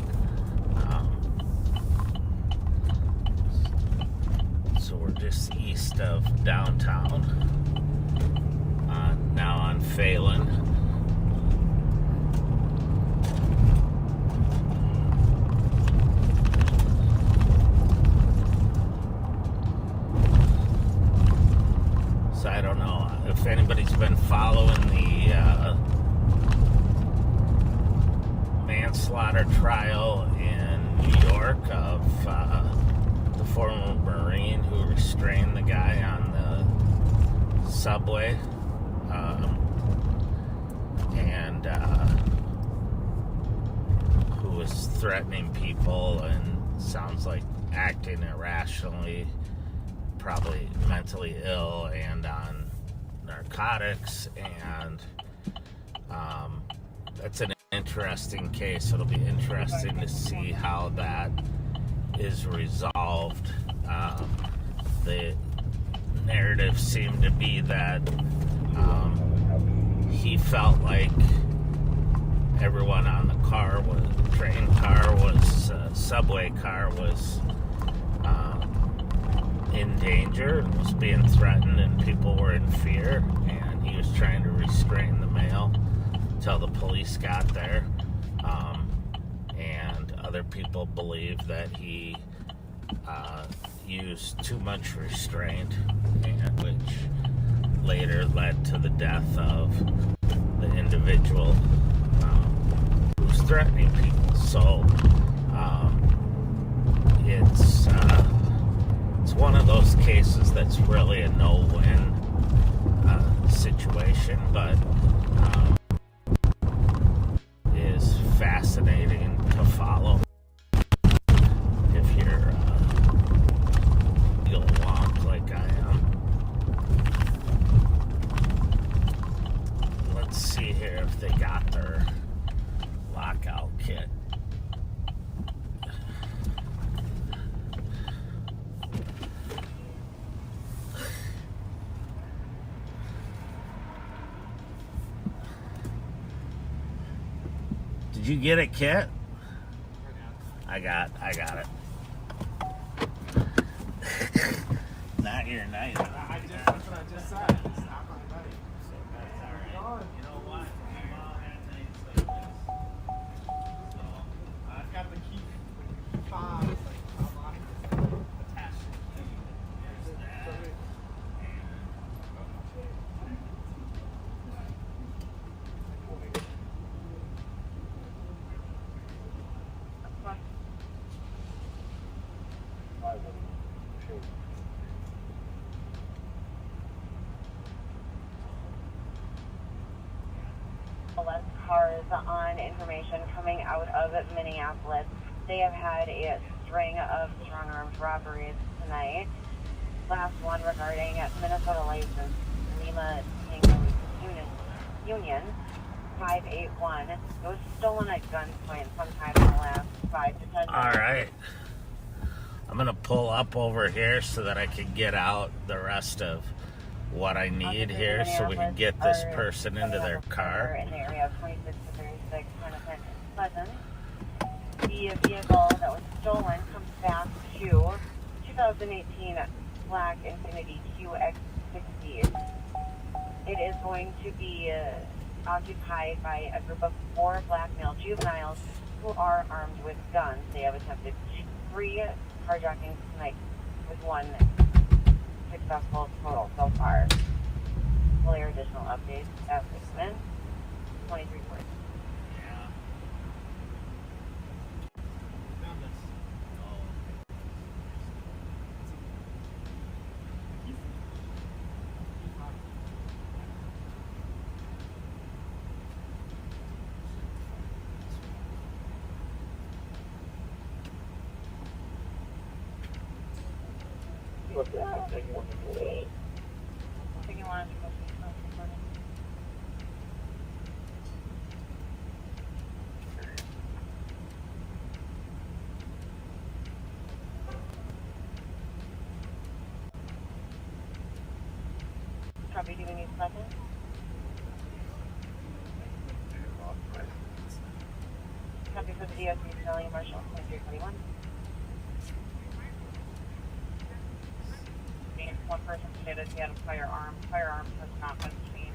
so we're just east of downtown, now on Phelan. So I don't know if anybody's been following the manslaughter trial in New York of the former Marine who restrained the guy on the subway, and who was threatening people and sounds like acting irrationally, probably mentally ill and on narcotics, and that's an interesting case. It'll be interesting to see how that is resolved. The narrative seemed to be that he felt like everyone on the car was train car was subway car was in danger and was being threatened, and people were in fear, and he was trying to restrain the male until the police got there, and other people believe that he used too much restraint, and which later led to the death of the individual who was threatening people. So it's one of those cases that's really a no-win situation, but is fascinating to follow if you're a wonk like I am. Let's see here if they got their lockout kit. you get it, Kit? I got it. Not your night. That's what I just said. It's not my night. You know what? I've got the key fob. It's like unlocked. Attached to the key. Less cars on information coming out of Minneapolis. They have had a string of strong-armed robberies tonight. Last one regarding Minnesota license Lima Tango Union 581. It was stolen at gunpoint sometime in the last 5 to 10 minutes. All right. I'm going to pull up over here so that I can get out the rest of what I need here so we can get this person into their car. In the area of 26 to 36, Hennepin and Pleasant. The vehicle that was stolen comes back to 2018 black Infiniti QX60. It is going to be occupied by a group of 4 black male juveniles who are armed with guns. They have attempted 3 carjackings tonight with 1 successful total so far. Will there additional updates as they come in? 2340. Taking one to Taking one to go to Copy, do we need seconds? Copy for the DOC Civilian Marshal 2321. One person stated he had a firearm. Firearms has not been seen.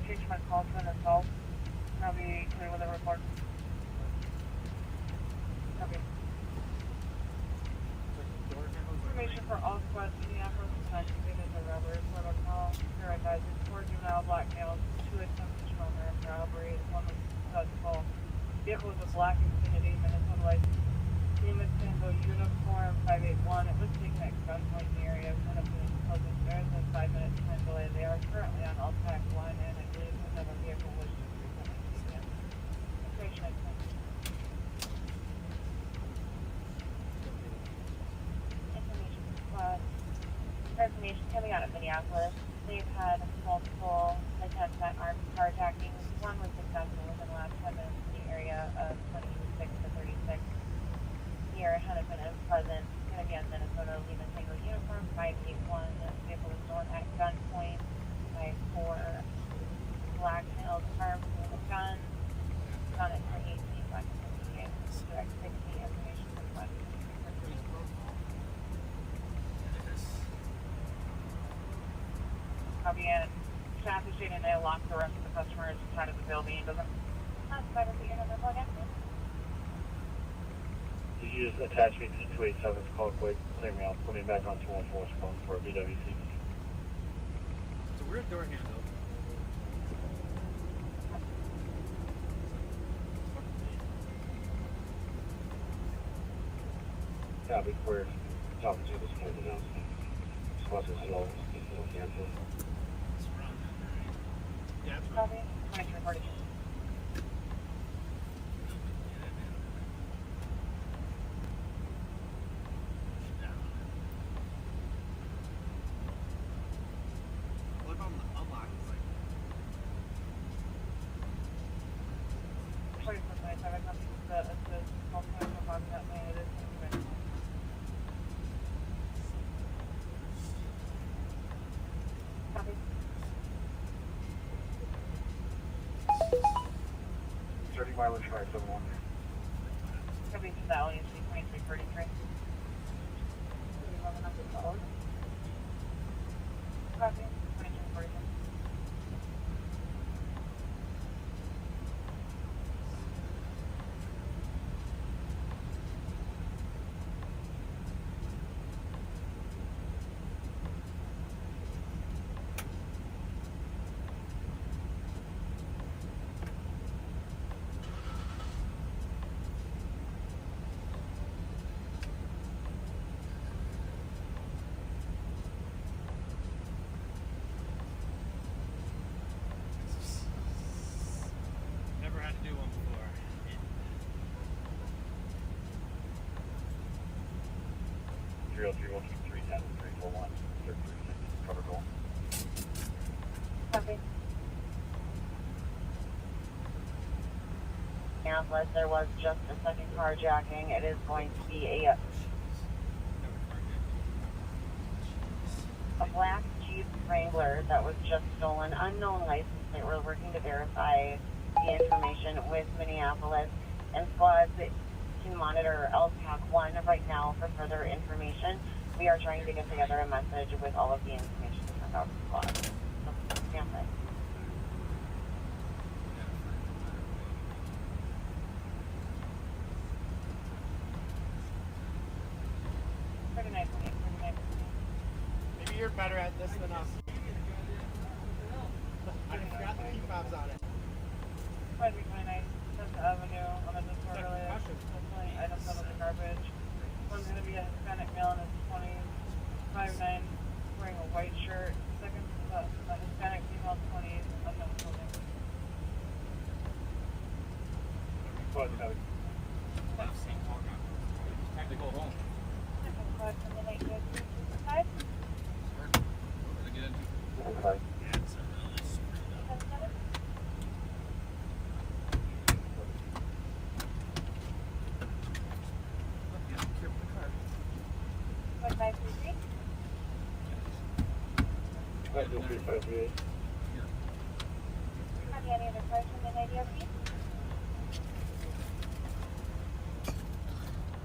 Change my call to an assault. And I'll be clear with a report. Copy. Information for all squads in Minneapolis investigated the robbery. Portal call. Here advises 4 juvenile black males, 2 attempted strong-arm robbery. 1 was successful. Vehicle was a black Infiniti, Minnesota license. Lima Tango uniform 581. It was taken at gunpoint in the area of Hennepin and Pleasant. There is a 5-minute time delay. They are currently on Altac line, and I believe another vehicle was just recently taken. Information I sent. Information coming out of Minneapolis. They've had multiple attempts at armed carjackings. 1 was successful within the last 10 minutes in the area of 26 to 36 near Hennepin and Pleasant. And again, Minnesota Lima Tango uniform 581. The vehicle was stolen at gunpoint by 4 black males armed with guns. On it for 18 black Infiniti QX60 information request. Copy in. Staff is stating they locked the rest of the customers inside of the building. Doesn't specify the unit number again. Did you just attach me to 287's call quick, clear me out, put me back on 214's phone for a BWC? It's a weird door handle. Yeah, we're talking to this morning now. Response is slow, no cancel. Yeah, it's Copy. 2342. What if I'm unlocked? It's like, 2427. The multi-level box that made it 30 mileage 571. Could be to the LUC 2333. Copy. 2343. Never had to do one before. 303-123-10-341. 336. Cover goal. Copy. Unless there was just a second carjacking, it is going to be a black Jeep Wrangler that was just stolen, unknown license plate. We're working to verify the information with Minneapolis, and squads can monitor LPAC 1 right now for further information. We are trying to get together a message with all of the information to send out to squads. So, stand by. Maybe you're better at this than us. I forgot the key fobs on it. 529 Fifth Avenue on a disorderly pulling items out of the garbage. One's going to be a Hispanic male in his 20s. 5'9", wearing a white shirt. Second, a Hispanic female 20s, unknown clothing. Time to go home. Second class from the night good 365. Okay. What 933? 923-538. Have you any other questions from the night DOT?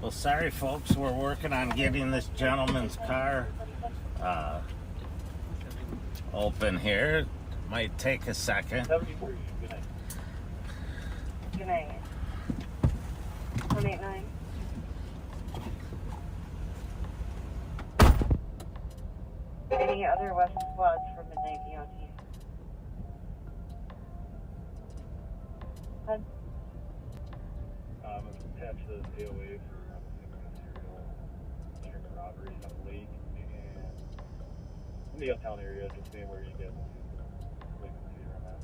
Well, sorry, folks. We're working on getting this gentleman's car open here. Might take a second. 73. Good night. Good night. 189. Any other West squads for midnight DOT? Huh? Attached to the AOA for serial robbery on the lake and in the uptown area, just seeing where you get lake and see around that.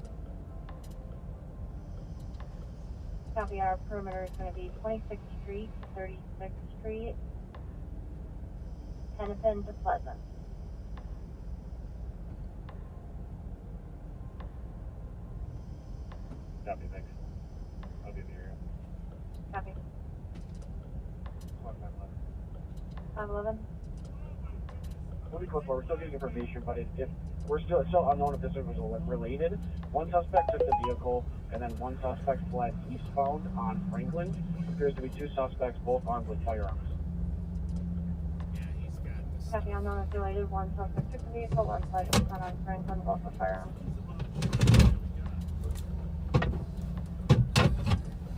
Copy. Our perimeter is going to be 26th Street, 36th Street, Hennepin to Pleasant. Copy, thanks. I'll be in the area. Copy. 511. Let me close. We're still getting information, but if we're still, it's still unknown if this was related. One suspect took the vehicle, and then one suspect fled eastbound on Franklin. Appears to be two suspects, both armed with firearms. Copy. Unknown is related. One suspect took the vehicle, one fled eastbound on Franklin, both with firearms.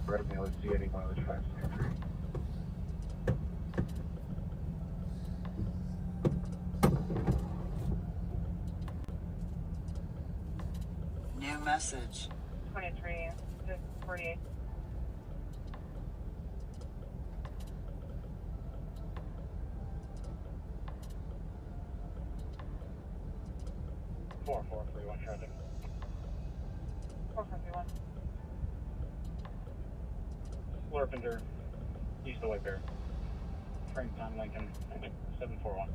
Revenue, let's see any mileage 563. New message. 23, 48. Four, 431 traffic. 451. Larpenter, east of White Bear. Franktown, Lincoln, 741.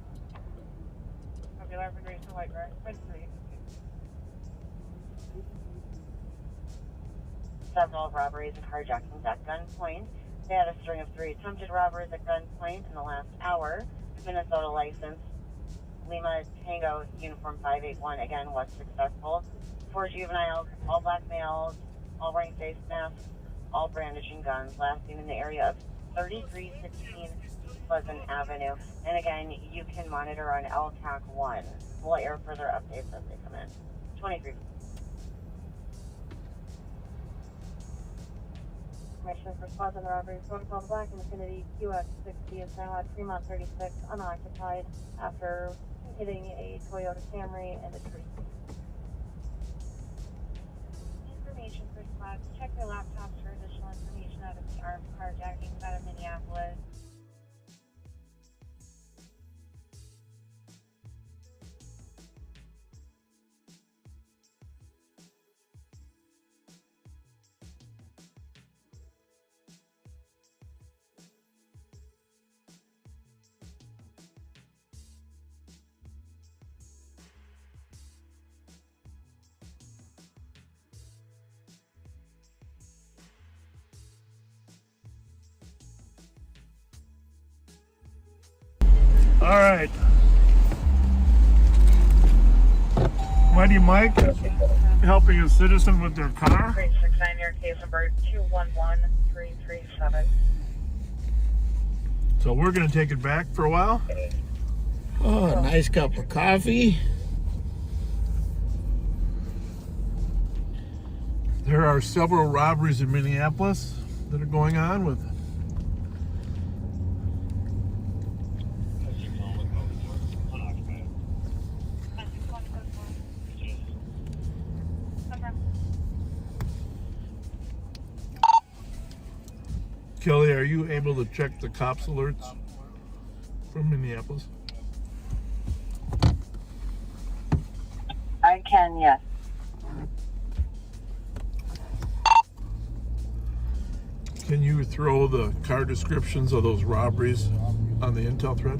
Copy. Larpenter east of White Bear. 23. Several robberies and carjackings at gunpoint. They had a string of 3 attempted robberies at gunpoint in the last hour. Minnesota license, Lima Tango Uniform 581 again was successful. 4 juveniles, all black males, all wearing face masks, all brandishing guns, last seen in the area of 3316 Pleasant Avenue. And again, you can monitor on LTAC 1. We'll air further updates as they come in. 23. Information for squads on the robbery protocol. Black Infinity QX60 is now at Fremont 36, unoccupied after hitting a Toyota Camry and a tree. Information for squads. Check their laptops for additional information out of the armed carjacking out of Minneapolis. All right. Mighty Mike helping a citizen with their car. 369, your case number 211337. So we're going to take it back for a while. Oh, a nice cup of coffee. There are several robberies in Minneapolis that are going on with Kelly, are you able to check the cops alerts from Minneapolis? I can, yes. Can you throw the car descriptions of those robberies on the intel thread?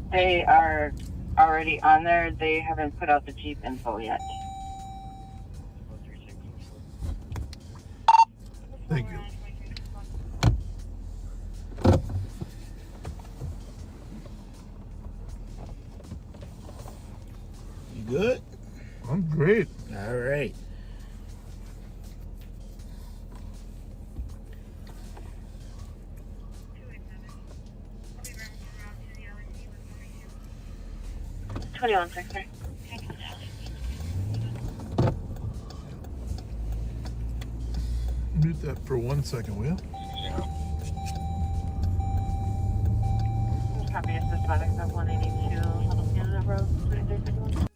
They are already on there. They haven't put out the Jeep info yet. Thank you. You good? I'm great. All right. Sir. Mute that for 1 second, will you? Copy of suspect at 182 Little Canada Road, 2361.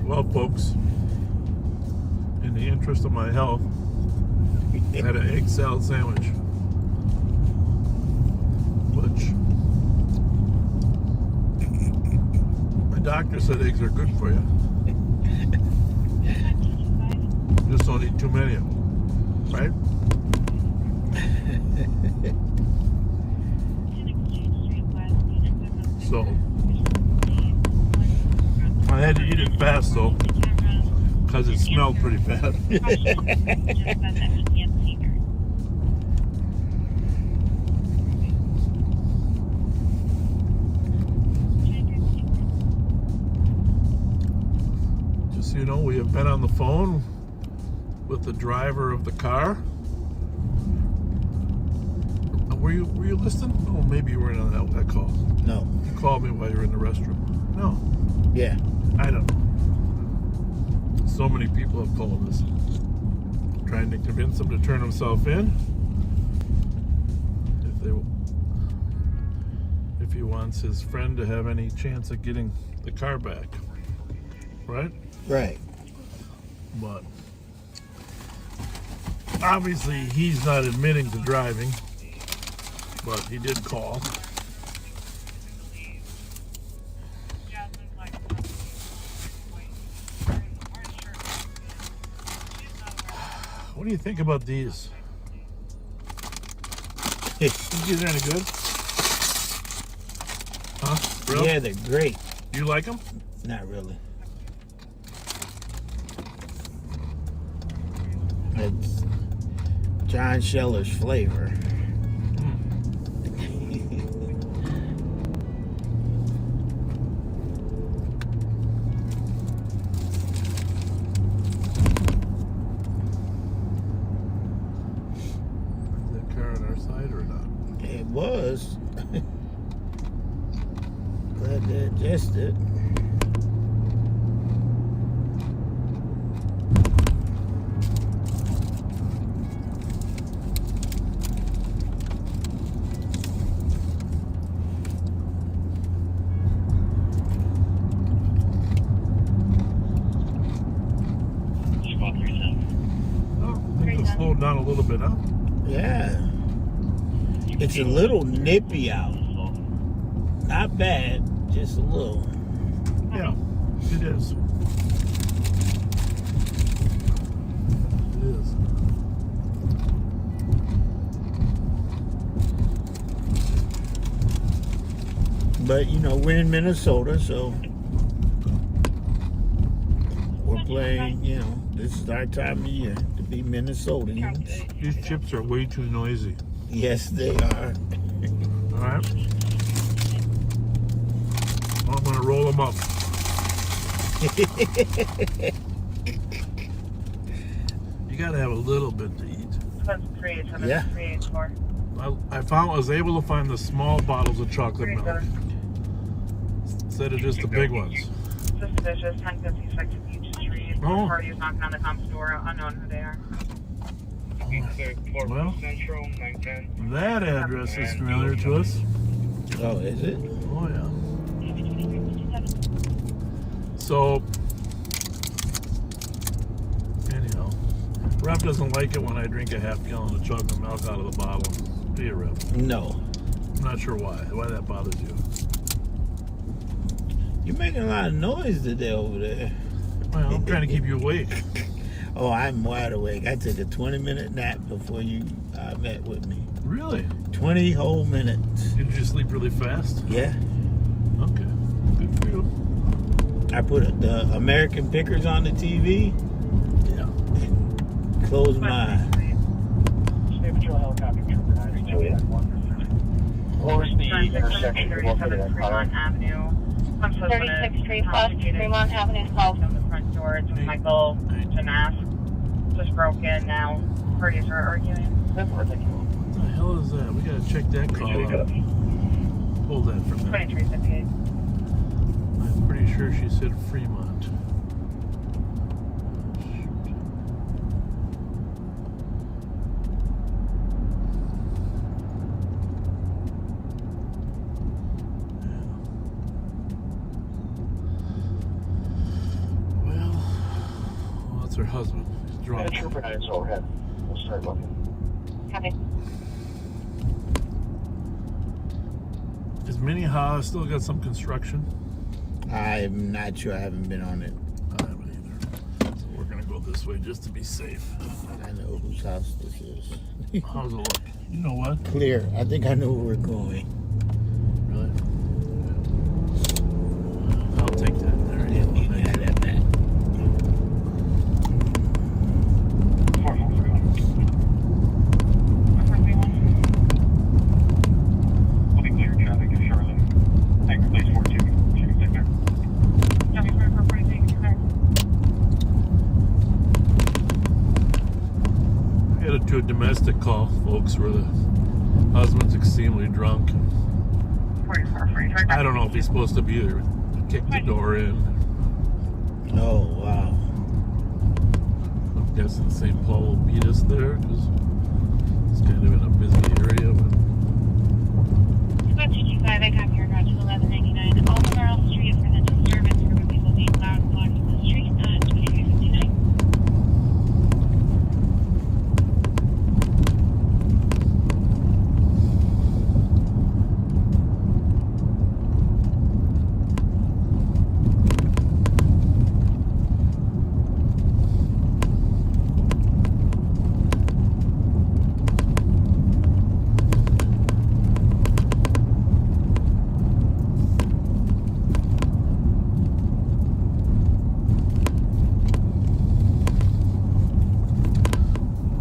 Well, folks, in the interest of my health, I had an egg salad sandwich, which my doctor said eggs are good for you. Just don't eat too many of them, right? So, I had to eat it fast though, because it smelled pretty bad. Just so you know, we have been on the phone with the driver of the car. Were you listening? Oh, maybe you weren't on that call. No. You called me while you were in the restroom. No. Yeah. I don't know. So many people have called us, trying to convince him to turn himself in. If he wants his friend to have any chance of getting the car back, right? Right. But obviously he's not admitting to driving, but he did call. What do you think about these? Think these are any good? Huh? Really? Yeah, they're great. You like them? Not really. It's John Scheller's flavor. It was. Glad they adjusted. Oh, I think it'll slow down a little bit, huh? Yeah. It's a little nippy out. Not bad, just a little. Yeah, it is. It is. But, you know, we're in Minnesota, so we're playing, you know, this is our time of year to be Minnesotans. These chips are way too noisy. Yes, they are. All right. Well, I'm going to roll them up. You got to have a little bit to eat. Yeah. I was able to find the small bottles of chocolate milk instead of just the big ones. Suspicious, 1056 Beach Street. Oh. Parties knocking on the comps door, unknown who they are. Well, that address is familiar to us. Oh, is it? Oh, yeah. So, anyhow, Rob doesn't like it when I drink a half gallon of chocolate milk out of the bottle. Do you, Rob? No. I'm not sure why that bothers you. You're making a lot of noise today over there. Well, I'm trying to keep you awake. Oh, I'm wide awake. I took a 20-minute nap before you met with me. Really? 20 whole minutes. Did you sleep really fast? Yeah. Okay. Good for you. I put the American Pickers on the TV. Yeah. And closed my eyes. State Patrol helicopter trooper 938. Where's the intersection you're located at, Carter? Fremont Avenue. 36th Street West, Fremont Avenue South. On the front door, it's Michael Janass. Just broke in now. Parties are arguing. What the hell is that? We gotta check that call out. Hold that for a minute. 2358. I'm pretty sure she said Fremont. Well, that's her husband. He's drunk. Trooper 9 is overhead. We'll start looking. Copy. Is Minnehaha still got some construction? I'm not sure. I haven't been on it. I haven't either. So we're gonna go this way just to be safe. I know whose house this is. How's it look? You know what? Clear. I think I know where we're going. Really? I'll take that. There you go. domestic call, folks, where the husband's extremely drunk. 44, I don't know if he's supposed to be there. Kick the door in. Oh, wow. I'm guessing St. Paul will beat us there because it's kind of in a busy area. But About 225, I copy your garage to 1199. Albemarle Street for the disturbance for people being loud and blocking the street at 2359.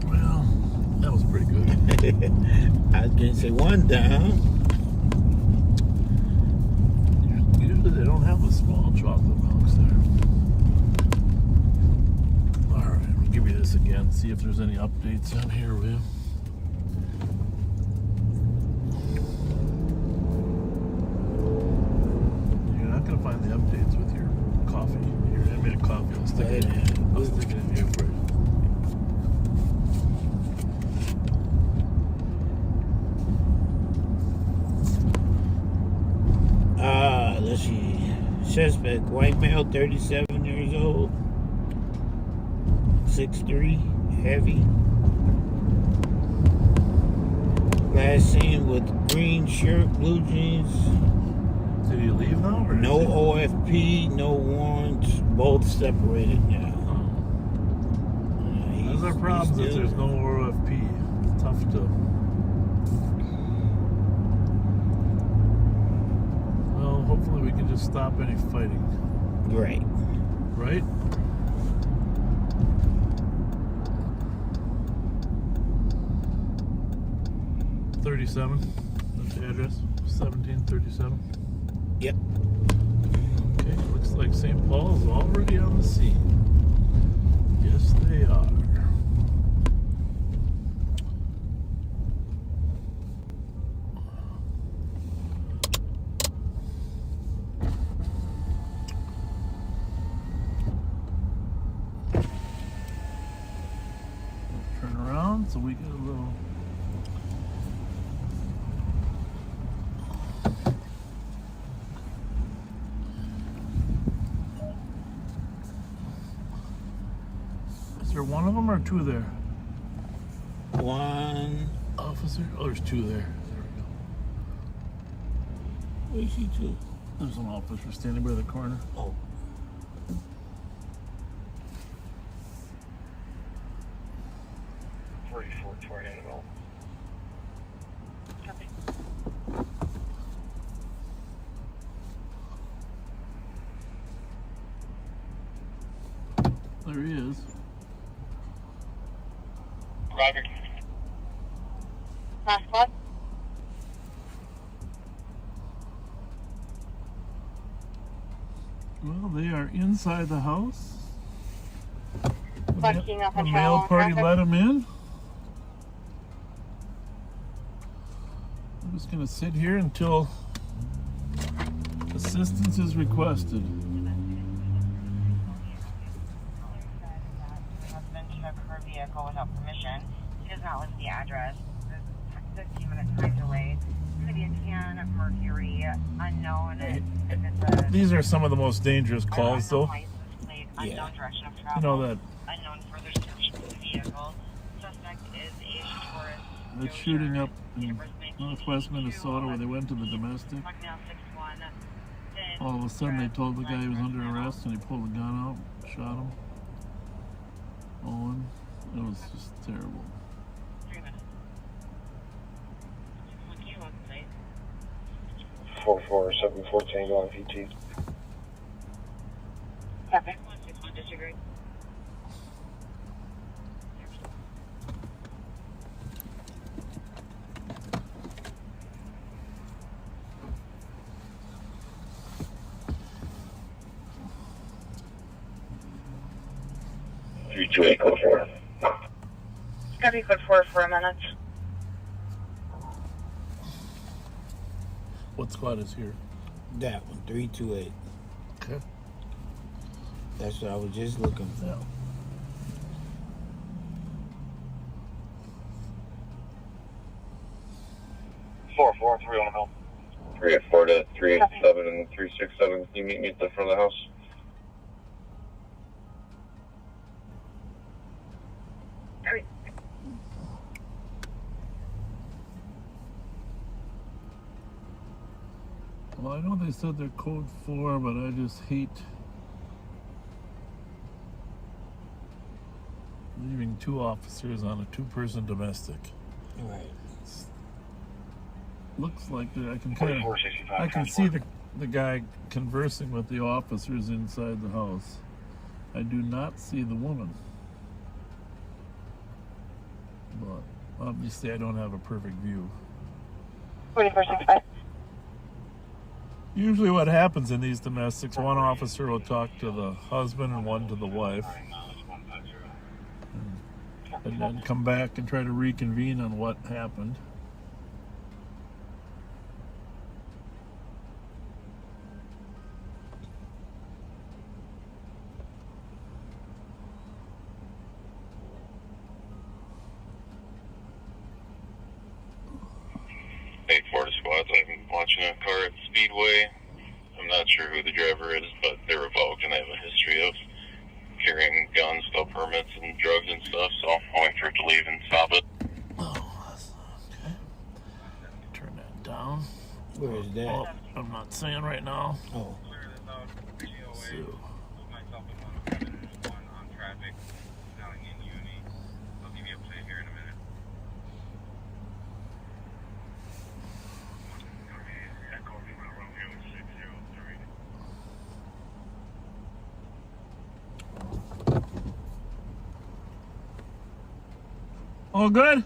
well, that was pretty good. I was going to say one down. Usually they don't have the small chocolate milks there. All right, I'll give you this again. See if there's any updates on here, will you? You're not gonna find the updates with your coffee. Here, hand me a coffee. I'll stick it in. I'll stick it in here for you. Let's see. Suspect, white male, 37 years old, 6'3", heavy. Last seen with green shirt, blue jeans. Did he leave now? Or No is he- OFP, no warrants, both separated now. Those are problems if there's no OFP. Tough to. Well, hopefully we can just stop any fighting. Right. Right? $37. That's the address. 1737. Yep. Okay, looks like St. Paul is already on the scene. Yes, they are. Turn around so we get a little. Is there one of them or two there? One. Officer? Oh, there's two there. There we go. Where's he to? There's an officer standing by the corner. Oh. 44 tornado. Copy. There he is. Roger. Last one. Well, they are inside the house. Bucking up The on mail travel party traffic. let him in. I'm just going to sit here until assistance is requested. Husband took her vehicle without permission. He does not list the address. There's a 15-minute time delay. It's going to be a tan Mercury, unknown. If it's a These are some of the most dangerous calls, though. license plate, unknown Yeah. direction of You travel. know that Unknown further search of the vehicle. Suspect is a tourist. that shooting up in northwest Minnesota where they went to the domestic. All of a sudden they told the guy he was under arrest and he pulled the gun out, shot him. Owen. It was just terrible. 3 minutes. 447 Tango on PT. Copy. 161 disagree. Copy code 4 for a minute. What squad is here? That one, 328. Okay. That's what I was just looking for. Yeah. Four, 3 on the hill. 384 to 387 and 367. Can you meet me at the front of the house? Copy. Well, I know they said they're code 4, but I just hate leaving 2 officers on a 2-person domestic. Right. Looks like I can kind of, 4465. I can see the guy conversing with the officers inside the house. I do not see the woman. But obviously I don't have a perfect view. 4465. Usually what happens in these domestics, one officer will talk to the husband and one to the wife. And then come back and try to reconvene on what happened. Squads. I'm watching a car at Speedway. I'm not sure who the driver is, but they're revoked and they have a history of carrying guns without permits and drugs and stuff, so I'll wait for it to leave and stop it. Oh, that's okay. Turn that down. Where is that? Oh, I'm not saying right now. Oh. So. All good?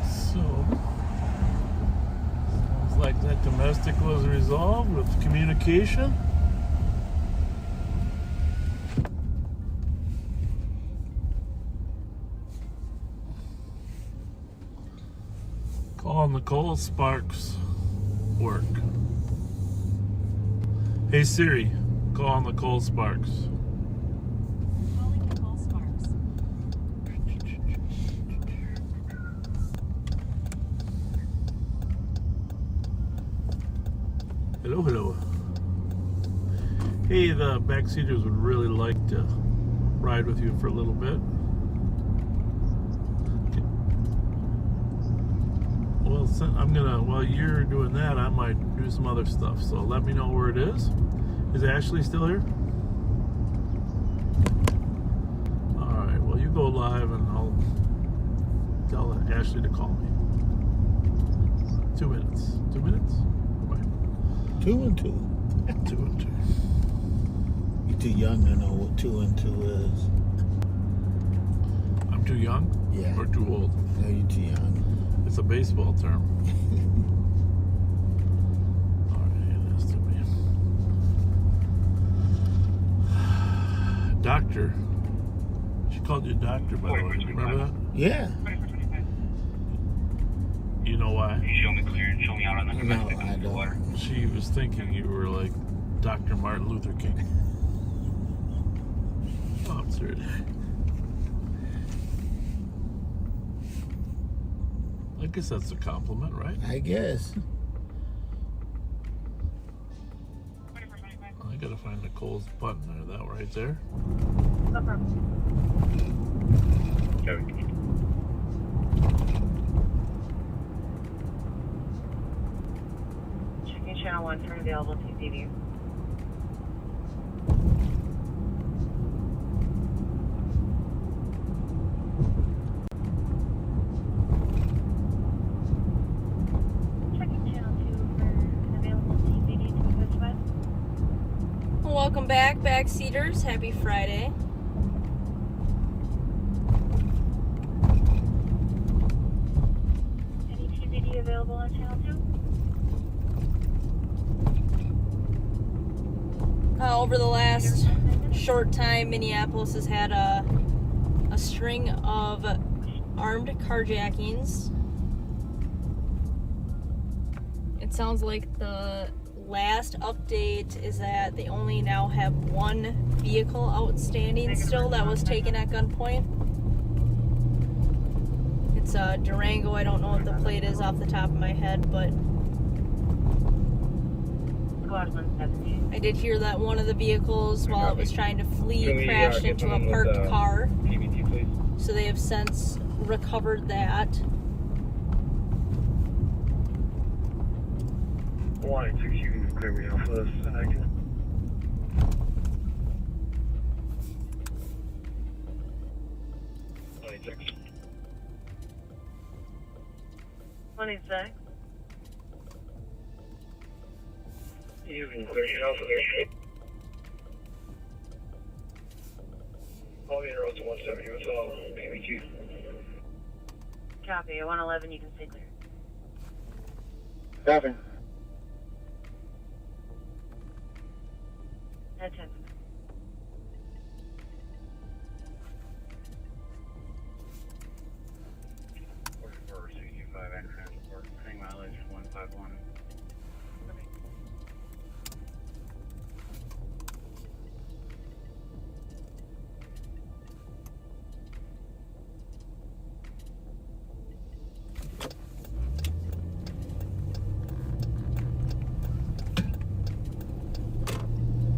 So, sounds like that domestic was resolved with communication. Call Nicole Sparks work. Hey Siri, call Nicole Sparks. Calling Nicole Sparks. Hello, hello. Hey, the backseaters would really like to ride with you for a little bit. Well, while you're doing that, I might do some other stuff. So let me know where it is. Is Ashley still here? All right, well, you go live and I'll tell Ashley to call me. 2 minutes. 2 minutes? Bye. 2 and 2. 2 and 2. You're too young to know what 2 and 2 is. I'm too young? Yeah. Or too old? No, you're too young. It's a baseball term. Alright, it is to me. Doctor. She called you doctor, by the way. Remember that? Yeah. You know why? You show me clear and show me out on the domestic I don't. water. She was thinking you were like Dr. Martin Luther King. Oh, I'm serious. I guess that's a compliment, right? I guess. I gotta find Nicole's button there. That right there. No problem. Checking channel 1 for available CCTV. Welcome back, backseaters. Happy Friday. Any TVD available on channel 2? over the last short time, Minneapolis has had a string of armed carjackings. It sounds like the last update is that they only now have one vehicle outstanding still that was taken at gunpoint. It's a Durango. I don't know what the plate is off the top of my head, but I did hear that one of the vehicles, while it was trying to flee, crashed into a parked car. PBT, please. So they have since recovered that. 186, you can clear me off this, and I can. You can clear me off of there. All the roads to 170 with all PBT. Copy. 111, you can stay clear. Copy. Head 10. For 65 and transport. Hang mileage 151.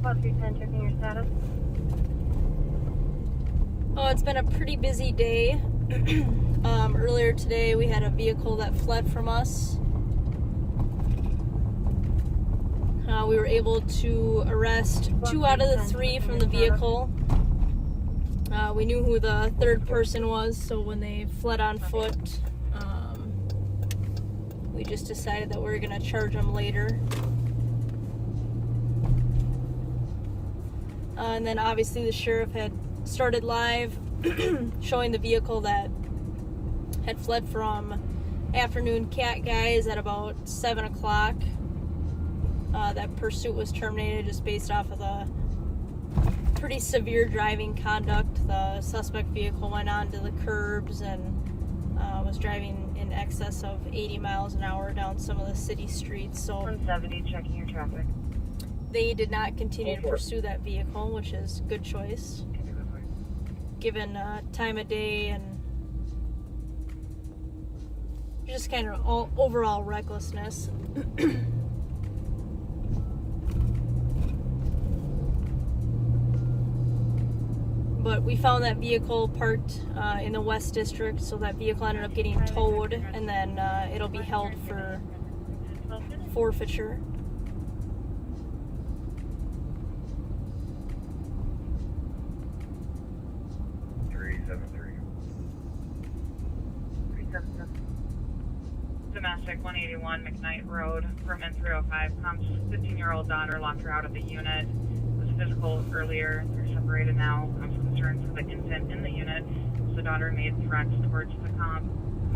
Plus 310, checking your status. Oh, it's been a pretty busy day. Earlier today we had a vehicle that fled from us. We were able to arrest 2 out of the 3 from the vehicle. We knew who the third person was, so when they fled on foot, we just decided that we were going to charge them later. And then obviously the sheriff had started live showing the vehicle that had fled from afternoon cat guys at about 7 o'clock. That pursuit was terminated just based off of the pretty severe driving conduct. The suspect vehicle went onto the curbs and was driving in excess of 80 miles an hour down some of the city streets. So 170, checking your traffic. they did not continue to pursue that vehicle, which is a good choice given time of day and just kind of overall recklessness. But we found that vehicle parked in the West District, so that vehicle ended up getting towed, and then it'll be held for forfeiture. Domestic 181 McKnight Road, permit 305. Tom's 15-year-old daughter locked her out of the unit. Was physical earlier. They're separated now. Tom's concerned for the infant in the unit. So the daughter made threats towards the comp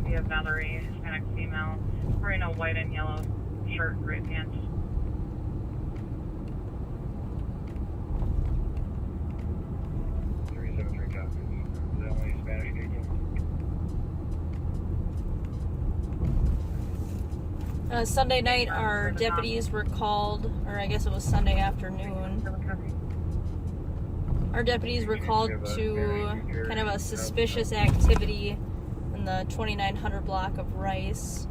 via Valerie, Hispanic female, wearing a white and yellow shirt, gray pants. Sunday night, our deputies were called, or I guess it was Sunday afternoon. Our deputies were called to kind of a suspicious activity in the 2900 block of Rice.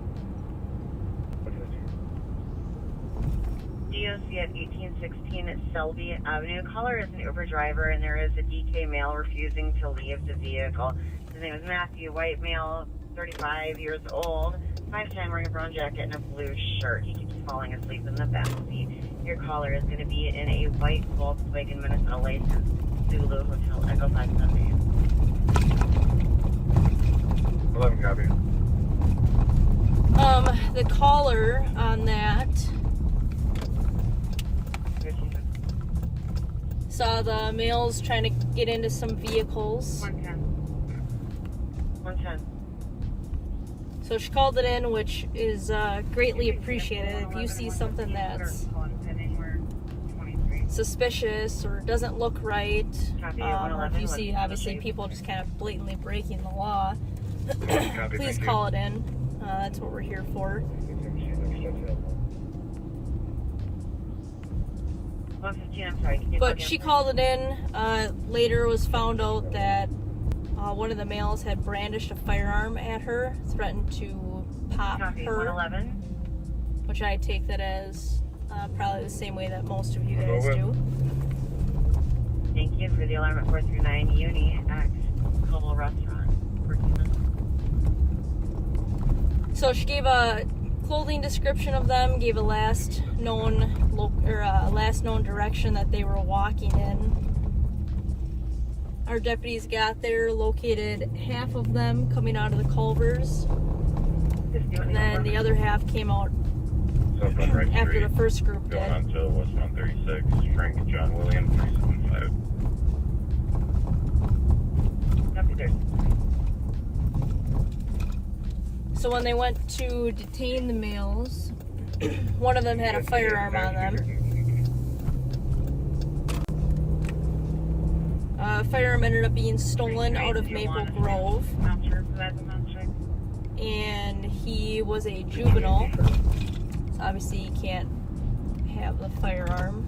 DOC at 1816 at Selby Avenue. Caller is an Uber driver, and there is a DK male refusing to leave the vehicle. His name is Matthew, white male, 35 years old, 5'10", wearing a brown jacket and a blue shirt. He keeps falling asleep in the back seat. Your caller is going to be in a white Volkswagen Minnesota license, Zulu Hotel Echo 578. 11 copy. The caller on that saw the males trying to get into some vehicles. 110. So she called it in, which is greatly appreciated. If you see something that's suspicious or doesn't look right, Copy, or if 111, you see obviously people just kind of blatantly breaking the law, please call it in. That's what we're here for. 115, I'm sorry. Can you But plug she in? called it in. Later was found out that one of the males had brandished a firearm at her, threatened to pop Copy, her, 111. which I take that as probably the same way that most of you guys do. Thank you for the alarm at 439 Uni X Global Restaurant. So she gave a clothing description of them, gave a last known direction that they were walking in. Our deputies got there, located half of them coming out of the Culvers, and then the other half came out after the first group Going did. on to West 136, Frank and John William, 375. Copy, there. So when they went to detain the males, one of them had a firearm on them. Firearm ended up being stolen out of Maple Grove, and he was a juvenile, so obviously he can't have the firearm.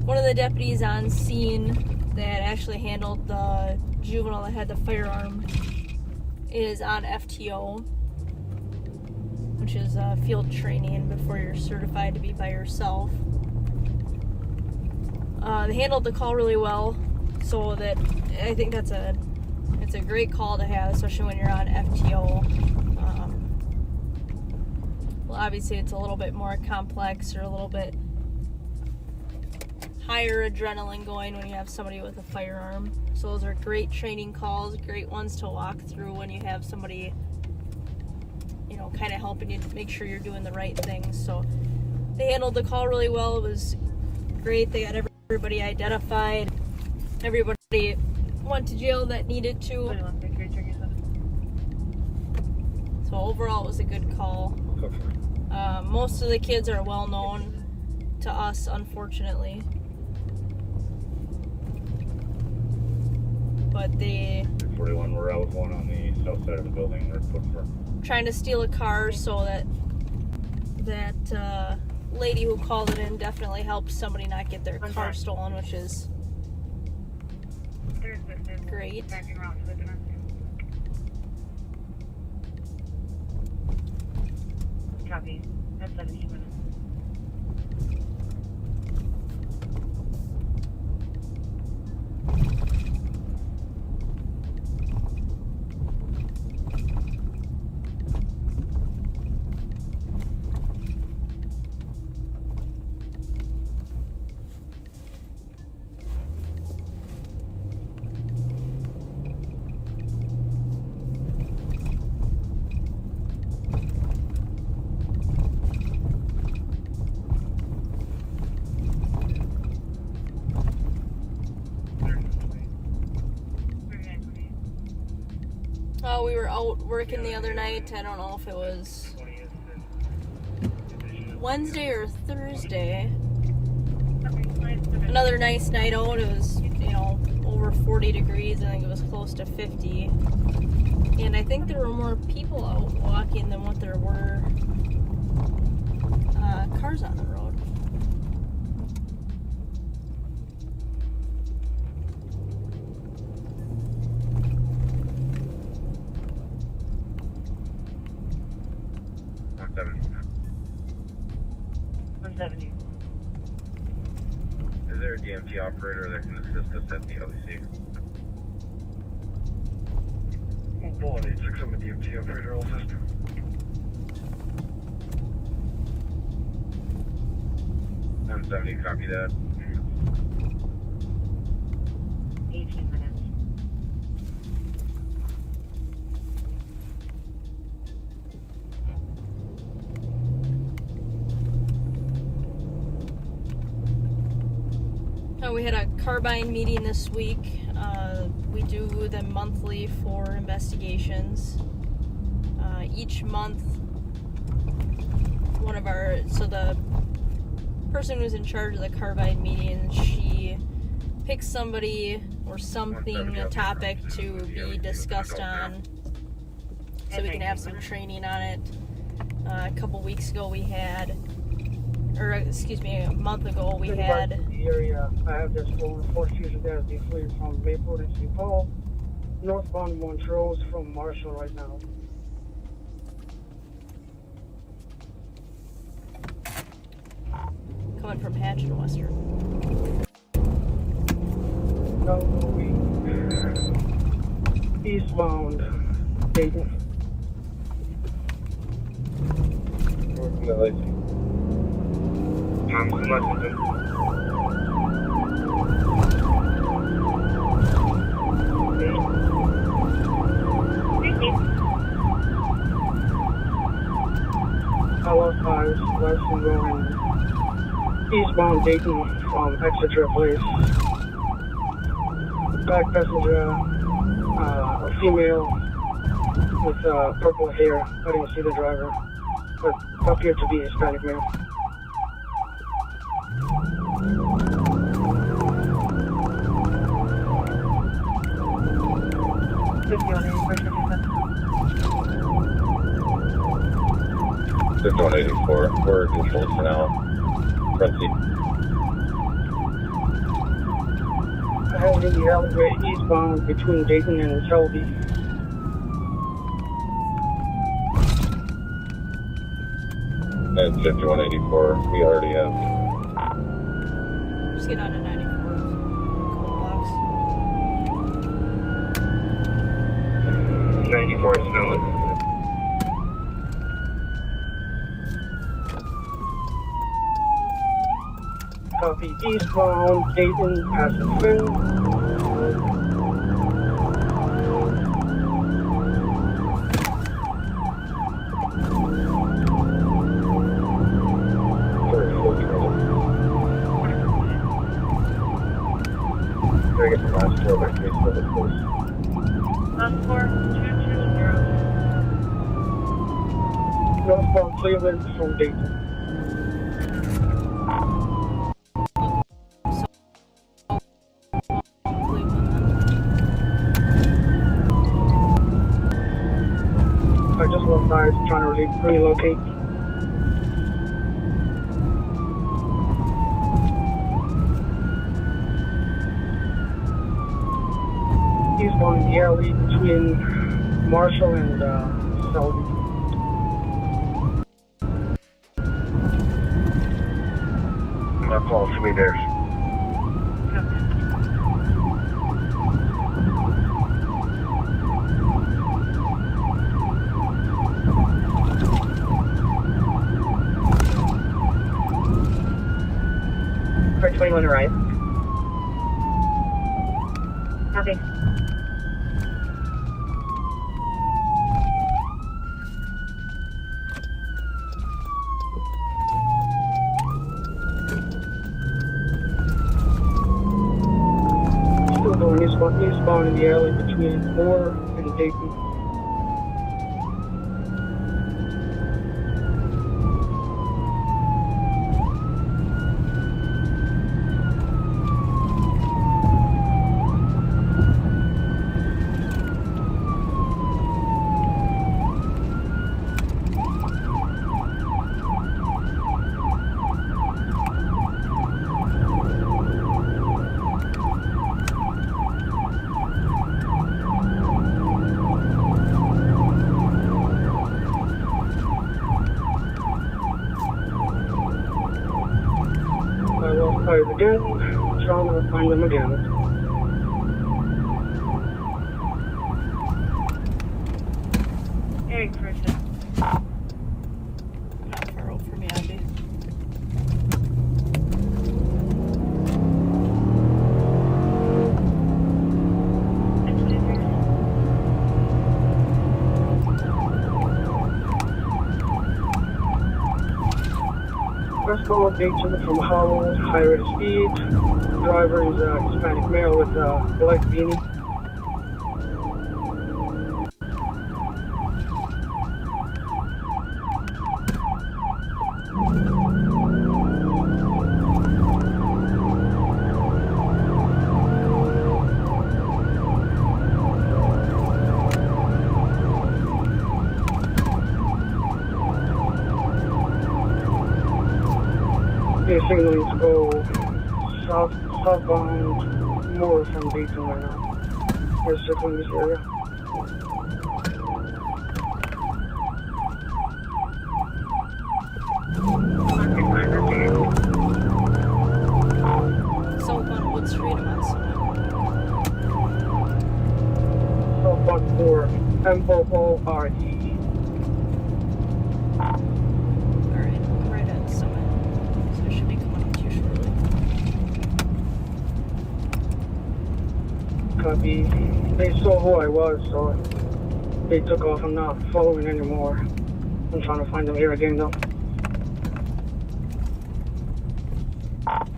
One of the deputies on scene that actually handled the juvenile that had the firearm is on FTO, which is field training before you're certified to be by yourself. They handled the call really well, so that I think it's a great call to have, especially when you're on FTO. Well, obviously it's a little bit more complex or a little bit higher adrenaline going when you have somebody with a firearm. So those are great training calls, great ones to walk through when you have somebody, you know, kind of helping you to make sure you're doing the right things. So they handled the call really well. It was great. They got everybody identified. Everybody went to jail that needed to. So overall, it was a good call. Most of the kids are well known to us, unfortunately. But they 41, we're out with one on the south side of the building. They're put for trying to steal a car, so that lady who called it in definitely helped somebody not get their car stolen, which is great. Copy. That's 17 minutes. We were out working the other night. I don't know if it was Wednesday or Thursday. Another nice night out. It was, you know, over 40 degrees. I think it was close to 50. And I think there were more people out walking than what there were cars on the road. Is there a DMT operator that can assist us at the LEC? 186, I'm a DMT operator, all system. I'm 70, copy that. 18 minutes. We had a carbine meeting this week. We do them monthly for investigations. each month, the person who's in charge of the carbide meetings, she picks somebody or something, a topic to be discussed on, so we can have some training on it. A couple weeks ago a month ago we had... The area, I have just flown 4 fusion that has been fleet from Mayport and St. Paul, northbound Montrose from Marshall right now. Coming from Hatch and Western. No, eastbound Dayton. Thompson, Lexington. I lost times, Lexington going eastbound Dayton from Exeter Place. Back passenger, a female with purple hair. I didn't see the driver, but appeared to be a Hispanic male. They're 184. We're controlled for now. Front seat. I have in the alleyway eastbound between Dayton and Shelby. And 5184, we already have. Just get on to 94. Couple blocks. 94 is Snowden. Copy eastbound Dayton past the Finn. Can I get the last four by case for the course? Last 4220. Northbound Cleveland from Dayton. I just lost eyes trying to relocate. Eastbound in the alley between Marshall and Selby. That falls to me there. For 21 arrive. Copy. Still going eastbound in the alley between Moore and Dayton. I lost eyes again, trying to find them again. Hey, Christian. Far out for me, Abby. First call Dayton from Howell, high rate of speed. Driver is a Hispanic male with a black beanie. They're signaling to go southbound more from Dayton right now. They're circling this area. Southbound Wood Street, I'm on Southbound 4, M-O-O-R-E. Alright, I'm right at Summit. So I should be coming up to you shortly. Copy. They saw who I was, so they took off. I'm not following anymore. I'm trying to find them here again, though. Alright,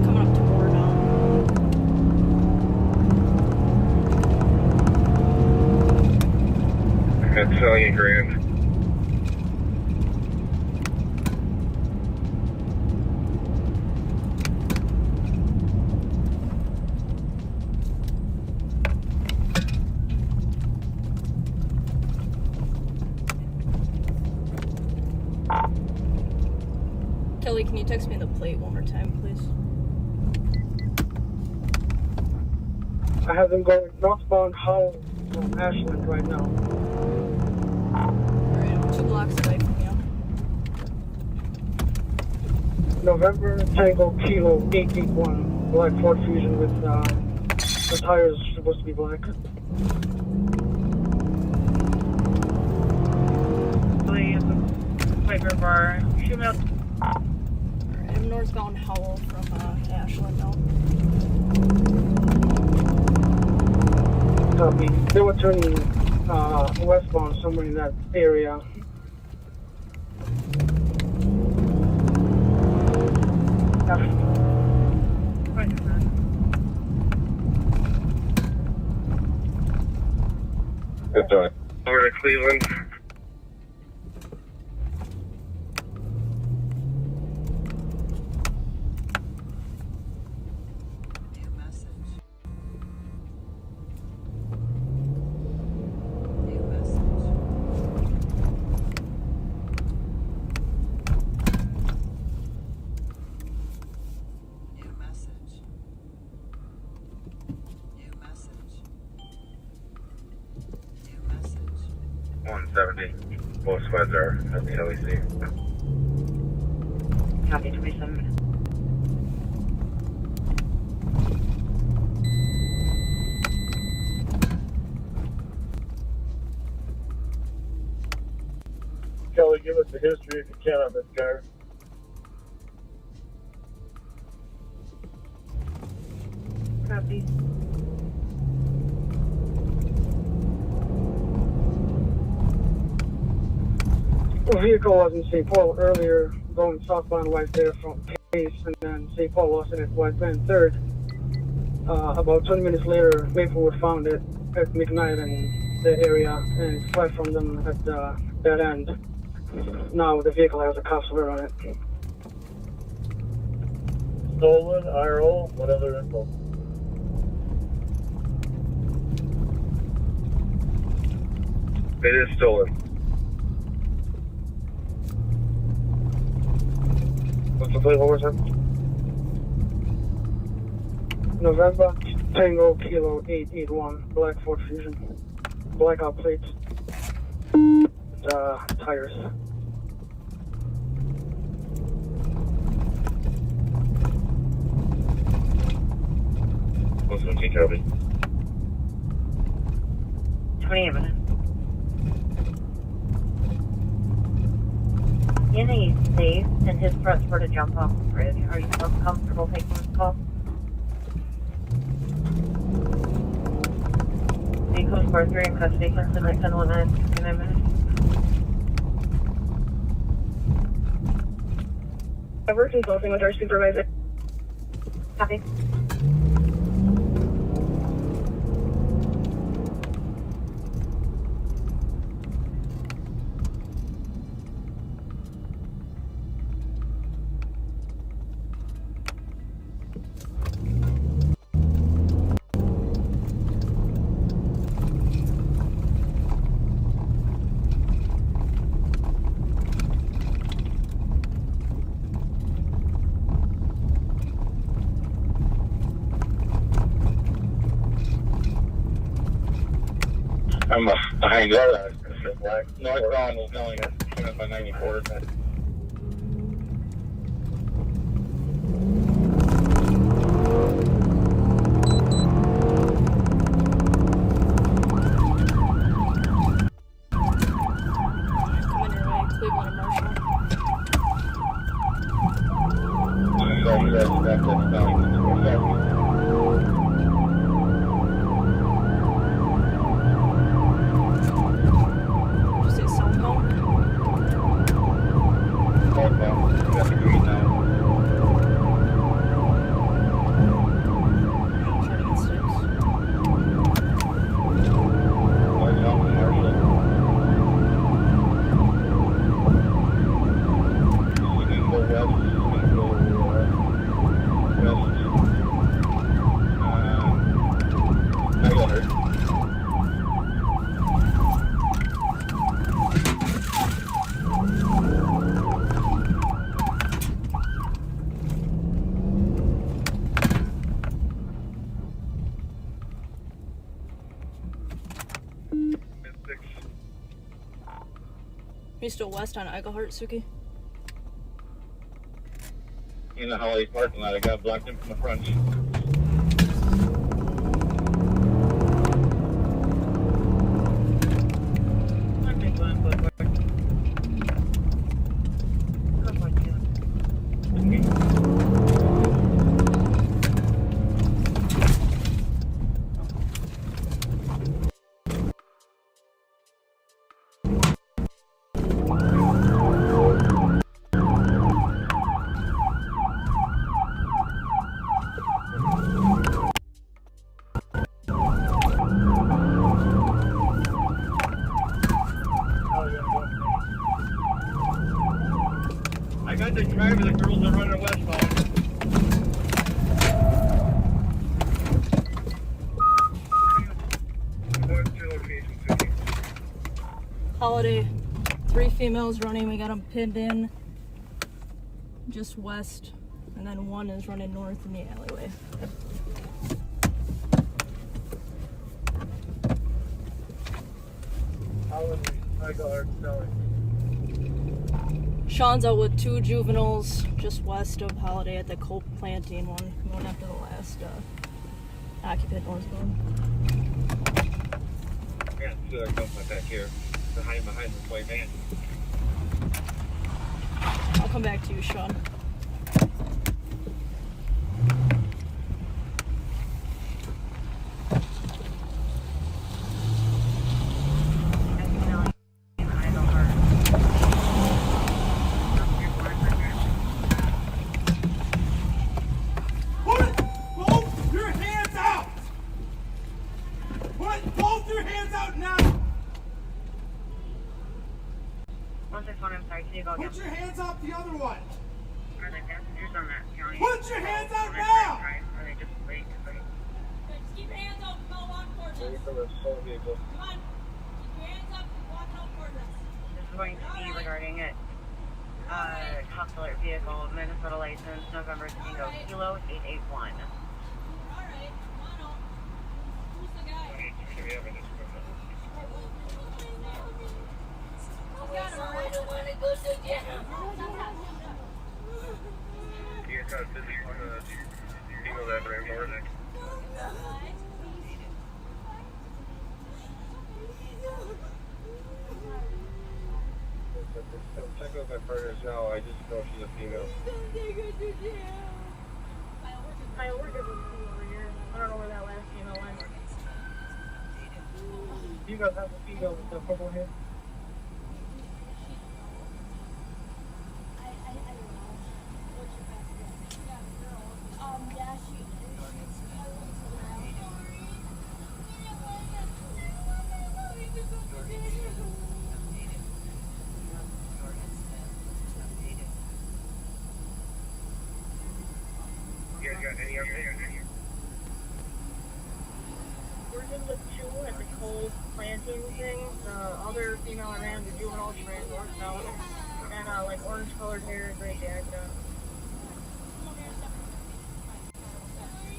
coming up to War now. That's selling you grand. Kelly, can you text me the plate one more time, please? I have them going northbound Howell from Ashland right now. Alright, I'm 2 blocks away from you. November Tango Kilo 881 black Ford Fusion with the tires supposed to be black. Please, Piper Bar. Shoot me out. Alright, I'm northbound Howell from Ashland now. Copy. They were turning westbound somewhere in that area. Good job. Over to Cleveland. New message. 170. Both squads are at the LEC. Copy 27. Kelly, give us the history if you can on this car. Copy. The vehicle was in St. Paul earlier, going southbound right there from Case, and then St. Paul lost it at White Bend 3rd. About 20 minutes later, Maplewood found it at McKnight in the area and fled from them at that end. Now the vehicle has a cop slur on it. Stolen, RO, what other info? It is stolen. What's the plate one more time? November Tango Kilo 881 black Ford Fusion, blackout plates, tires. What's the copy? 28 minutes. In a safe, and his threats were to jump off the bridge. Are you still comfortable taking this call? Vehicle score 3 in custody, Kingston, 1019, 59 minutes. We're consulting with our supervisor. Copy. I'm behind you. Northbound is going at 94. You still west on Eichelhart, Suki? In the Holly parking lot, I got blocked in from the front. I got the driver, the girls are running westbound. Holiday, 3 females running. We got them pinned in just west, and then 1 is running north in the alleyway. Sean's out with 2 juveniles just west of Holiday at the Cope Planting one, going after the last occupant northbound. Yeah, see that come back here. Behind this white van. I'll come back to you, Sean. Put your hands up the other one! Are there passengers on that county? Put your hands out now! Are they just late? Just keep your hands up and don't walk towards us. Come on. Keep your hands up and walk out towards us. This is going to be regarding it. Top alert vehicle, Minnesota license, November Tango, Kilo 881. Alright, Mono. Who's the guy? I don't want to go to jail. You guys got a busy on the female that very morning. Check out my partners now. I just know she's a female. I work as a female over here. I don't know where that last female went. You guys have a female with the purple hair? You guys got any update? We're just with 2 at the Cold Planting thing. The other female I ran, the juvenile, she ran northbound. And like orange colored hair, gray jacket.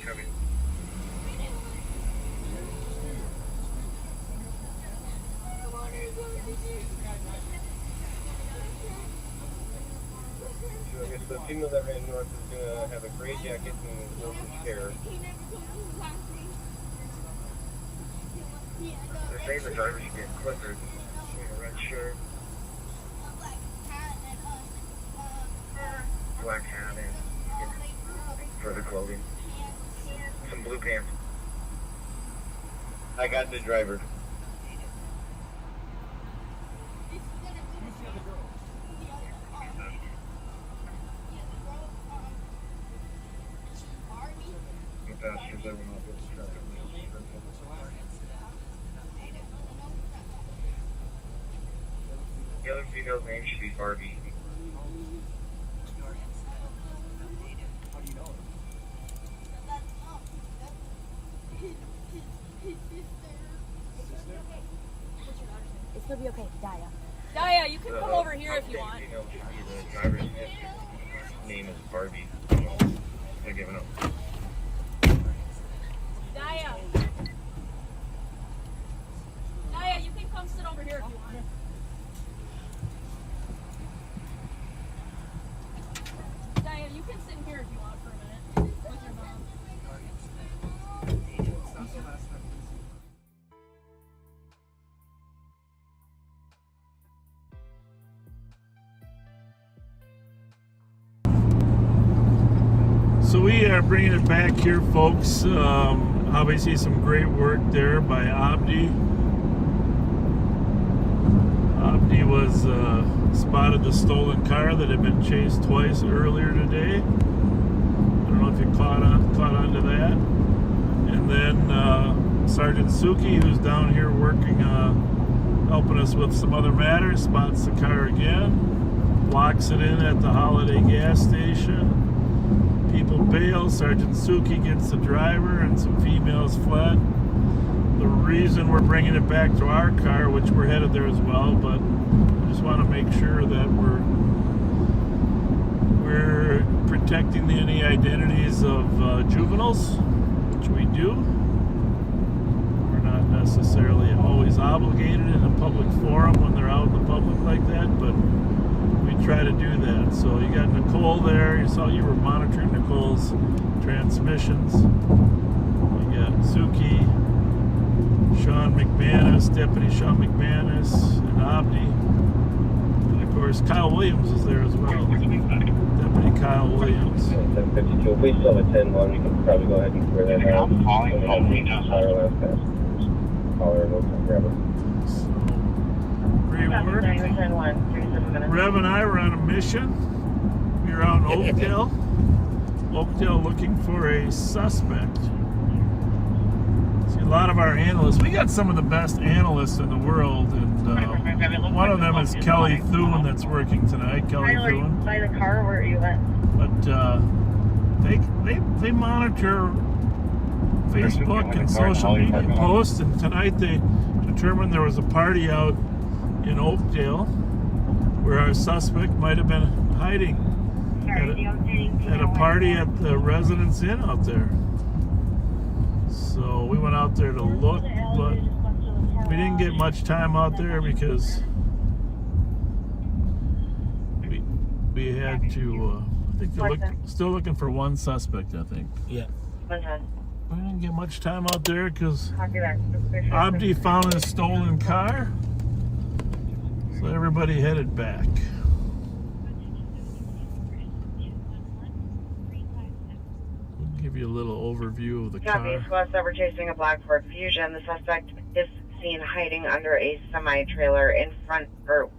Copy. The female that ran north is going to have a gray jacket and orange hair. They're saying the driver should get Clifford. Wearing a red shirt, black hat, and further clothing. Some blue pants. I got the driver. The other female's name should be Barbie. It's gonna be okay, Daya. Daya, you can come over here if you want. The driver's name is Barbie. They're giving up. Daya. Daya, you can come sit over here if you want. Daya, you can sit here if you want for a minute with your mom. So we are bringing it back here, folks. Obviously some great work there by Abdi. Abdi was spotted the stolen car that had been chased twice earlier today. I don't know if you caught on to that. And then Sergeant Suki, who's down here working, helping us with some other matters, spots the car again, locks it in at the Holiday gas station. People bail, Sergeant Suki gets the driver, and some females fled. The reason we're bringing it back to our car, which we're headed there as well, but I just want to make sure that we're protecting any identities of juveniles, which we do. We're not necessarily always obligated in a public forum when they're out in the public like that, but we try to do that. So you got Nicole there. You saw you were monitoring Nicole's transmissions. You got Suki, Sean McManus, Deputy Sean McManus, and Abdi. And of course, Kyle Williams is there as well. Deputy Kyle Williams. 1052. If we still have a 10-1, we can probably go ahead and clear that out. I'm calling home. Our last passengers. Caller, no time grabber. Great work. Rev and I were on a mission. We were out in Oakdale looking for a suspect. See, a lot of our analysts, we got some of the best analysts in the world, and one of them is Kelly Thune that's working tonight. Kelly Thune. By the car, where are you at? But they monitor Facebook and social media posts, and tonight they determined there was a party out in Oakdale where our suspect might have been hiding at a party at the Residence Inn out there. So we went out there to look, but we didn't get much time out there because we had to, I think they're still looking for one suspect, I think. Yeah. We didn't get much time out there because Abdi found his stolen car. So everybody headed back. I'll give you a little overview of the car. Copy. Squad we're chasing a black Ford Fusion. The suspect is seen hiding under a semi-trailer in front of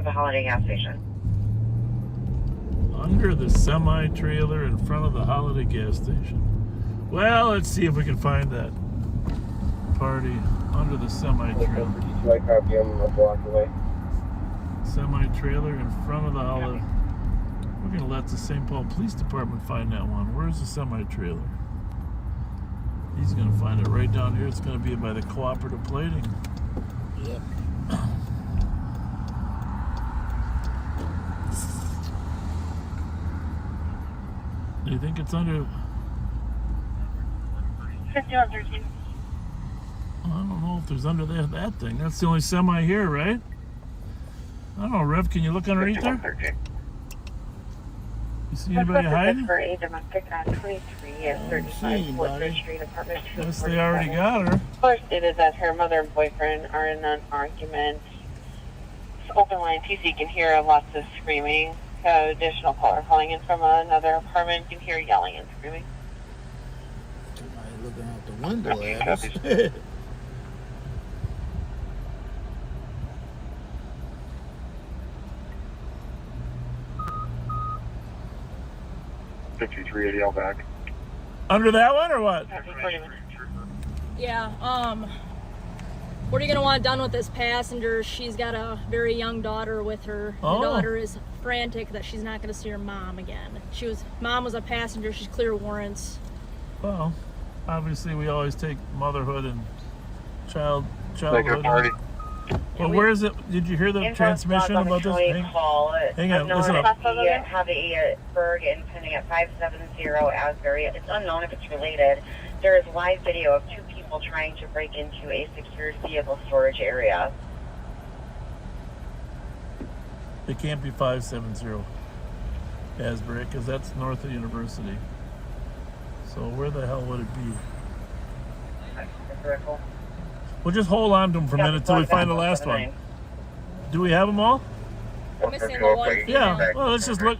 the Holiday gas station. Under the semi-trailer in front of the Holiday gas station. Well, let's see if we can find that party under the semi-trailer. I copy him a block away. Semi-trailer in front of the Holiday. We're going to let the St. Paul Police Department find that one. Where's the semi-trailer? He's going to find it right down here. It's going to be by the cooperative plating. Yep. Do you think it's under... 5113. I don't know if there's under that thing. That's the only semi here, right? I don't know, Rev, can you look underneath there? You see anybody hiding? For a domestic on 23 at 35 Fletcher Street, apartment 2. Unless they already got her. Caller stated that her mother and boyfriend are in an argument. It's open line TC, you can hear lots of screaming. Additional caller calling in from another apartment, you can hear yelling and screaming. Somebody looking out the window at us. 5380 out back. Under that one or what? Yeah, what are you going to want done with this passenger? She's got a very young daughter with her. Oh. The daughter is frantic that she's not going to see her mom again. Mom was a passenger. She's clear warrants. Well, obviously we always take motherhood and childhood. Party. Well, where is it? Did you hear the transmission about this? Hang on, listen up. Have a Berg pending at 570 Asbury. It's unknown if it's related. There is live video of 2 people trying to break into a secured vehicle storage area. It can't be 570 Asbury because that's north of University. So where the hell would it be? We'll just hold on to them for a minute until we find the last one. Do we have them all? I'm missing the one. Yeah, well, let's just look,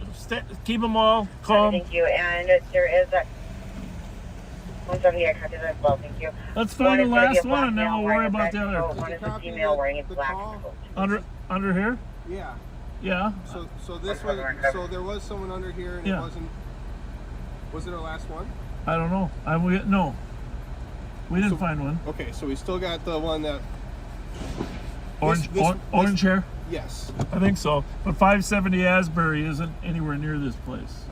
keep them all calm. Thank you. And there is a 178 I copied as well. Thank you. Let's find the last one and then we'll worry about the other. One is a female wearing a black coat. Under here? Yeah. Yeah. So this was, so there was someone under here and Yeah. it wasn't, was it our last one? I don't know. No. We didn't find one. Okay, so we still got the one that... Orange hair? Yes. I think so. But 570 Asbury isn't anywhere near this place.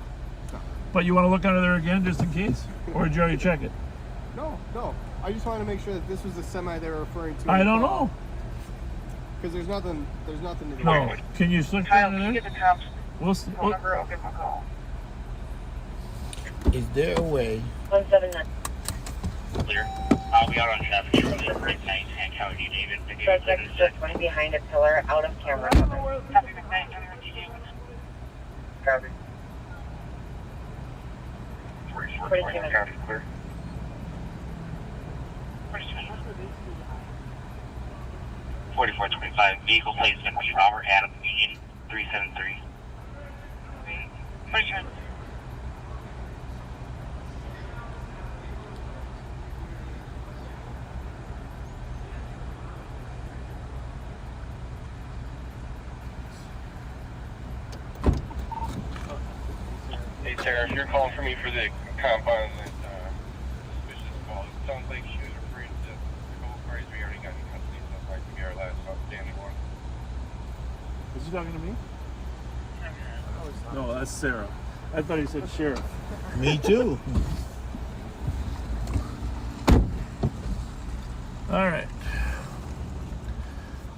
But you want to look under there again just in case? Or did you already check it? No. I just wanted to make sure that this was the semi they were referring to. I don't know. Because there's nothing to do. No. Can you switch under there? Is there a way? 179. Clear. I'll be out on traffic shortly. Right night, and how do you, David? Suspect just went behind a pillar, out of camera cover. Copy. 4420, traffic clear. 4425, vehicle plate is going to be Robert Adam Union 373. 47. Hey Sarah, if you're calling for me for the compound that suspicious call, it sounds like she was referring to the couple parties we already got in custody, so that might be our last outstanding one. Is he talking to me? No, that's Sarah. I thought he said sheriff. Me too. All right.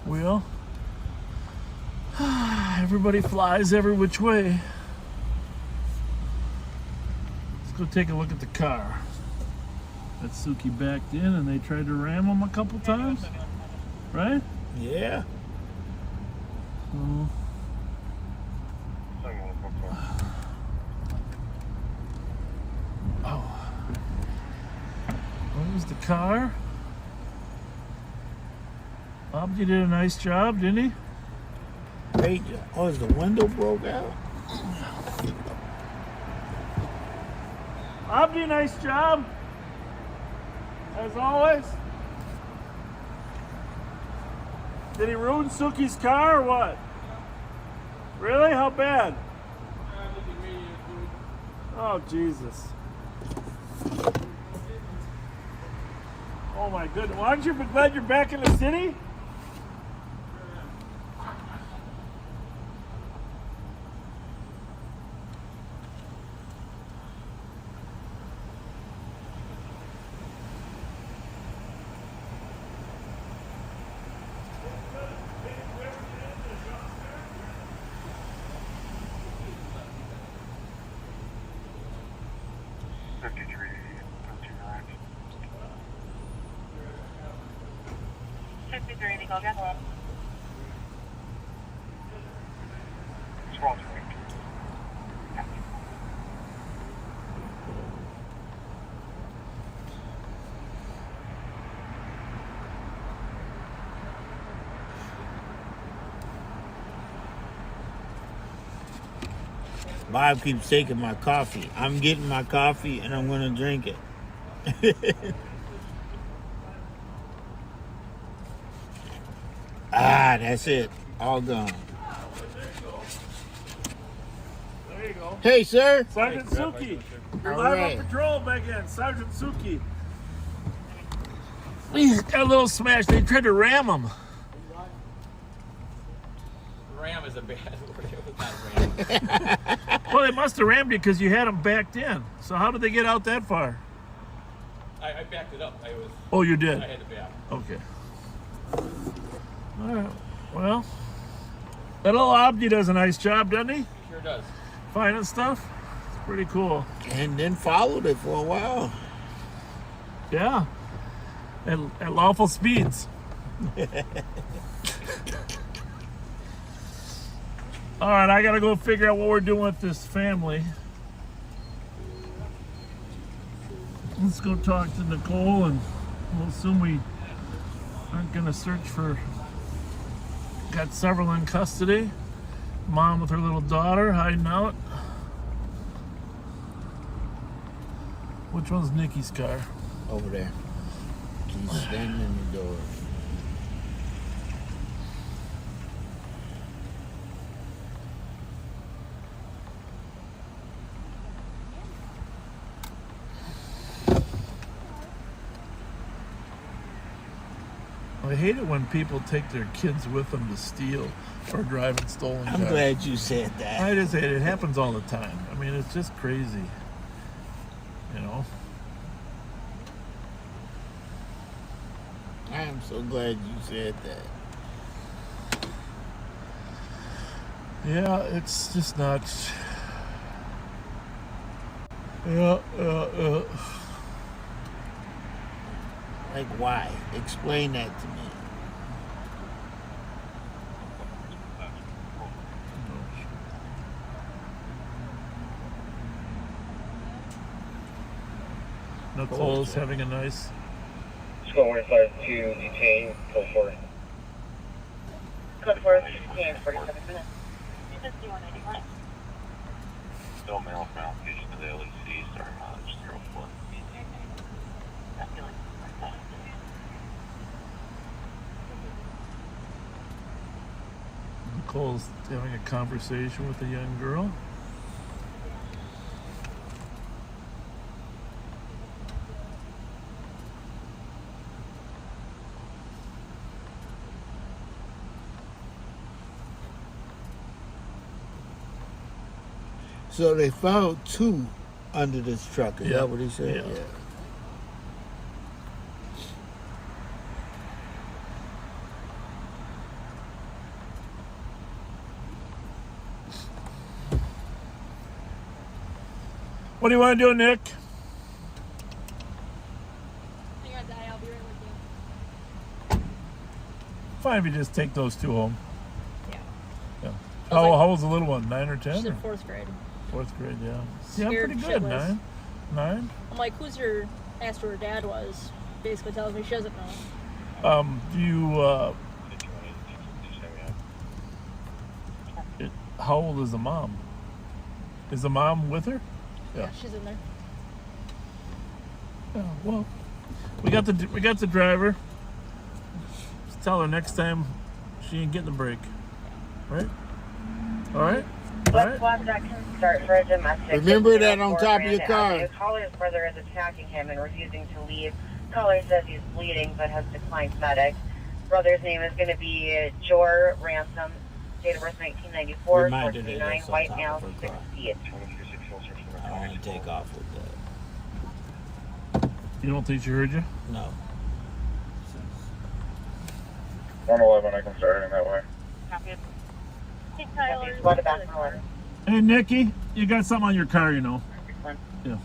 Well, everybody flies every which way. Let's go take a look at the car. That Suki backed in and they tried to ram him a couple times, right? Yeah. Oh. What was the car? Abdi did a nice job, didn't he? Great. Oh, is the window broke out? Abdi, nice job. As always. Did he ruin Suki's car or what? Really? How bad? Oh, Jesus. Oh my goodness. Well, aren't you glad you're back in the city? Bob keeps taking my coffee. I'm getting my coffee and I'm gonna drink it. That's it. All gone. There you go. Hey, sir. Sergeant Suki. You're All live right. on patrol back in. Sergeant Suki. He's got a little smash. They tried to ram him. Ram is a bad word. It was not ram. Well, they must have rammed you because you had him backed in. So how did they get out that far? I backed it up. Oh, you did? I had to back. Okay. All right. Well, that little Abdi does a nice job, doesn't he? He sure does. Finding stuff. It's pretty cool. And then followed it for a while. Yeah. At lawful speeds. All right, I got to go figure out what we're doing with this family. Let's go talk to Nicole, and we'll assume we aren't going to search for... Got several in custody. Mom with her little daughter hiding out. Which one's Nikki's car? Over there. She's standing in the door. I hate it when people take their kids with them to steal or drive in stolen cars. I'm glad you said that. I just hate it. It happens all the time. I mean, it's just crazy. You know? I'm so glad you said that. Yeah, it's just not... Like, why? Explain that to me. Nicole's having a nice... School 152, detain, code 4. Code 4, detain, 47 minutes. Still malfunction of the LEC, starting mileage 04. Nicole's having a conversation with a young girl. So they found two under this truck. Is that what he said? Yeah. What do you want to do, Nick? Hang on, Daddy, I'll be right with you. Fine if you just take those two home. Yeah. Yeah. I was like- How old's the little one? 9 or 10? She's in or- 4th grade. 4th grade, yeah. Yeah, Scared pretty good. shitless. 9? I'm like, who's your... Asked who her dad was. Basically tells me she doesn't know. Do you, how old is the mom? Is the mom with her? Yeah, she's in there. Yeah, well, we got the driver. Just tell her next time she ain't getting the break. Right? All right? Let's swap that can start for a domestic. Remember that on top of your Brandon car. Avenue. Caller's brother is attacking him and refusing to leave. Caller says he's bleeding but has declined medic. Brother's name is going to be Jor Ransom. Date of birth 1994, Reminded her 49, that's on white top male, of her 6 car. feet. I want to take off with that. You don't think she heard you? No. 111, I can start heading that way. Hey, Tyler. What about Caller? Hey, Nikki, you got something on your car, you know. Yeah.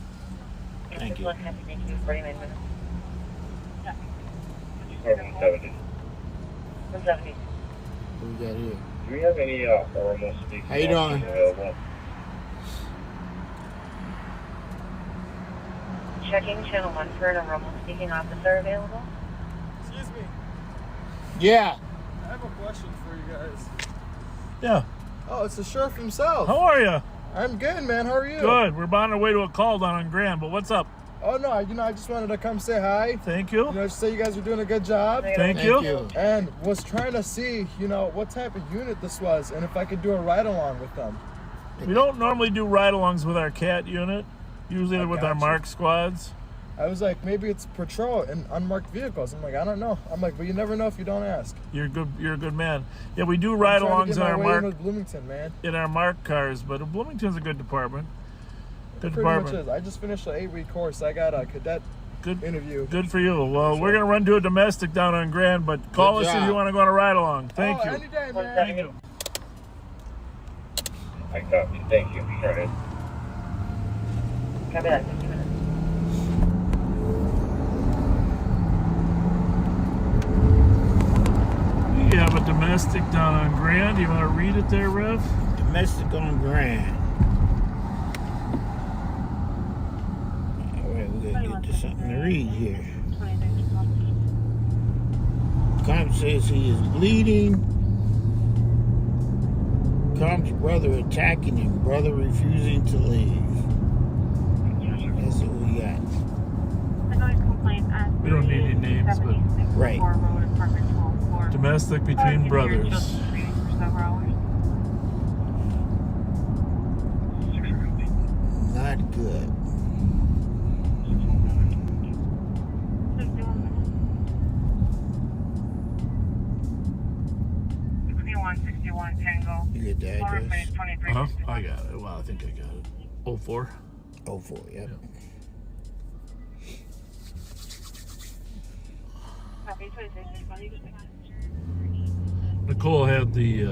Thank you. 49 minutes. 170. 170. What we got here? Do we have any oral speaking How you doing? available? Checking channel 1 for an enrollment speaking officer available. Excuse me. Yeah. I have a question for you guys. Yeah. Oh, it's the sheriff himself. How are you? I'm good, man. How are you? Good. We're on our way to a call down on Grand, but what's up? Oh no, I just wanted to come say hi. Thank you. Just say you guys are doing a good job. Thank you. And was trying to see, what type of unit this was and if I could do a ride along with them. We don't normally do ride-alongs with our CAT unit. Usually they're with our gotcha. mark squads. I was like, maybe it's patrol and unmarked vehicles. I'm like, I don't know. I'm like, but you never know if you don't ask. You're good. You're a good man. Yeah, we do I'm trying to ride-alongs get in my our way mark in with Bloomington, man. in our marked cars, but Bloomington's a good department. Good Pretty much department. is. I just finished an 8-week course. I got a cadet interview. Good for you. Well, we're gonna run to a domestic down on Grand, but call Good us if job. you want to go on a ride-along. Thank you. Any day, man. Thank you. I copy. Thank you. All right. Copy that. 50 minutes. We have a domestic down on Grand. You want to read it there, Rev? Domestic on Grand. All right, we gotta get to something to read here. Cop says he is bleeding. Cop's brother attacking him. Brother refusing to leave. That's what we got. We don't need any names, but Right. domestic between brothers. Not good. You get the address? Uh-huh. I got it. Well, I think I got it. 04. 04, yep. Nicole had the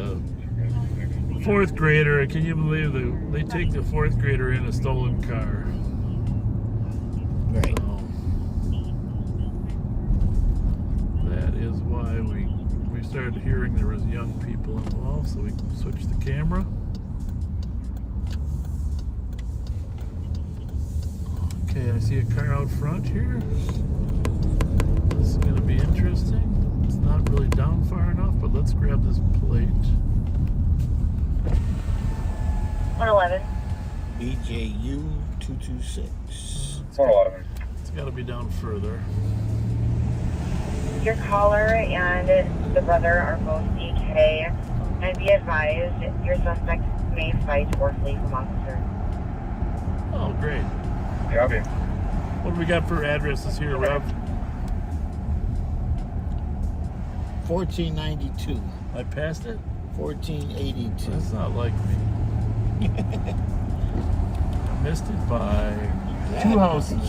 fourth grader. Can you believe they take the fourth grader in a stolen car? Right. So, that is why we started hearing there was young people involved, so we switched the camera. Okay, I see a car out front here. This is going to be interesting. It's not really down far enough, but let's grab this plate. 111. BJU 226. 411. It's got to be down further. Your caller and the brother are both DK, and be advised your suspect may fight or flee from officers. Oh, great. Copy. What do we got for addresses here, Rev? 1492. I passed it? 1482. That's not like me. I missed it by 2 houses.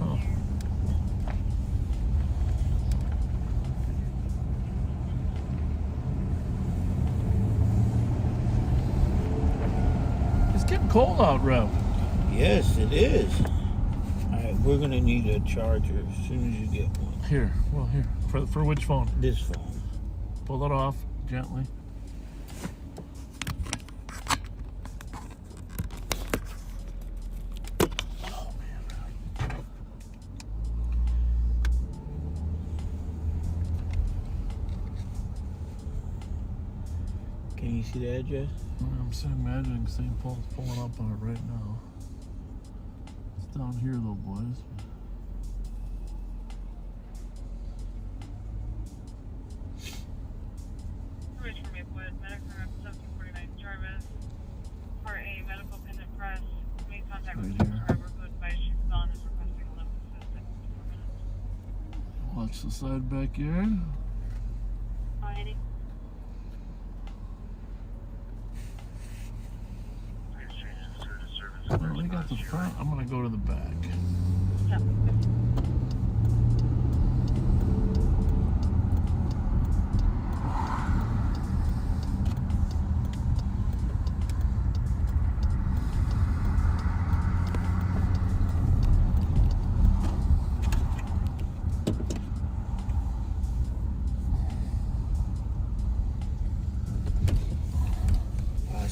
Oh. It's getting cold out, Rev. Yes, it is. All right, we're gonna need a charger as soon as you get one. Here, well, here. For which phone? This phone. Pull it off gently. Oh, man. Can you see the address? I'm so imagining St. Paul's pulling up on it right now. It's down here, though, boys. Watch the side backyard. Well, they got the front. I'm gonna go to the back.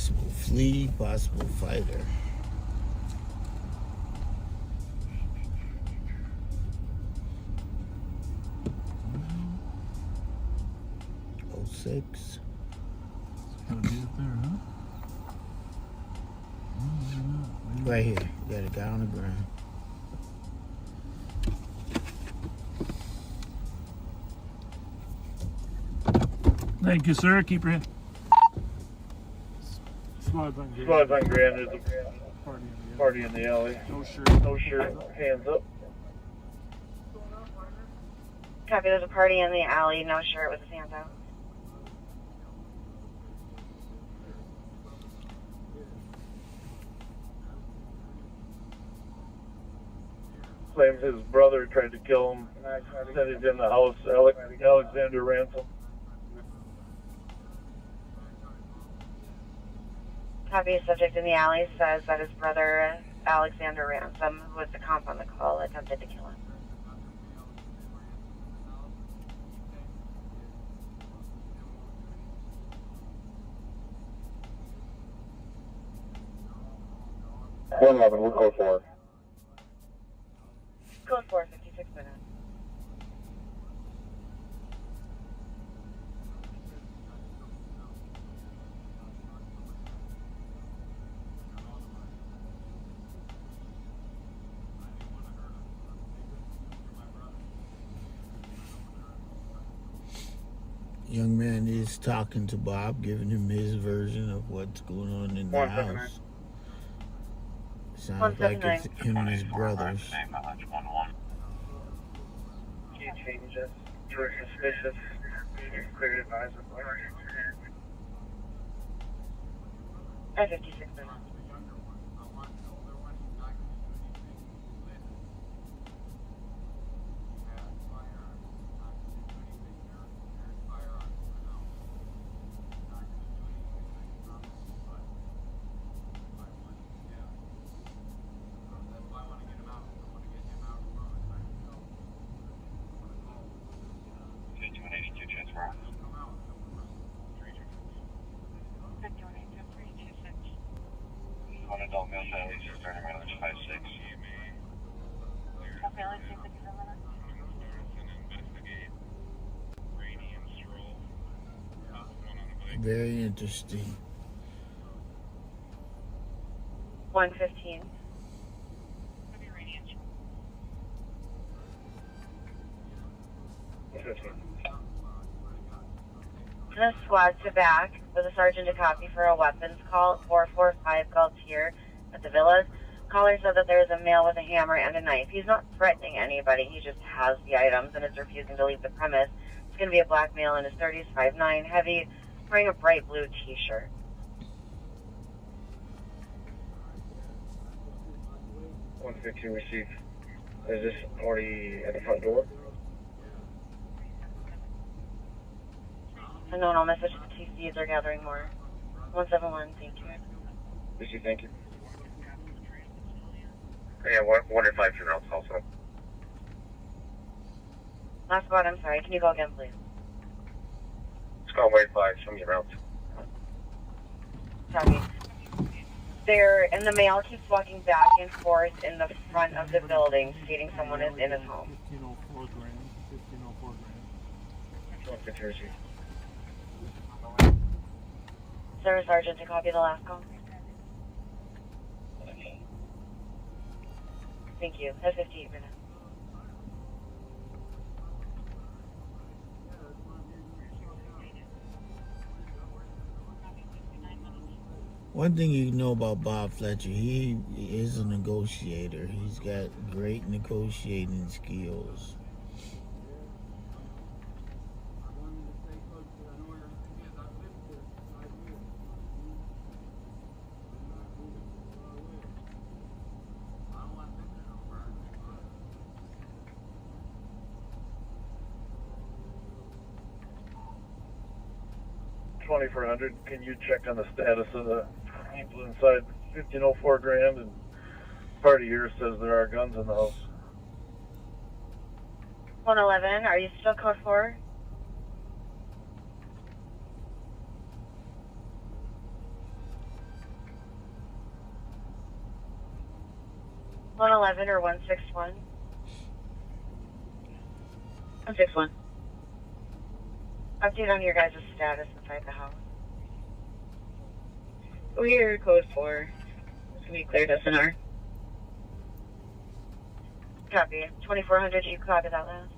Possible flee, possible fighter. Oh 06. Gotta be up there, huh? Right here. You got a guy on the ground. Thank you, sir. Keep your hand. Squad's on Grand. Squad's on Grand. There's a party in the alley. No shirt. No shirt. Hands up. Copy, there's a party in the alley, no shirt with his hands out. Claims his brother tried to kill him. Said he's in the house. Alexander Ransom. Copy, subject in the alley says that his brother, Alexander Ransom, who was the comp on the call, attempted to kill him. One 11, we'll go for it. Code 4, 56 minutes. Young man is talking to Bob, giving him his version of what's going on in the house. Sounds like it's him and his brothers. Key changes. You're suspicious. Clear advisement. At 56 minutes. One adult male child, he's starting around 5'6". Very interesting. 115. The squad to back with a sergeant to copy for a weapons call. 445 called here at the villas. Caller said that there is a male with a hammer and a knife. He's not threatening anybody. He just has the items and is refusing to leave the premise. It's going to be a black male in his 30s, 5'9", heavy, wearing a bright blue t-shirt. $115 received. Is this already at the front door? Unknown, I'll message the TCs are gathering more. 171, thank you. Receive, thank you. Yeah, 105 routes also. Last squad, I'm sorry. Can you go again, please? Let's call 105, show me your routes. Copy. And the male keeps walking back and forth in the front of the building, stating someone is in his home. 1504 grand. 1504 grand. 150 received. Service Sergeant to copy the last call. Thank you. That's 58 minutes. One thing you know about Bob Fletcher, he is a negotiator. He's got great negotiating skills. For 100, can you check on the status of the people inside 1504 grand? And party here says there are guns in the house. 111, are you still code 4? 111 or 161? 161. Update on your guys' status inside the house. We're code 4. It's going to be cleared SNR. Copy. 2400, you copy that last?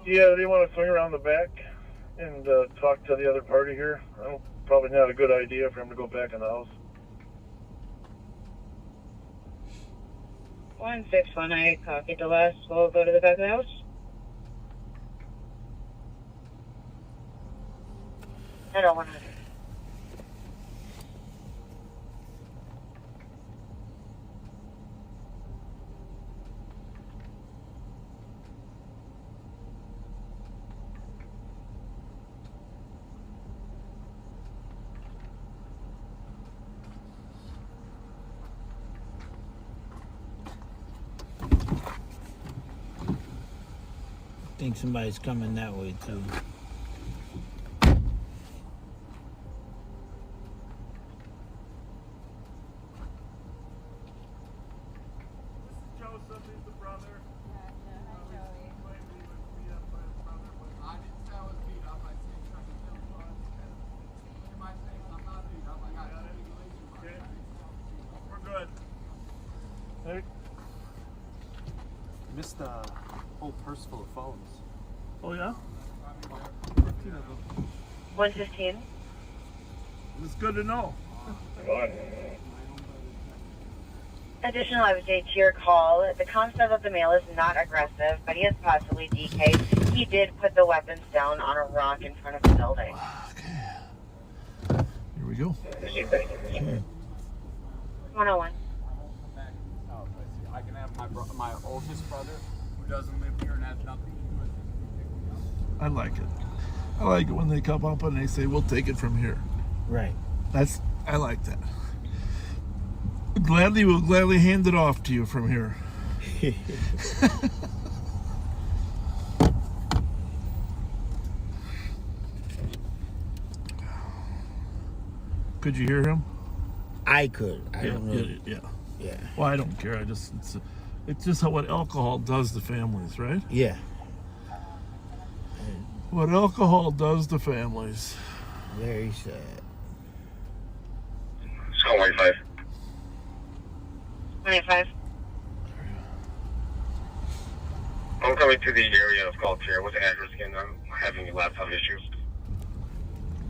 Yeah, they want to swing around the back and talk to the other party here. Probably not a good idea for him to go back in the house. 161, I copied the last. We'll go to the back of the house. Hello, 100. I think somebody's coming that way too. Missed a whole purse full of phones. Oh, yeah? 115. It's good to know. Additional update to your call. The comp says that the male is not aggressive, but he is possibly DK. He did put the weapons down on a rock in front of the building. Here we go. 101. I can have my oldest brother who doesn't live here and has nothing to do with it. I like it. I like it when they come up and they say, we'll take it from here. Right. I like that. We'll gladly hand it off to you from here. Could you hear him? I could. I don't know. Yeah. Yeah. Well, I don't care. It's just what alcohol does to families, right? Yeah. What alcohol does to families. Very sad. Skull 185. 185. I'm coming to the area of Galtier. What's the address again? I'm having laptop issues.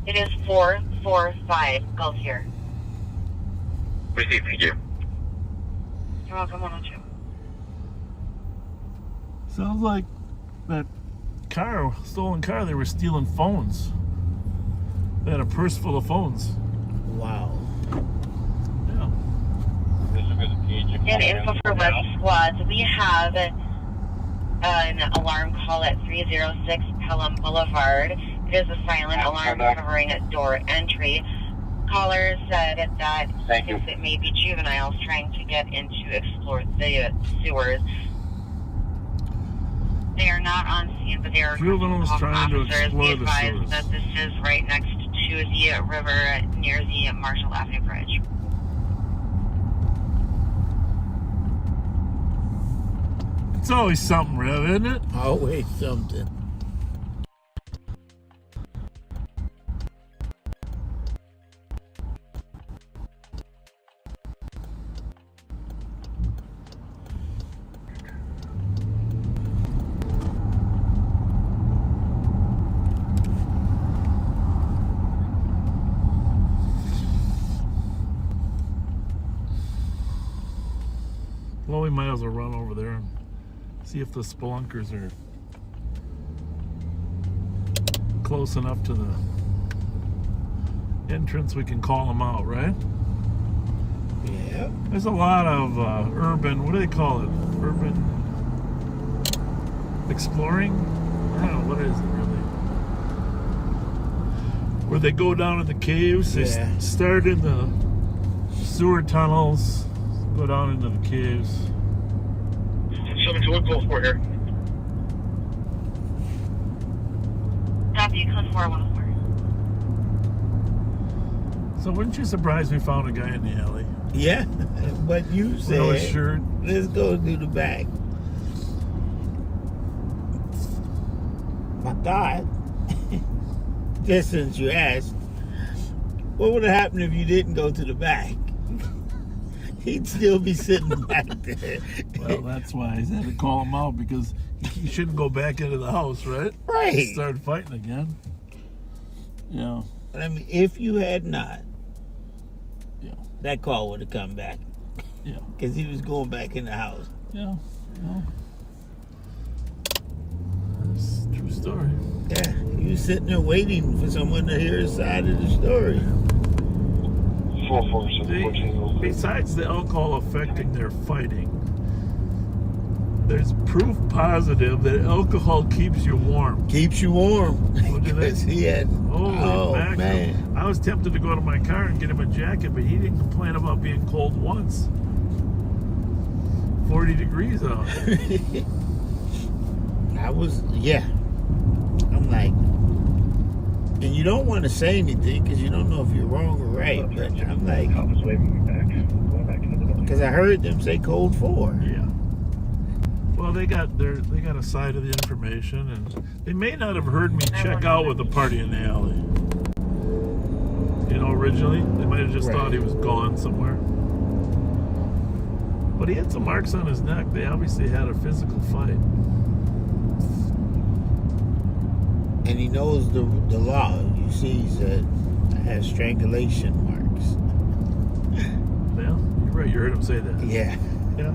It is 445 Galtier. Received, thank you. You're welcome, 102. Sounds like that stolen car, they were stealing phones. They had a purse full of phones. Wow. Yeah. And info for West Squads, we have an alarm call at 306 Pelham Boulevard. It is a silent alarm covering door entry. Caller said that since it may be juveniles trying to get in to explore the sewers, they are not on scene, but they are juveniles trying to explore the sewers. That this is right next to the river near the Marshall Avenue Bridge. It's always something, Rev, isn't it? Always something. Well, we might as well run over there and see if the spelunkers are close enough to the entrance we can call them out, right? Yeah. There's a lot of urban, what do they call it? Urban exploring? I don't know, what is it really? Where they go down in the caves, they start in the sewer tunnels, go down into the caves. 721 call 4 here. Copy, code 414. So weren't you surprised we found a guy in the alley? Yeah, but you said, no shirt. Let's go do the back. My thought, just since you asked, what would have happened if you didn't go to the back? He'd still be sitting back there. Well, that's why I had to call him out, because he shouldn't go back into the house, right? Right. Start fighting again. Yeah. I mean, if you had not, yeah, that call would have come back. Yeah. Because he was going back in the house. Yeah. That's a true story. Yeah. He was sitting there waiting for someone to hear his side of the story. Besides the alcohol affecting their fighting, there's proof positive that alcohol keeps you warm. Keeps you warm. Because he had, man. I was tempted to go to my car and get him a jacket, but he didn't complain about being cold once. 40 degrees out. I'm like, and you don't want to say anything because you don't know if you're wrong or right, but I'm like, because I heard them say code 4. Yeah. Well, they got a side of the information, and they may not have heard me check out with the party in the alley. You know, originally they might have just thought he was gone somewhere. But he had some marks on his neck. They obviously had a physical fight. And he knows the law. You see, he said, I have strangulation marks. Well, you're right. You heard him say that. Yeah. Yeah.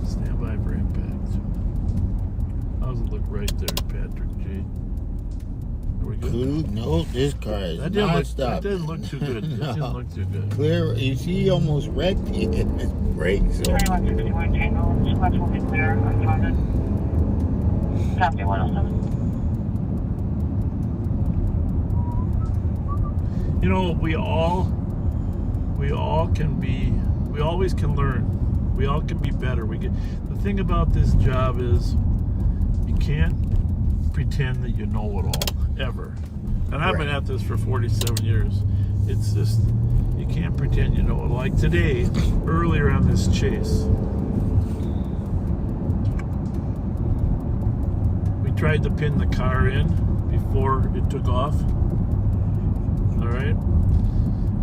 Stand by for impact. How's it look right there, Patrick G? Are we good? No, this car is That non-stop. didn't look too good. That didn't look too good. Clear. You see, he almost wrecked it. His brakes. 2161 Tango, squats will be clear, unfounded. Copy 107. You know, we always can learn. We all can be better. The thing about this job is you can't pretend that you know it all, ever. And I've been at this for 47 years. It's just, you can't pretend you know it. Like today, earlier on this chase, we tried to pin the car in before it took off. All right?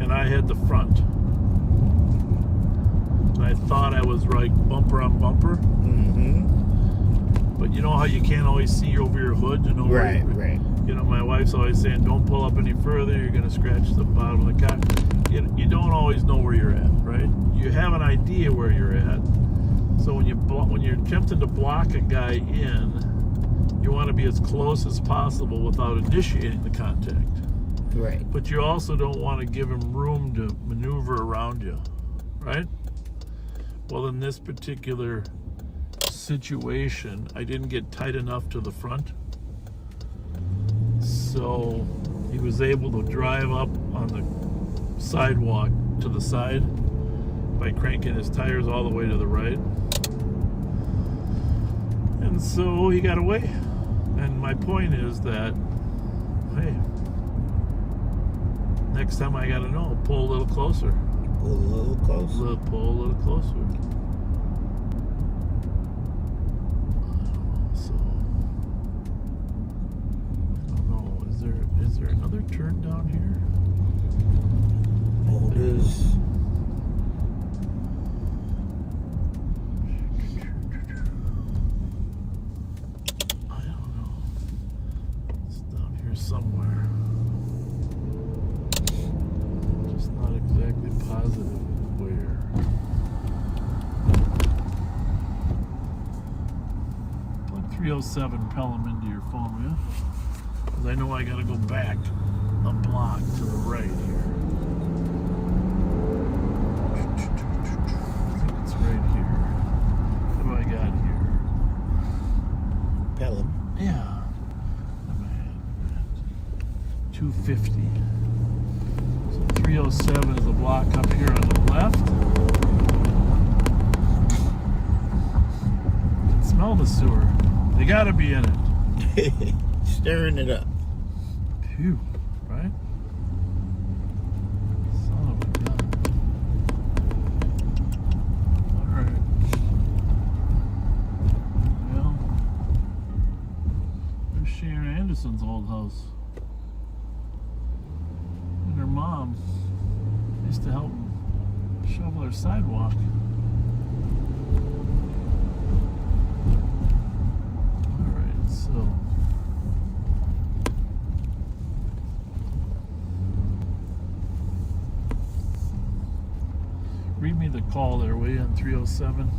And I had the front. And I thought I was right bumper on bumper. But you know how you can't always see over your hood? You know, right. You know, my wife's always saying, don't pull up any further, you're going to scratch the bottom of the car. You don't always know where you're at, right? You have an idea where you're at. So when you're attempting to block a guy in, you want to be as close as possible without initiating the contact. Right. But you also don't want to give him room to maneuver around you, right? Well, in this particular situation, I didn't get tight enough to the front. So he was able to drive up on the sidewalk to the side by cranking his tires all the way to the right. And so he got away. And my point is that, hey, next time I gotta know, pull a little closer. Pull a little closer. Pull a little closer. So, I don't know. Is there another turn down here? Oh, there's. I don't know. It's down here somewhere. Just not exactly positive where. Plug 307 Pelham into your phone, will you? Because I know I gotta go back a block to the right here. I think it's right here. What do I got here? Pelham. Yeah. 250. So 307 is a block up here on the left. gotta be in it. Stirring it up. Phew, right? Son of a gun. Alright. Well, there's Sharon Anderson's old house. And her mom used to help shovel her sidewalk. Alright, so read me the call there, will you, on 307?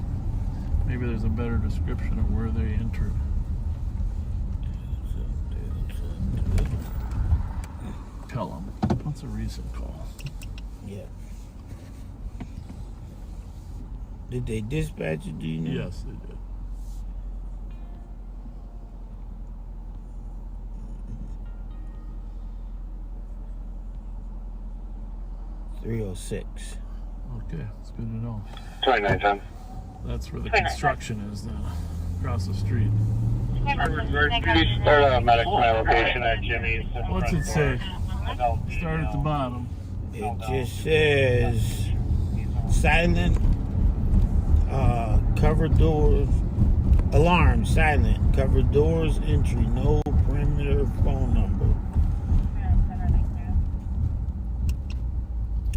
Maybe there's a better description of where they entered. Tell them. What's a recent call? Yeah. Did they dispatch it, do you know? Yes, they did. .306. Okay, it's good to know. 2910. That's where the construction is then, across the street. Please start a medic to my location at Jimmy's. What's it say? Start at the bottom. It just says silent, covered doors, alarm, silent, covered doors, entry, no perimeter phone number.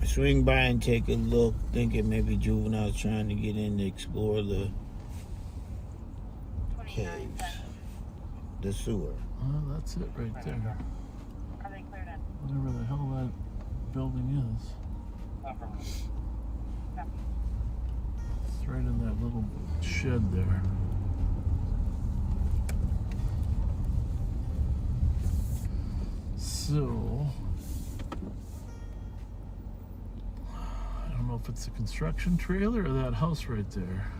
Swing by and take a look, thinking maybe juveniles trying to get in to explore the caves, the sewer. Oh, that's it right there. Whatever the hell that building is. It's right in that little shed there. So, I don't know if it's a construction trailer or that house right there.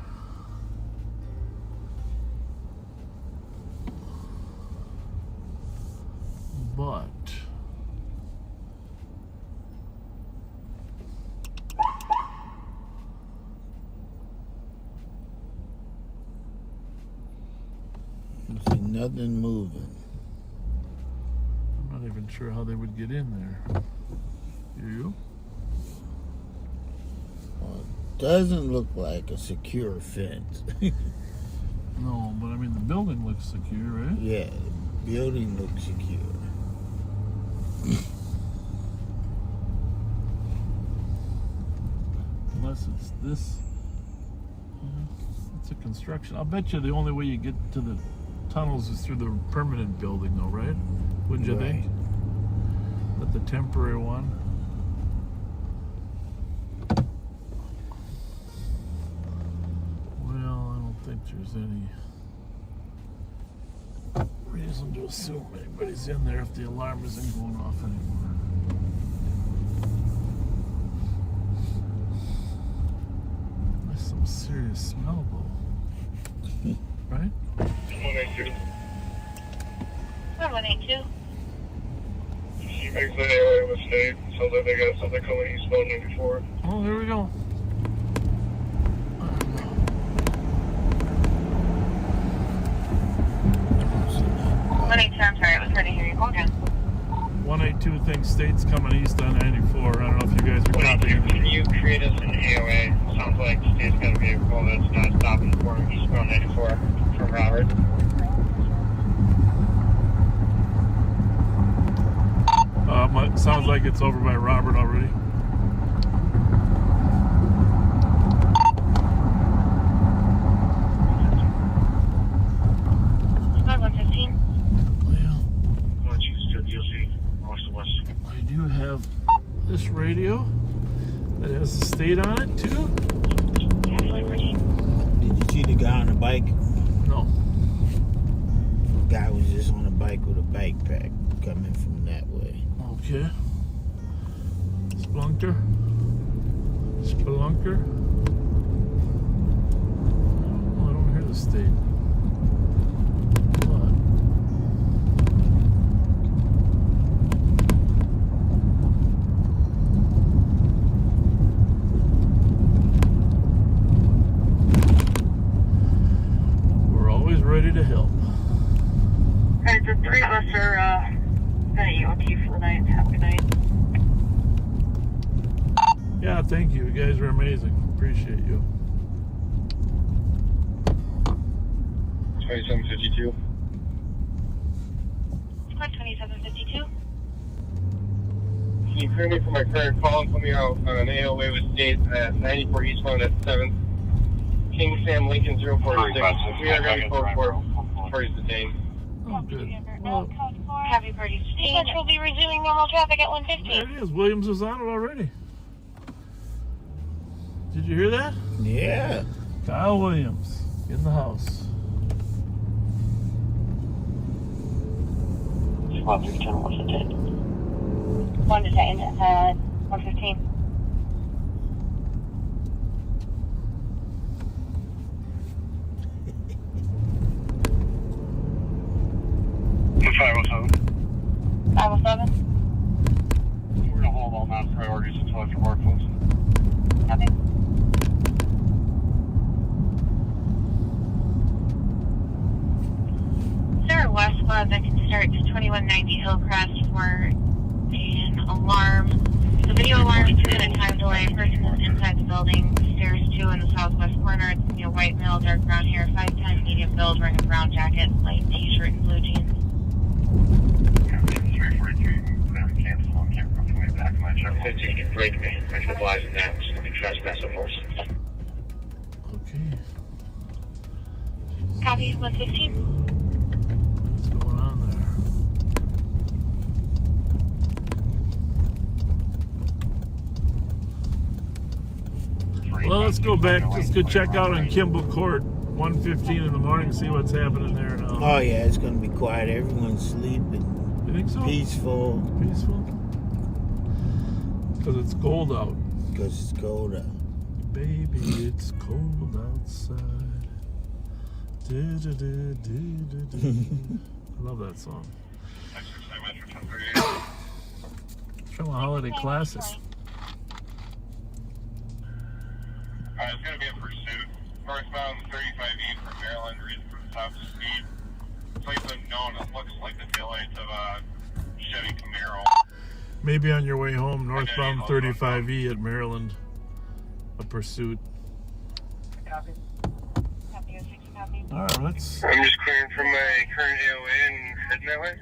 But I see nothing moving. I'm not even sure how they would get in there. You? Well, it doesn't look like a secure fence. No, but I mean the building looks secure, right? Yeah, the building looks secure. Unless it's this. It's a construction. I'll bet you the only way you get to the tunnels is through the permanent building, though, right? Wouldn't you think? But the temporary one. Well, I don't think there's any reason to assume anybody's in there if the alarm isn't going off anymore. There's some serious smell, though. Right? 182. 182. Exit area with state. Sounds like they got something coming eastbound 94. Oh, here we go. I'm sorry, I was trying to hear you. Hold on. 182 thinks state's coming east on 94. I don't know if you guys are copying. Can you create us an AOA? Sounds like state's got a vehicle that's not stopping for eastbound 94 from Robert. Sounds like it's over by Robert already. I do have this radio that has the state on it too. Did you see the guy on the bike? No. The guy was just on a bike with a backpack coming from that way. Okay. Spelunker. Spelunker. Oh, I don't hear the state. Ready to help. Thank you. You guys are amazing. Appreciate you. 2752. Squad 2752. Can you clear me for my current call and put me out on an AOA with state at 94 eastbound at 7th? King Sam Lincoln 046. We are ready for parties detained. Oh, good. Well, Happy party. Fletcher will be resuming normal traffic at 1:15. there it is. Williams was on it already. Did you hear that? Yeah. Kyle Williams in the house. Squad 310, what's the date? 1 detained at 1:15. What's 507? 507. We're going to hold all non-priorities until after work, folks. Copy. Sir, West Squad that can start to 2190 Hillcrest for an alarm. The video alarm is in a time delay. Person is inside the building. Stairs 2 in the southwest corner. It's going to be a white male, dark brown hair, 5'10", medium build, wearing a brown jacket, light t-shirt, and blue jeans. 343. Cancel on camera from the back of my truck. 15 can break me. I should advise that. I'm going to trespass a horse. Okay. Copy, 115. What's going on there? Well, let's go back. Let's go check out on Kimball Court. 1:15 in the morning. See what's happening there now. Oh yeah, it's gonna be quiet. Everyone's sleeping. You think so? Peaceful. Peaceful. Because it's cold out. Because it's cold out. Baby, it's cold outside. I love that song. From a holiday classic. It's going to be a pursuit. Northbound 35E from Maryland, reading from the top speed. Place unknown. It looks like the taillights of a Chevy Camaro. Maybe on your way home, northbound 35E at Maryland. A pursuit. Copy. Copy, 06, copy. All right, let's. I'm just clearing from my current AOA and heading that way.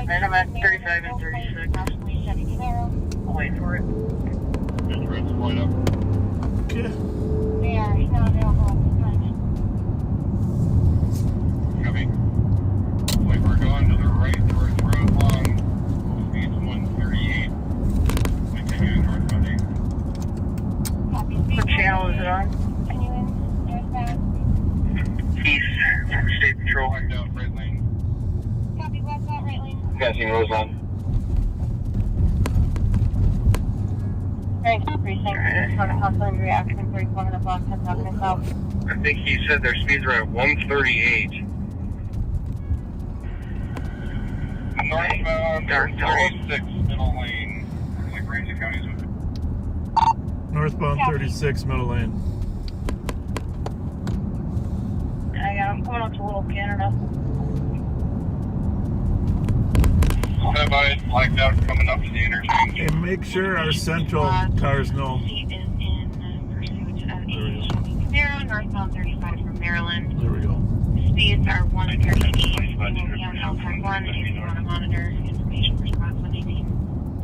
And I'm at 35 and 36. I'll wait for it. Just red light up. Okay. They are not available at this time. Copy. Like we're going to the right towards road long. Speed's 138. Continuing northbound 8. Copy. What channel is it on? Continuing northbound. East. State Patrol. Locked out right lane. Copy, westbound right lane. Passing Roseland. Thanks, precinct. Just want to hustle and reaction 34 minute block 10 talking south. I think he said their speeds are at 138. Northbound 36, middle lane. Like Ramsey County's with it. Northbound 36, middle lane. I'm going up to Little Canada. Stand by, blacked out, coming up to the interchange. And make sure our central cars know. Seat is in pursuit of a Chevy Camaro, northbound 35 from Maryland. There we go. Speeds are 138. We will be on L-Tech 1 if you want to monitor information for Squad 118.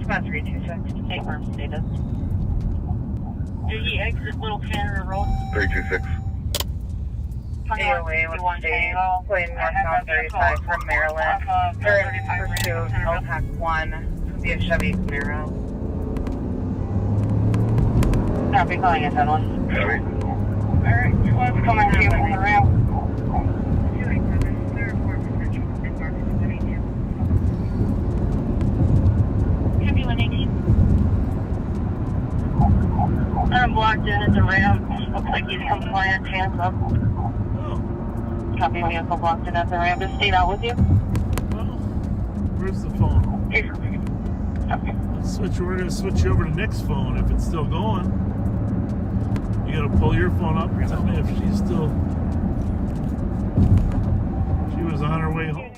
Squad 326, take arm status. Did he exit Little Canada Road? 326. AOA with state, playing northbound 35 from Maryland. They're in pursuit, LPAC 1, could be a Chevy Camaro. Copy, calling it that one. Copy. Alright, what's coming to you from the ramp? Chevy 118. I'm blocked in at the ramp. Looks like he's compliant, hands up. Copy, vehicle blocked in at the ramp. Is Steve out with you? Where's the phone? We're gonna switch you over to Nick's phone if it's still going. You gotta pull your phone up and tell me if she's still. She was on her way home.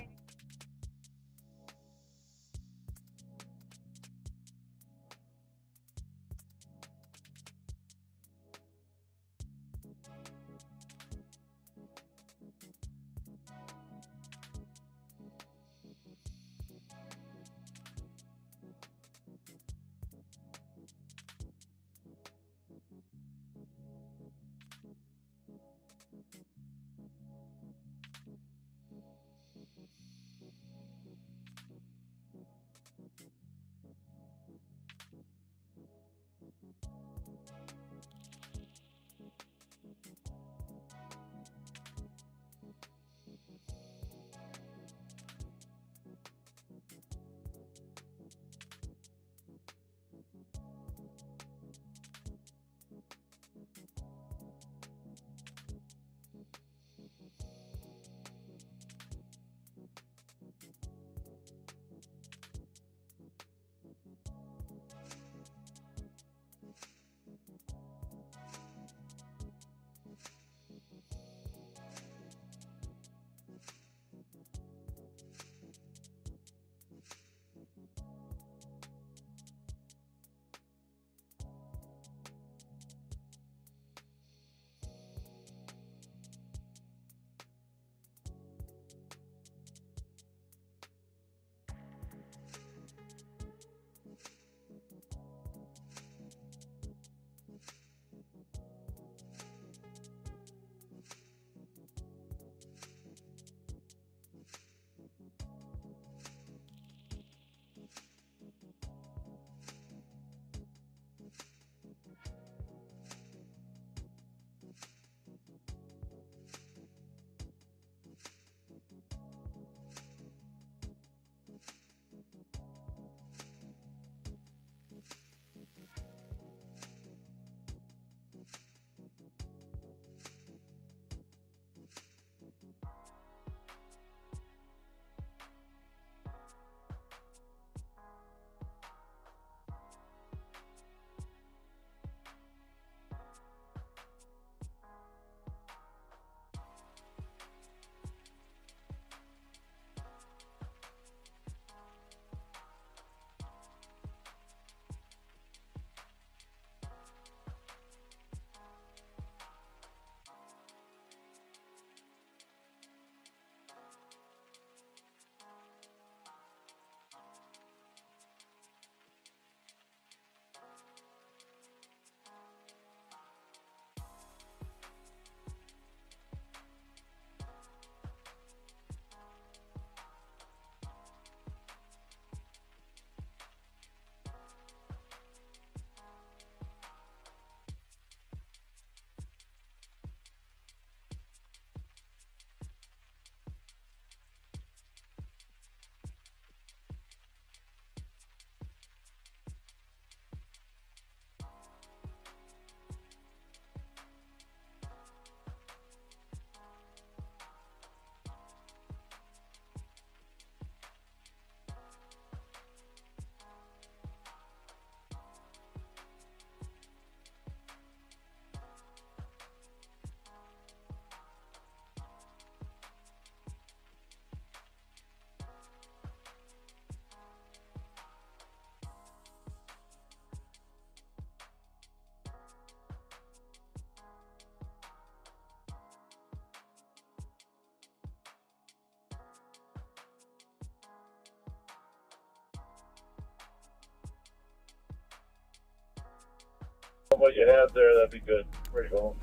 on what you had there, that'd be good. Where you go?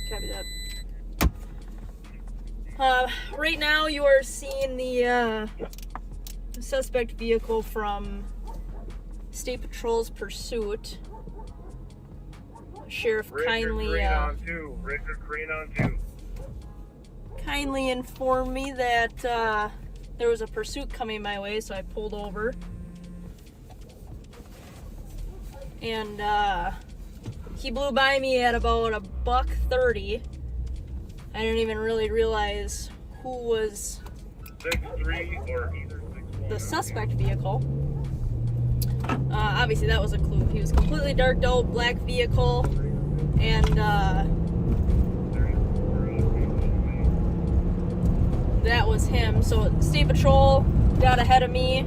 Copy that. Right now you are seeing the suspect vehicle from State Patrol's pursuit. Sheriff kindly kindly informed me that there was a pursuit coming my way, so I pulled over. And he blew by me at about $1:30. I didn't even really realize who was the suspect vehicle. Obviously that was a clue. He was completely darked out, black vehicle, and that was him. So State Patrol got ahead of me.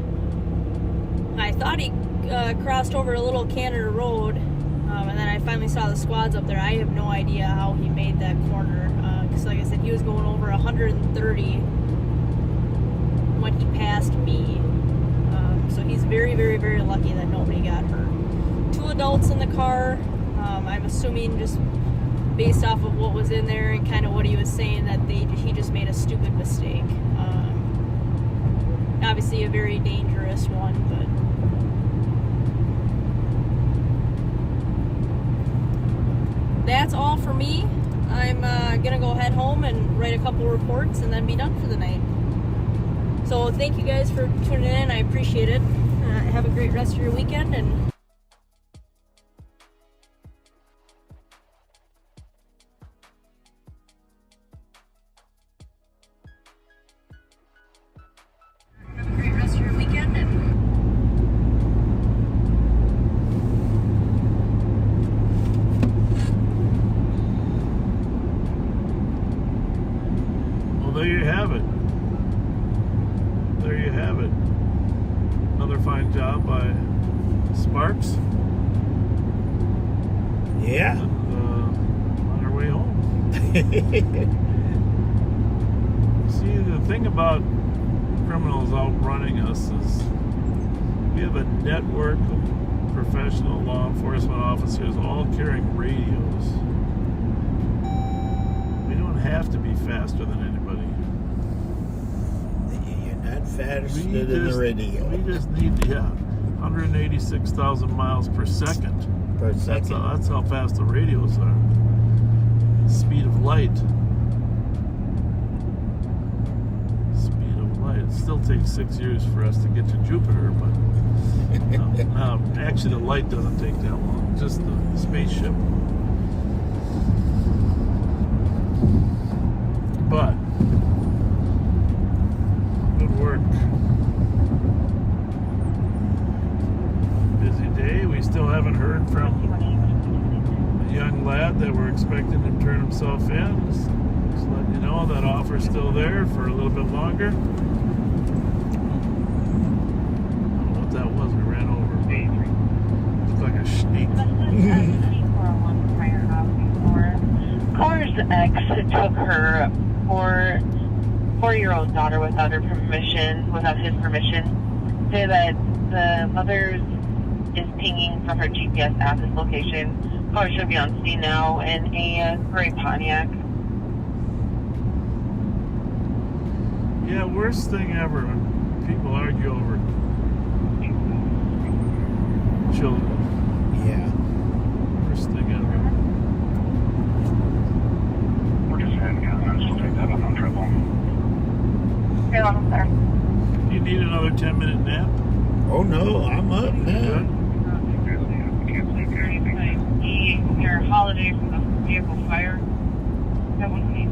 I thought he crossed over a little Canada Road, and then I finally saw the squads up there. I have no idea how he made that corner, because like I said, he was going over 130 when he passed me. So he's very, very, very lucky that nobody got hurt. 2 adults in the car. I'm assuming, just based off of what was in there and kind of what he was saying, that he just made a stupid mistake. Obviously a very dangerous one, but that's all for me. I'm gonna go head home and write a couple reports and then be done for the night. So thank you guys for tuning in. I appreciate it. Have a great rest of your weekend, and there you have it. There you have it. Another fine job by Sparks. Yeah. And, on our way home. See, the thing about criminals outrunning us is we have a network of professional law enforcement officers all carrying radios. We don't have to be faster than anybody. Faster than the radio. We just need, 186,000 miles per second. That's how fast the radios are. Speed of light. Speed of light. It still takes 6 years for us to get to Jupiter, but no, actually the light doesn't take that long. Just the spaceship. But work. Busy day. We still haven't heard from the young lad that we're expecting to turn himself in. Just letting you know that offer's still there for a little bit longer. I don't know what that was. We ran over. Looked like a sneak. Caller's ex took her 4-year-old daughter without his permission. Say that the mother is pinging from her GPS app his location. Caller should be on scene now in a gray Pontiac. Yeah, worst thing ever when people argue over children. Yeah. Worst thing ever. We're just heading out. Let's just take that up on trouble. You're welcome, sir. You need another 10-minute nap? Oh no, I'm up now. Your holiday from the vehicle fire. That was me.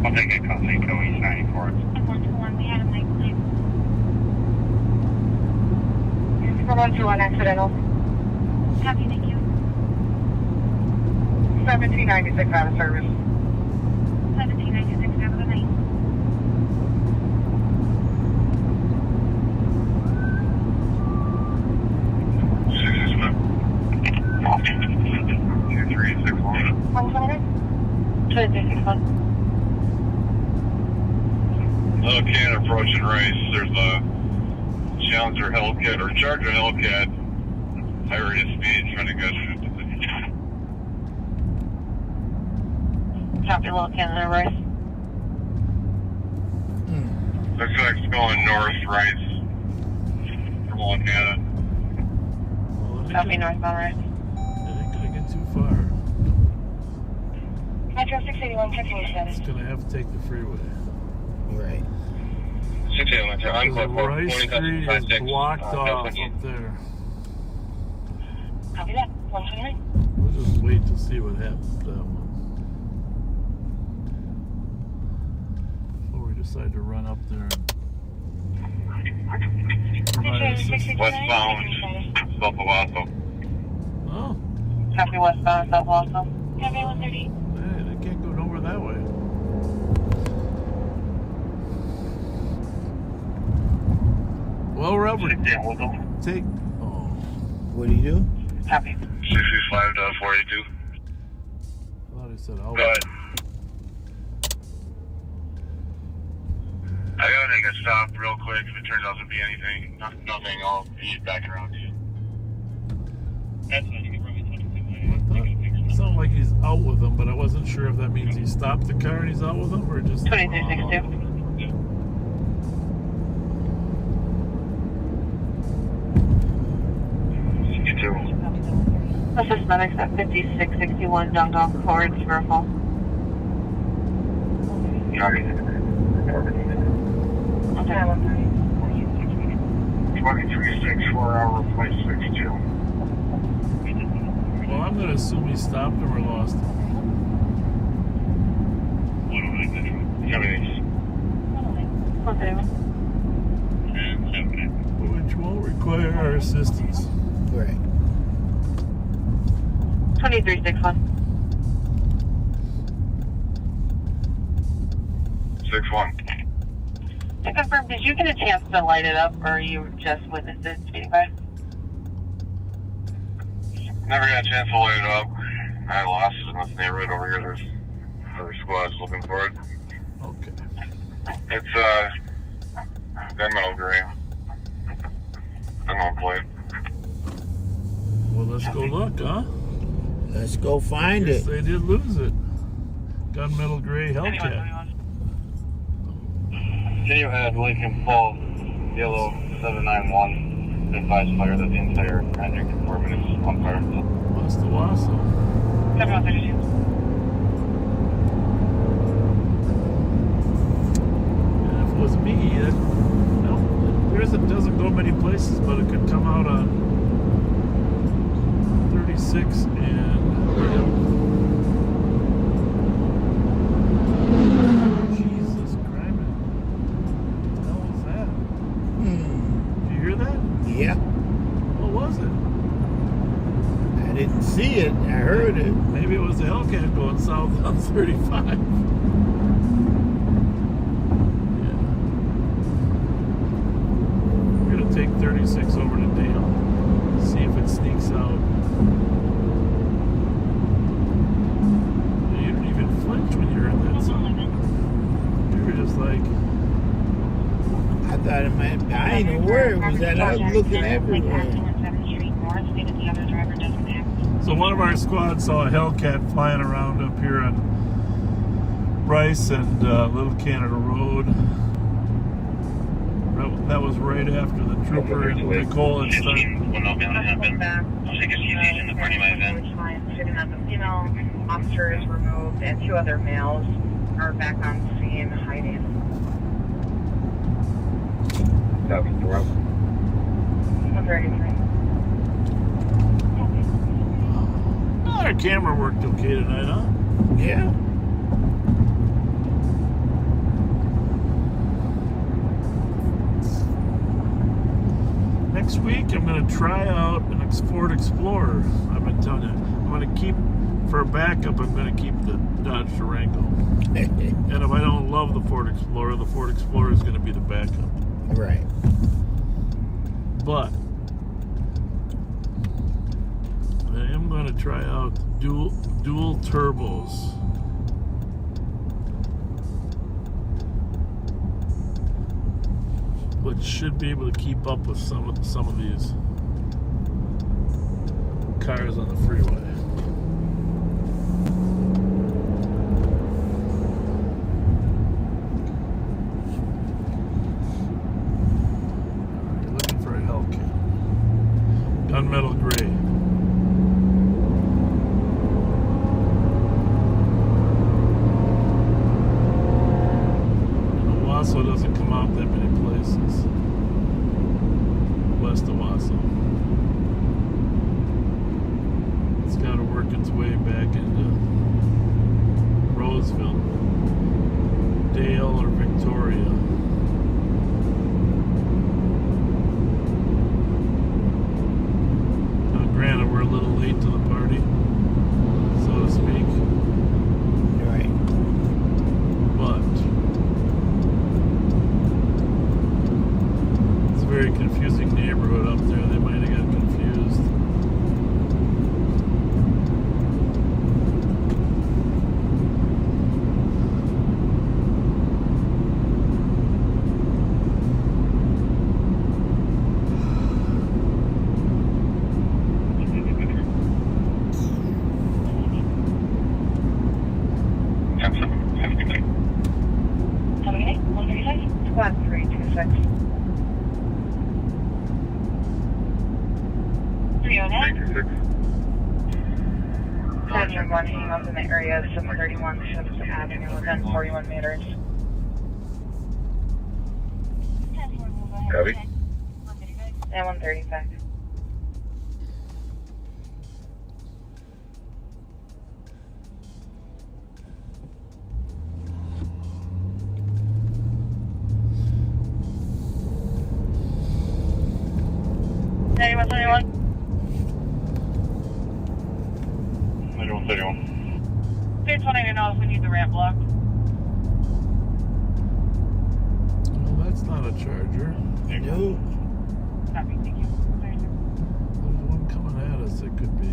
I'll take a copy. Go East 94. 121, we had a night sleep. 121 accidental. Copy, thank you. 1796 out of service. 1796 out of the night. Little can approaching Rice. There's a Challenger Hellcat or Charger Hellcat. High rate of speed trying to go through. Copy, Little Canada, Rice. Looks like it's going north, Rice. From Montana. Copy, northbound, Rice. It ain't gonna get too far. Metro 681, checking your status. It's gonna have to take the freeway. Right. 681, I'm Because Rice Street is blocked off up there. Copy that. 129. We'll just wait to see what happens with that one. Before we decide to run up there and provide assistance. Westbound, South Owasso. Oh. Copy, westbound, South Owasso. Copy, 130. Hey, they can't go nowhere that way. Well, Robert, take. Oh. What do you do? Copy. 635 to 42. I thought he said, oh. Go ahead. I gotta make a stop real quick. If it turns out to be anything, nothing, I'll be back around to you. That's what you can run me. It sounded like he's out with them, but I wasn't sure if that means he stopped the car and he's out with them or just. 2362. Assist medics at 5661 Young Dog Cords, Veriful. Copy. 2364 hour flight 62. Well, I'm going to assume he stopped him or lost him. Which won't require our assistance. Right. 2361. 61. To confirm, did you get a chance to light it up, or you just witnessed it speeding by? Never got a chance to light it up. I lost it in this neighborhood over here. There's other squads looking for it. Okay. It's gunmetal gray. Gunmetal plate. Well, let's go look, huh? Let's go find Guess it. they did lose it. Gunmetal gray Hellcat. Continue ahead, Lincoln Falls, yellow 791. Advised fire that the entire engine in 4 minutes on fire. West Owasso. 7132. And if it was me, it doesn't go many places, but it could come out on 36 and. Jesus Christ. What the hell was that? Did you hear that? Yeah. What was it? I didn't see it. I heard it. Maybe it was a Hellcat going south on 35. We're going to take 36 over to Dale. See if it sneaks out. You didn't even flinch when you heard that song. You were just like. I thought it might be. I ain't know where it was at. I was looking everywhere. So one of our squads saw a Hellcat flying around up here on Rice and Little Canada Road. That was right after the trooper and Nicole had started. The female officer is removed and 2 other males are back on scene hiding. Copy, 4 Our camera worked okay tonight, huh? Yeah. Next week, I'm going to try out an Ford Explorer. I've been telling you. I'm going to keep, for a backup, I'm going to keep the Dodge Durango. And if I don't love the Ford Explorer is going to be the backup. Right. But I am going to try out dual turbos. but should be able to keep up with some of these cars on the freeway. Looking for a Hellcat. Gunmetal gray. Wasso doesn't come out that many places west of Wasso. It's got to work its way back into Roseville, Dale, or Victoria. Now, granted, we're a little late to the party, so to speak. Right. But very confusing neighborhood up there. They might have got confused. Squad 326. 326. 7-1 hang up in the area of 731 7th Avenue within 41 meters. Copy. And 135. Anyone? 31. State's wanting to know if we need the ramp blocked. Well, that's not a Charger. No. Copy, thank you. There's one coming at us. It could be.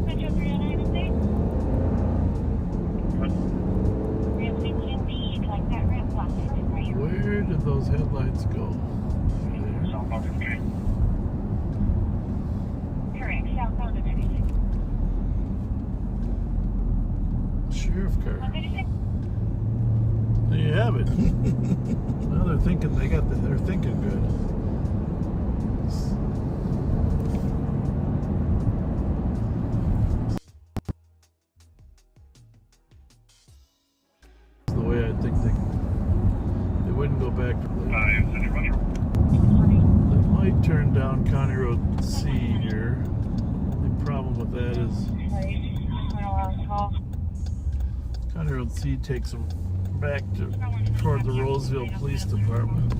Fletcher 309 update. Ramsey 10B, you'd like that ramp blocked for you. Where did those headlights go? Correct, southbound of 36. Sheriff car. 136? There you have it. Now they're thinking they're thinking good. That's the way I think they wouldn't go back to the. They might turn down County Road C here. The problem with that is County Road C takes them back toward the Roseville Police Department.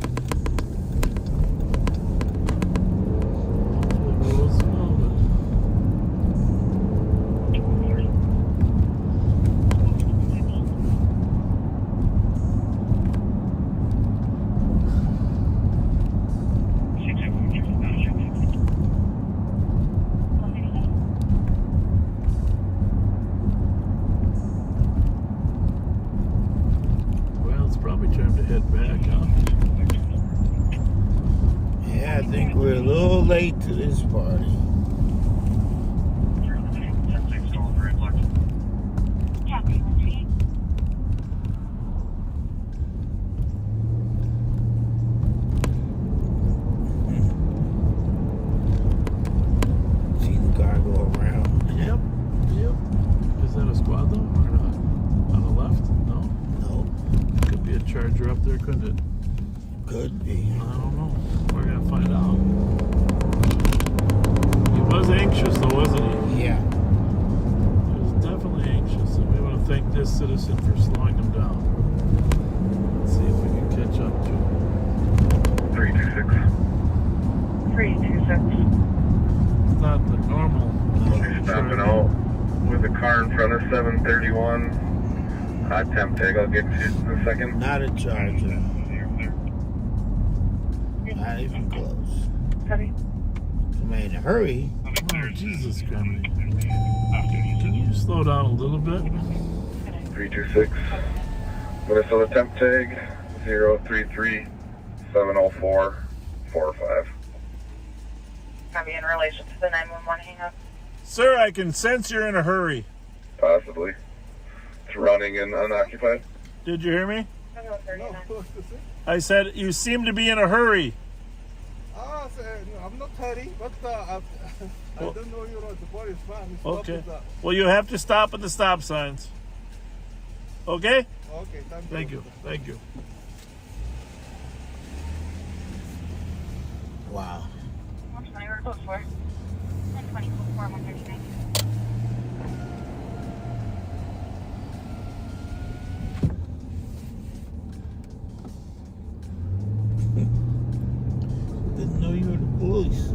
Hopefully Roseville, but 'Think we're a little late to this party. See the car go around. Yep. Is that a squad though, or not? On the left? No. Could be a Charger up there, couldn't it? Could be. I don't know. We're gonna find out. He was anxious though, wasn't he? Yeah. He was definitely anxious, and we want to thank this citizen for slowing him down. Let's see if we can catch up to him. 326. 326. It's not the normal. You're stopping out with a car in front of 731. Temp tag, I'll get to you in a second. Not a Charger. Not even close. Copy. Am I in a hurry? Oh, Jesus, Grammy. Can you slow down a little bit? 326. Minnesota temp tag 033 704 45. Copy in relation to the 911 hang up. Sir, I can sense you're in a hurry. Possibly. It's running and unoccupied. Did you hear me? No. I said you seem to be in a hurry. I'm not hurry, but I don't know the policeman. Okay. Well, you have to stop at the stop signs. Okay? Okay, Thank you. Thank you. Wow. 120, we're close for. 124, 139. Didn't know you were the police.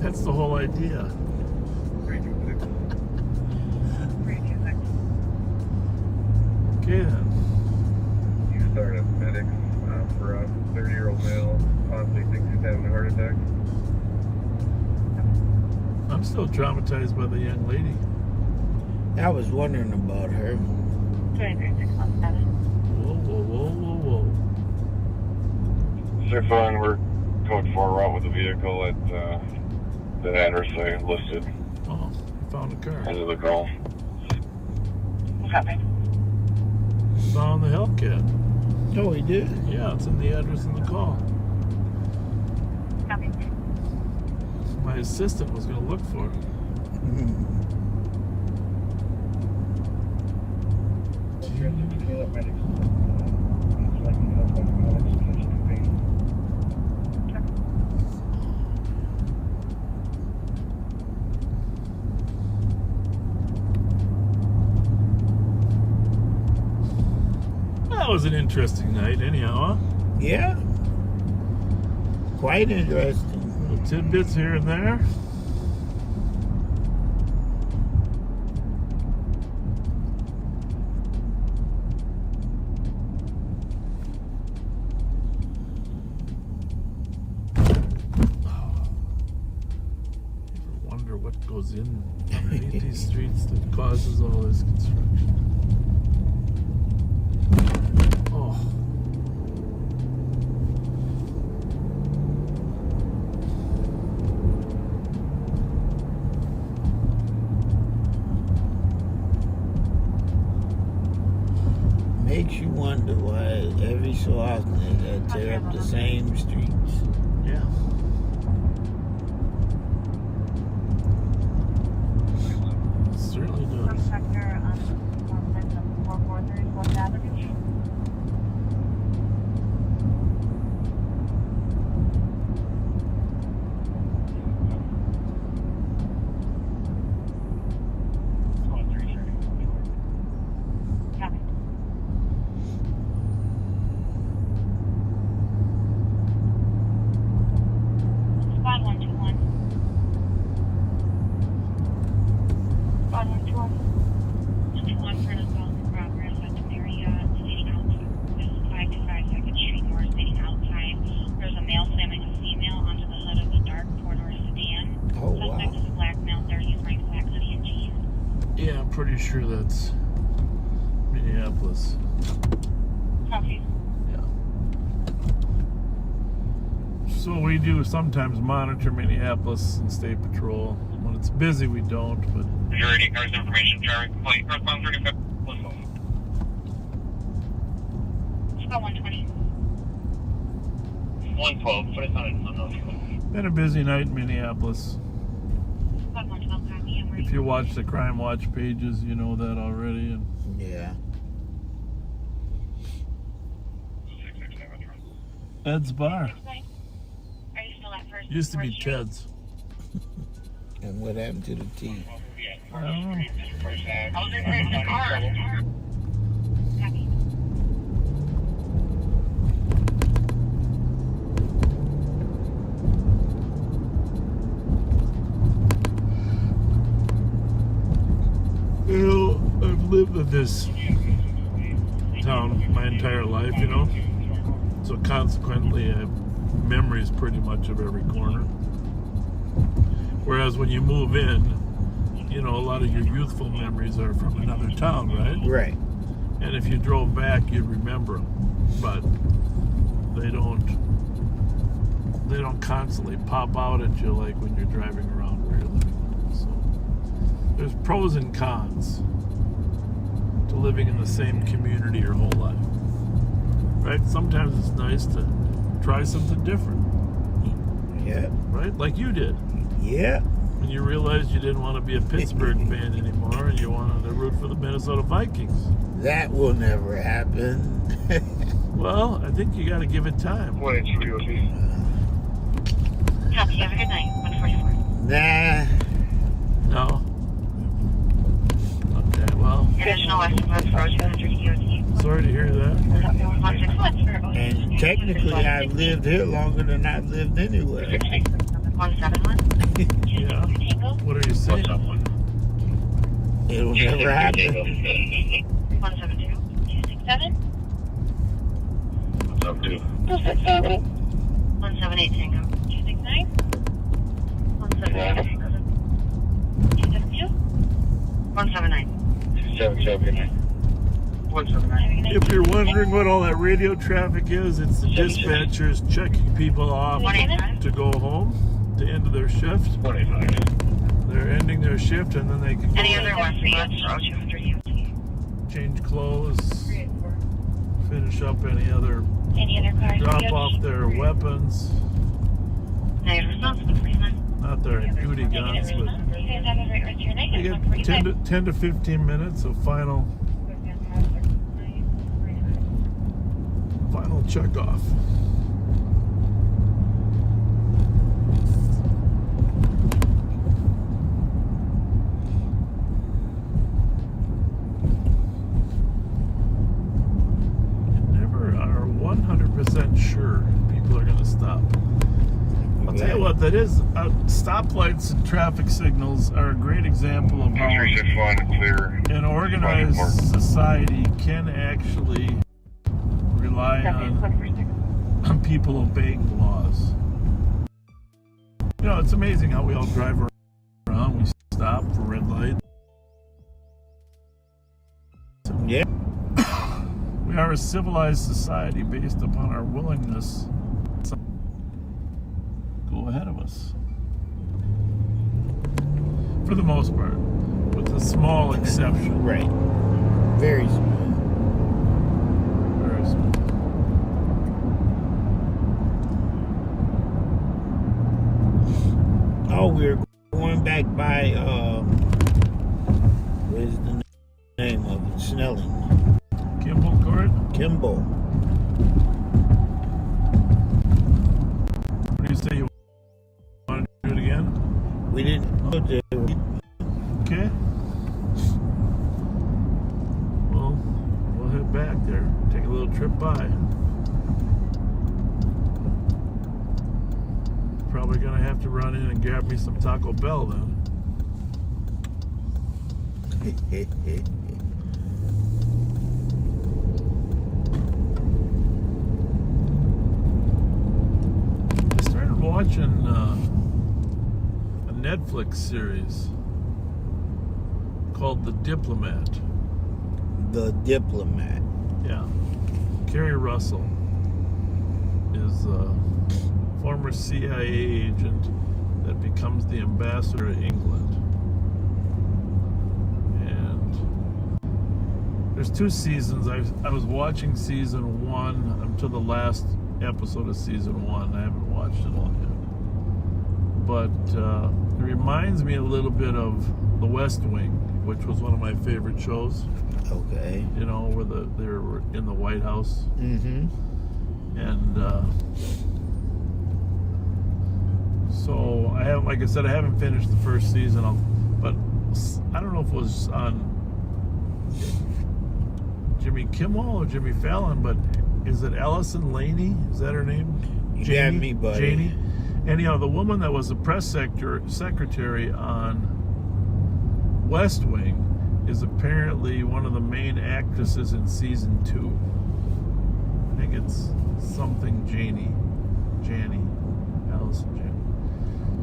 That's the whole idea. 326. Okay then. You started medics for a 30-year-old male. Possibly thinks he's having a heart attack. I'm still traumatized by the young lady. I was wondering about her. 23,617. Whoa, whoa, whoa, whoa, whoa. Sir, phone, we're code 4 route with the vehicle at the address I listed. Oh, found a car. End of the call. Copy. Found the Hellcat. Oh, he did? Yeah, it's in the address in the call. Copy. My assistant was going to look for it. That was an interesting night, anyhow, huh? Yeah. Quite interesting. Little tidbits here and there. Ever wonder what goes in underneath these streets that causes all this construction? Oh. Makes you wonder why every so often they gotta tear up the same streets. Yeah. It certainly does. Sector 443 Fourth Avenue. Copy. Spot 121. Spot 121. 121 for an assault in progress at the Marriott, leading outside. This is 525 2nd Street North, leading outside. There's a male slamming a female onto the hood of a dark four-door sedan. Oh, wow. Suspect is a black male, 30. He's wearing black hoodie and jeans. Yeah, I'm pretty sure that's Minneapolis. Copy. Yeah. So we do sometimes monitor Minneapolis and state patrol. When it's busy, we don't, but Security, cars information, traffic complete. Correspond 35. Spot 120. 112, but it's not in been a busy night in Minneapolis. Spot 112, copy. I'm ready. If you watch the Crime Watch pages, you know that already. And Yeah. Ed's Bar Are you still at first? used to be Fourth Street? Ted's. And what happened to the tea? I don't know. I was in the car. Copy. You know, I've lived in this town my entire life, you know. So consequently, I've memories pretty much of every corner. Whereas when you move in, you know, a lot of your youthful memories are from another town, right? Right. And if you drove back, you'd remember them. But they don't constantly pop out at you like when you're driving around where you're living. So there's pros and cons to living in the same community your whole life. Right? Sometimes it's nice to try something different. Yeah. Right? Like you did. Yeah. When you realized you didn't want to be a Pittsburgh fan anymore and you wanted to root for the Minnesota Vikings. That will never happen. Well, I think you got to give it time. Copy, have a good night. 144. Nah. No. Okay, well. Additional Western Road 200 EOT. Sorry to hear that. And technically, I've lived here longer than I've lived anywhere. 171. Yeah. What are you saying? It'll never happen. 172. 267. 178 Tango. 269. 178 Tango. 272. 179. 277. 179. If you're wondering what all that radio traffic is, it's the dispatchers checking people off to go home, to end their shift. They're ending their shift and then they can Any other Western Road 200 EOT. change clothes, finish up any other cars? drop off their weapons. Negative response, 149. Not their duty guns, but You guys have a great rest of your night. they get 10 to 15 minutes of final check off. Never are 100% sure people are going to stop. I'll tell you what, that is, stoplights and traffic signals are a great example of how an organized society can actually rely on people obeying the laws. You know, it's amazing how we all drive around, we stop for red light. Yeah. We are a civilized society based upon our willingness to go ahead of us. For the most part, with a small exception. Right. Very small. Very small. Oh, we're going back by, where's the name of it? Snelling. Kimball Court? Kimball. What do you say, you want to do it again? We didn't go there. Okay. Well, we'll head back there. Take a little trip by. Probably gonna have to run in and grab me some Taco Bell then. I started watching a Netflix series called The Diplomat. The Diplomat. Yeah. Kerry Russell is a former CIA agent that becomes the ambassador to England. And there's 2 seasons. I was watching season 1 until the last episode of season 1. I haven't watched it all yet. But it reminds me a little bit of The West Wing, which was one of my favorite shows. Okay. You know, where they were in the White House. Mm-hmm. And so I haven't, like I said, I haven't finished the first season. But I don't know if it was on Jimmy Kimmel or Jimmy Fallon, but is it Allison Laney? Is that her name? You got me, buddy. Janie. Anyhow, the woman that was the press secretary on West Wing is apparently one of the main actresses in season 2. I think it's something Janie. Allison Janney.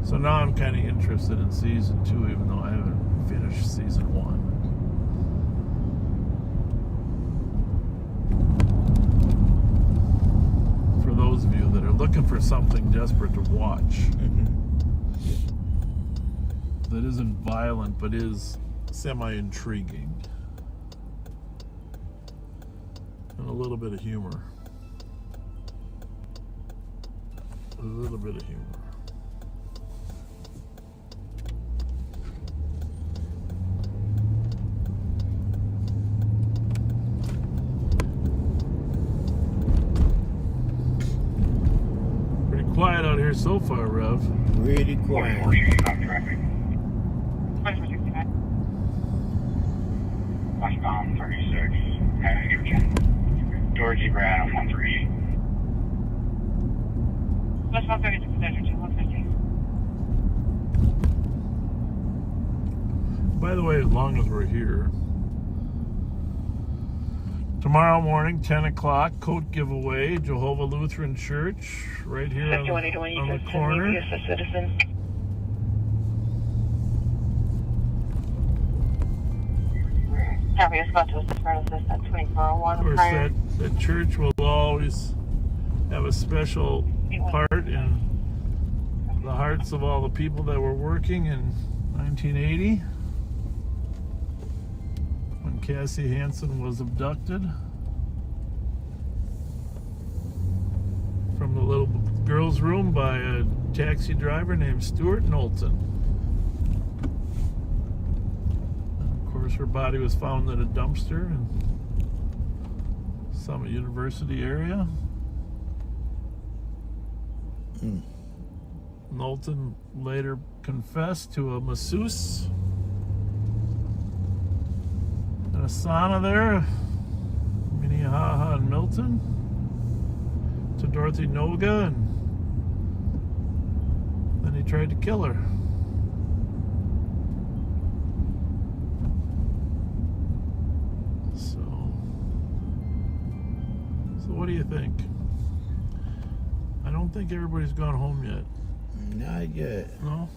So now I'm kind of interested in season 2, even though I haven't finished season 1. For those of you that are looking for something desperate to watch that isn't violent but is semi-intriguing and a little bit of humor. A little bit of humor. Pretty quiet out here so far, Rev. Really quiet. Westbound 36, Dorothy Brad on 138. Westbound 36, 150. By the way, as long as we're here, tomorrow morning, 10 o'clock, coat giveaway, Jehovah Lutheran Church, right here on the corner. Copy, it's about to assist at 2401. Of course, that church will always have a special part in the hearts of all the people that were working in 1980 when Cassie Hansen was abducted from the little girl's room by a taxi driver named Stuart Knowlton. Her body was found in a dumpster in Summit University area. Knowlton later confessed to a masseuse and a sauna there, Minnehaha and Milton, to Dorothy Noga, and then he tried to kill her. What do you think? I don't think everybody's gone home yet. Not yet. No?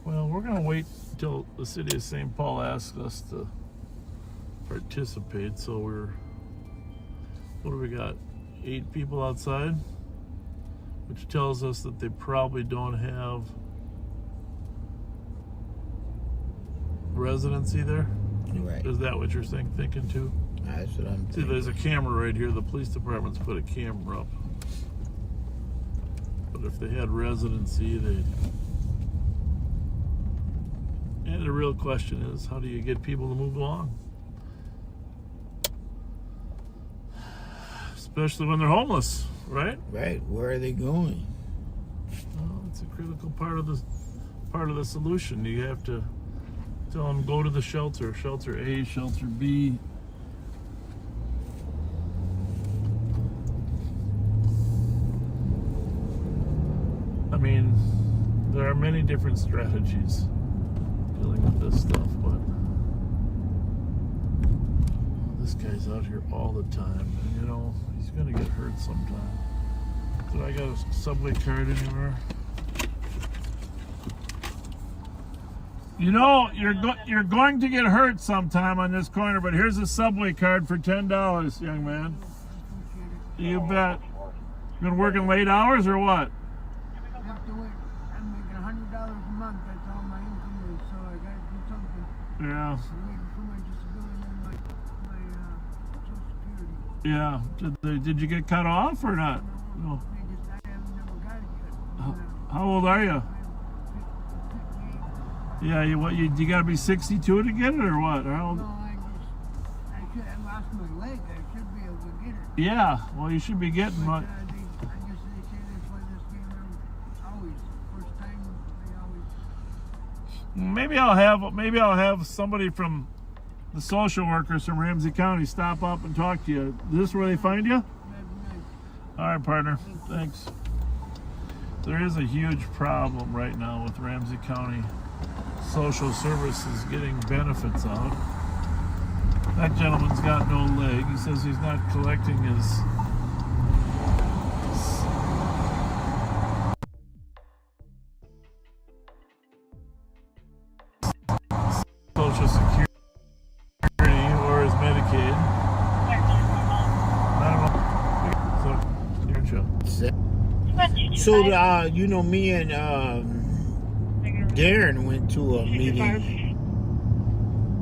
Well, we're going to wait until the city of St. Paul asks us to participate. So what do we got? 8 people outside? Which tells us that they probably don't have residency there. Right. Is that what you're thinking too? That's what I'm thinking. See, there's a camera right here. The police department's put a camera up. But if they had residency, they'd... And the real question is, how do you get people to move along? Especially when they're homeless, right? Right. Where are they going? Well, it's a critical part of the solution. You have to tell them, go to the shelter. Shelter A, shelter B. I mean, there are many different strategies dealing with this stuff, but this guy's out here all the time, and you know, he's gonna get hurt sometime. Did I got a subway card anywhere? You know, you're going to get hurt sometime on this corner, but here's a subway card for $10, young man. You bet. You been working late hours or what? Yeah. Yeah. Did you get cut off or not? No. How old are you? Yeah. You got to be 62 to get it or what? How old? I lost my leg. I should be able to get it. Yeah. Well, you should be getting one. Maybe I'll have somebody from the social workers from Ramsey County stop up and talk to you. Is this where they find you? All right, partner. Thanks. There is a huge problem right now with Ramsey County social services getting benefits out. That gentleman's got no leg. He says he's not collecting his Social Security or his Medicaid. I don't know. So, you know, me and Darren went to a meeting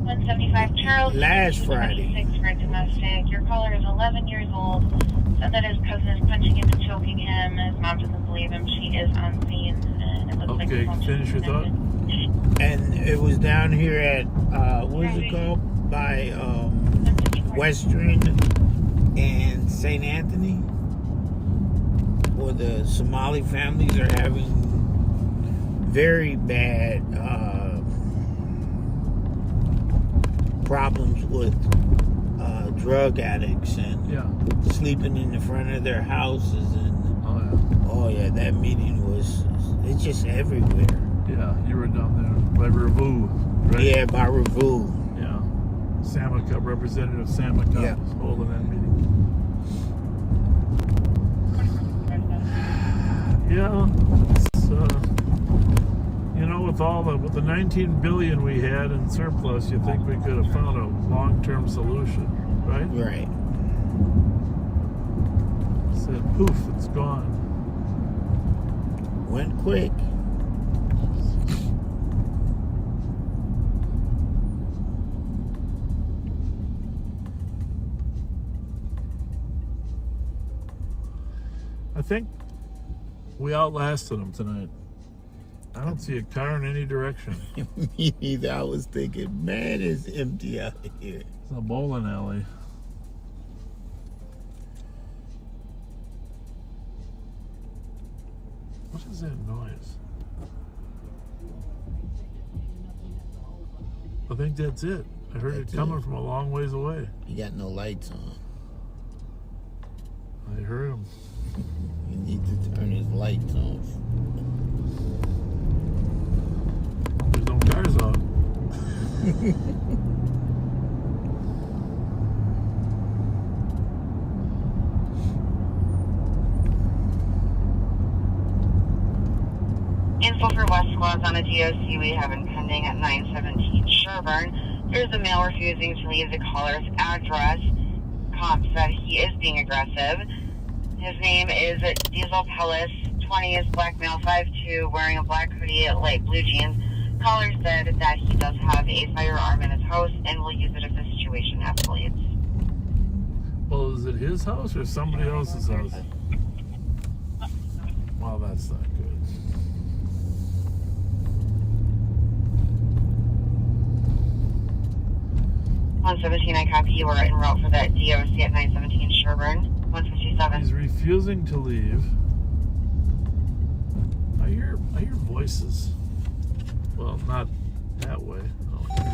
175 Charles. last Friday. 6 for domestic. Your caller is 11 years old. Said that his cousin is punching him and choking him. His mom doesn't believe him. She is on scene. And it looks Okay, like finish your thought. And it was down here at, what is it called? By Western and St. Anthony, where the Somali families are having very bad problems with drug addicts and sleeping in the front of their houses. And oh yeah, that meeting was, it's just everywhere. Yeah, you were down there by Revue, right? Yeah, by Revue. Yeah. Samica, Representative Samica was holding that meeting. Yeah, it's, you know, with the 19 billion we had in surplus, you think we could have found a long-term solution, right? Right. Said poof, it's gone. Went quick. I think we outlasted them tonight. I don't see a car in any direction. Me neither. I was thinking, man, it's empty out here. It's a bowling alley. What is that noise? I think that's it. I heard it coming from a long ways away. You got no lights on. I heard him. You need to turn his lights off. There's no cars on. Info for West Squads on a DOC we have been pending at 917 Sherburne. There's a male refusing to leave the caller's address. Comp said he is being aggressive. His name is Diesel Pellis, 20 is black male, 5'2", wearing a black hoodie, light blue jeans. Caller said that he does have a firearm in his house and will use it if the situation escalates. Well, is it his house or somebody else's house? Well, that's not good. 117, I copy. You are en route for that DOC at 917 Sherburne. 157. He's refusing to leave. I hear voices. Well, not that way. Oh, here it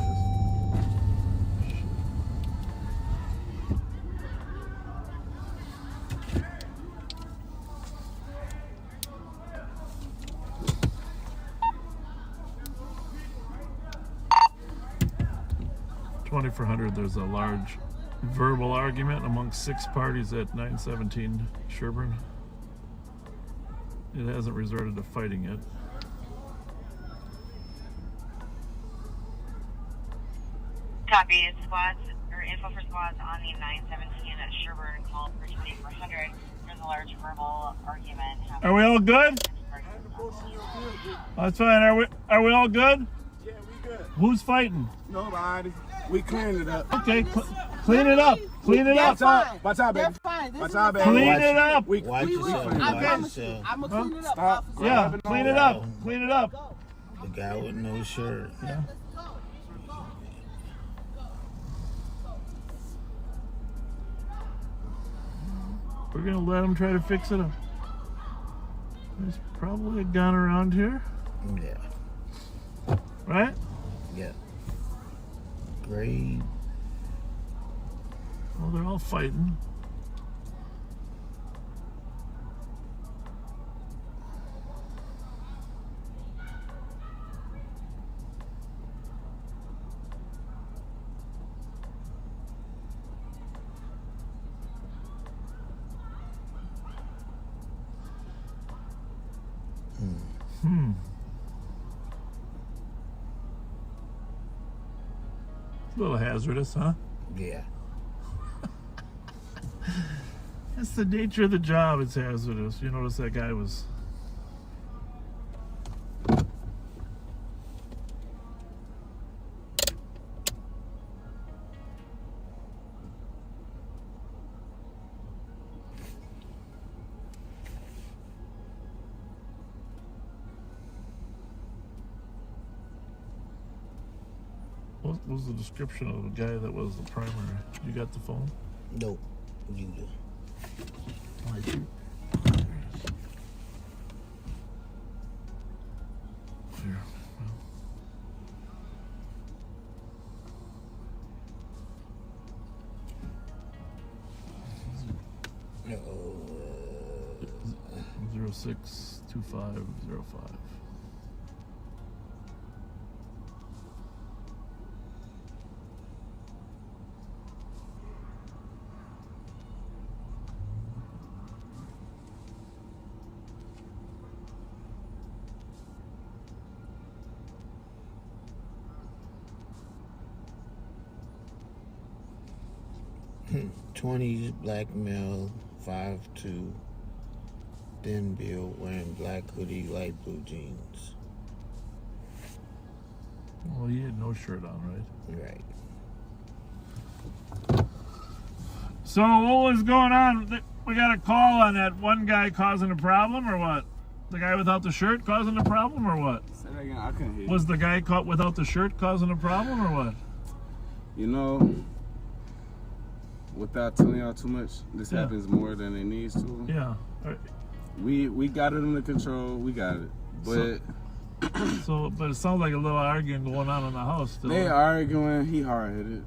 is. Shit. 2400, there's a large verbal argument amongst 6 parties at 917 Sherburne. It hasn't resorted to fighting yet. Copy. Squads, or info for squads on the 917 at Sherburne, call for 2400. There's a large verbal argument happening. Are we all good? That's fine. Are we all good? Yeah, we good. Who's fighting? Nobody. We cleaned it up. Okay, clean it up. Clean it up. Watch out, baby. They're fine. Watch out, baby. Clean it up. Watch yourself. I promise you. I'm going to clean it up. Stop. Officer. Yeah, clean it up. Clean it up. The guy with no shirt. Yeah. We're gonna let him try to fix it up. There's probably a gun around here, Yeah. right? Yeah. Great. Well, they're all fighting. A little hazardous, huh? Yeah. That's the nature of the job. It's hazardous. You notice that guy was. What was the description of the guy that was the primary? You got the phone? Nope. You do. I see. Here. No. 062505. '20s black male, 5'2", thin build, wearing black hoodie, light blue jeans. Well, he had no shirt on, right? Right. So what was going on? We got a call on that one guy causing a problem, or what? The guy without the shirt causing a problem, or what? Say that again. I couldn't hear you. Was the guy caught without the shirt causing a problem, or what? You know, without telling y'all too much, this Yeah. happens more than it needs to. Yeah. We got it under control. We got it. But But it sounds like a little arguing going on in the house still. they arguing. He hard-headed.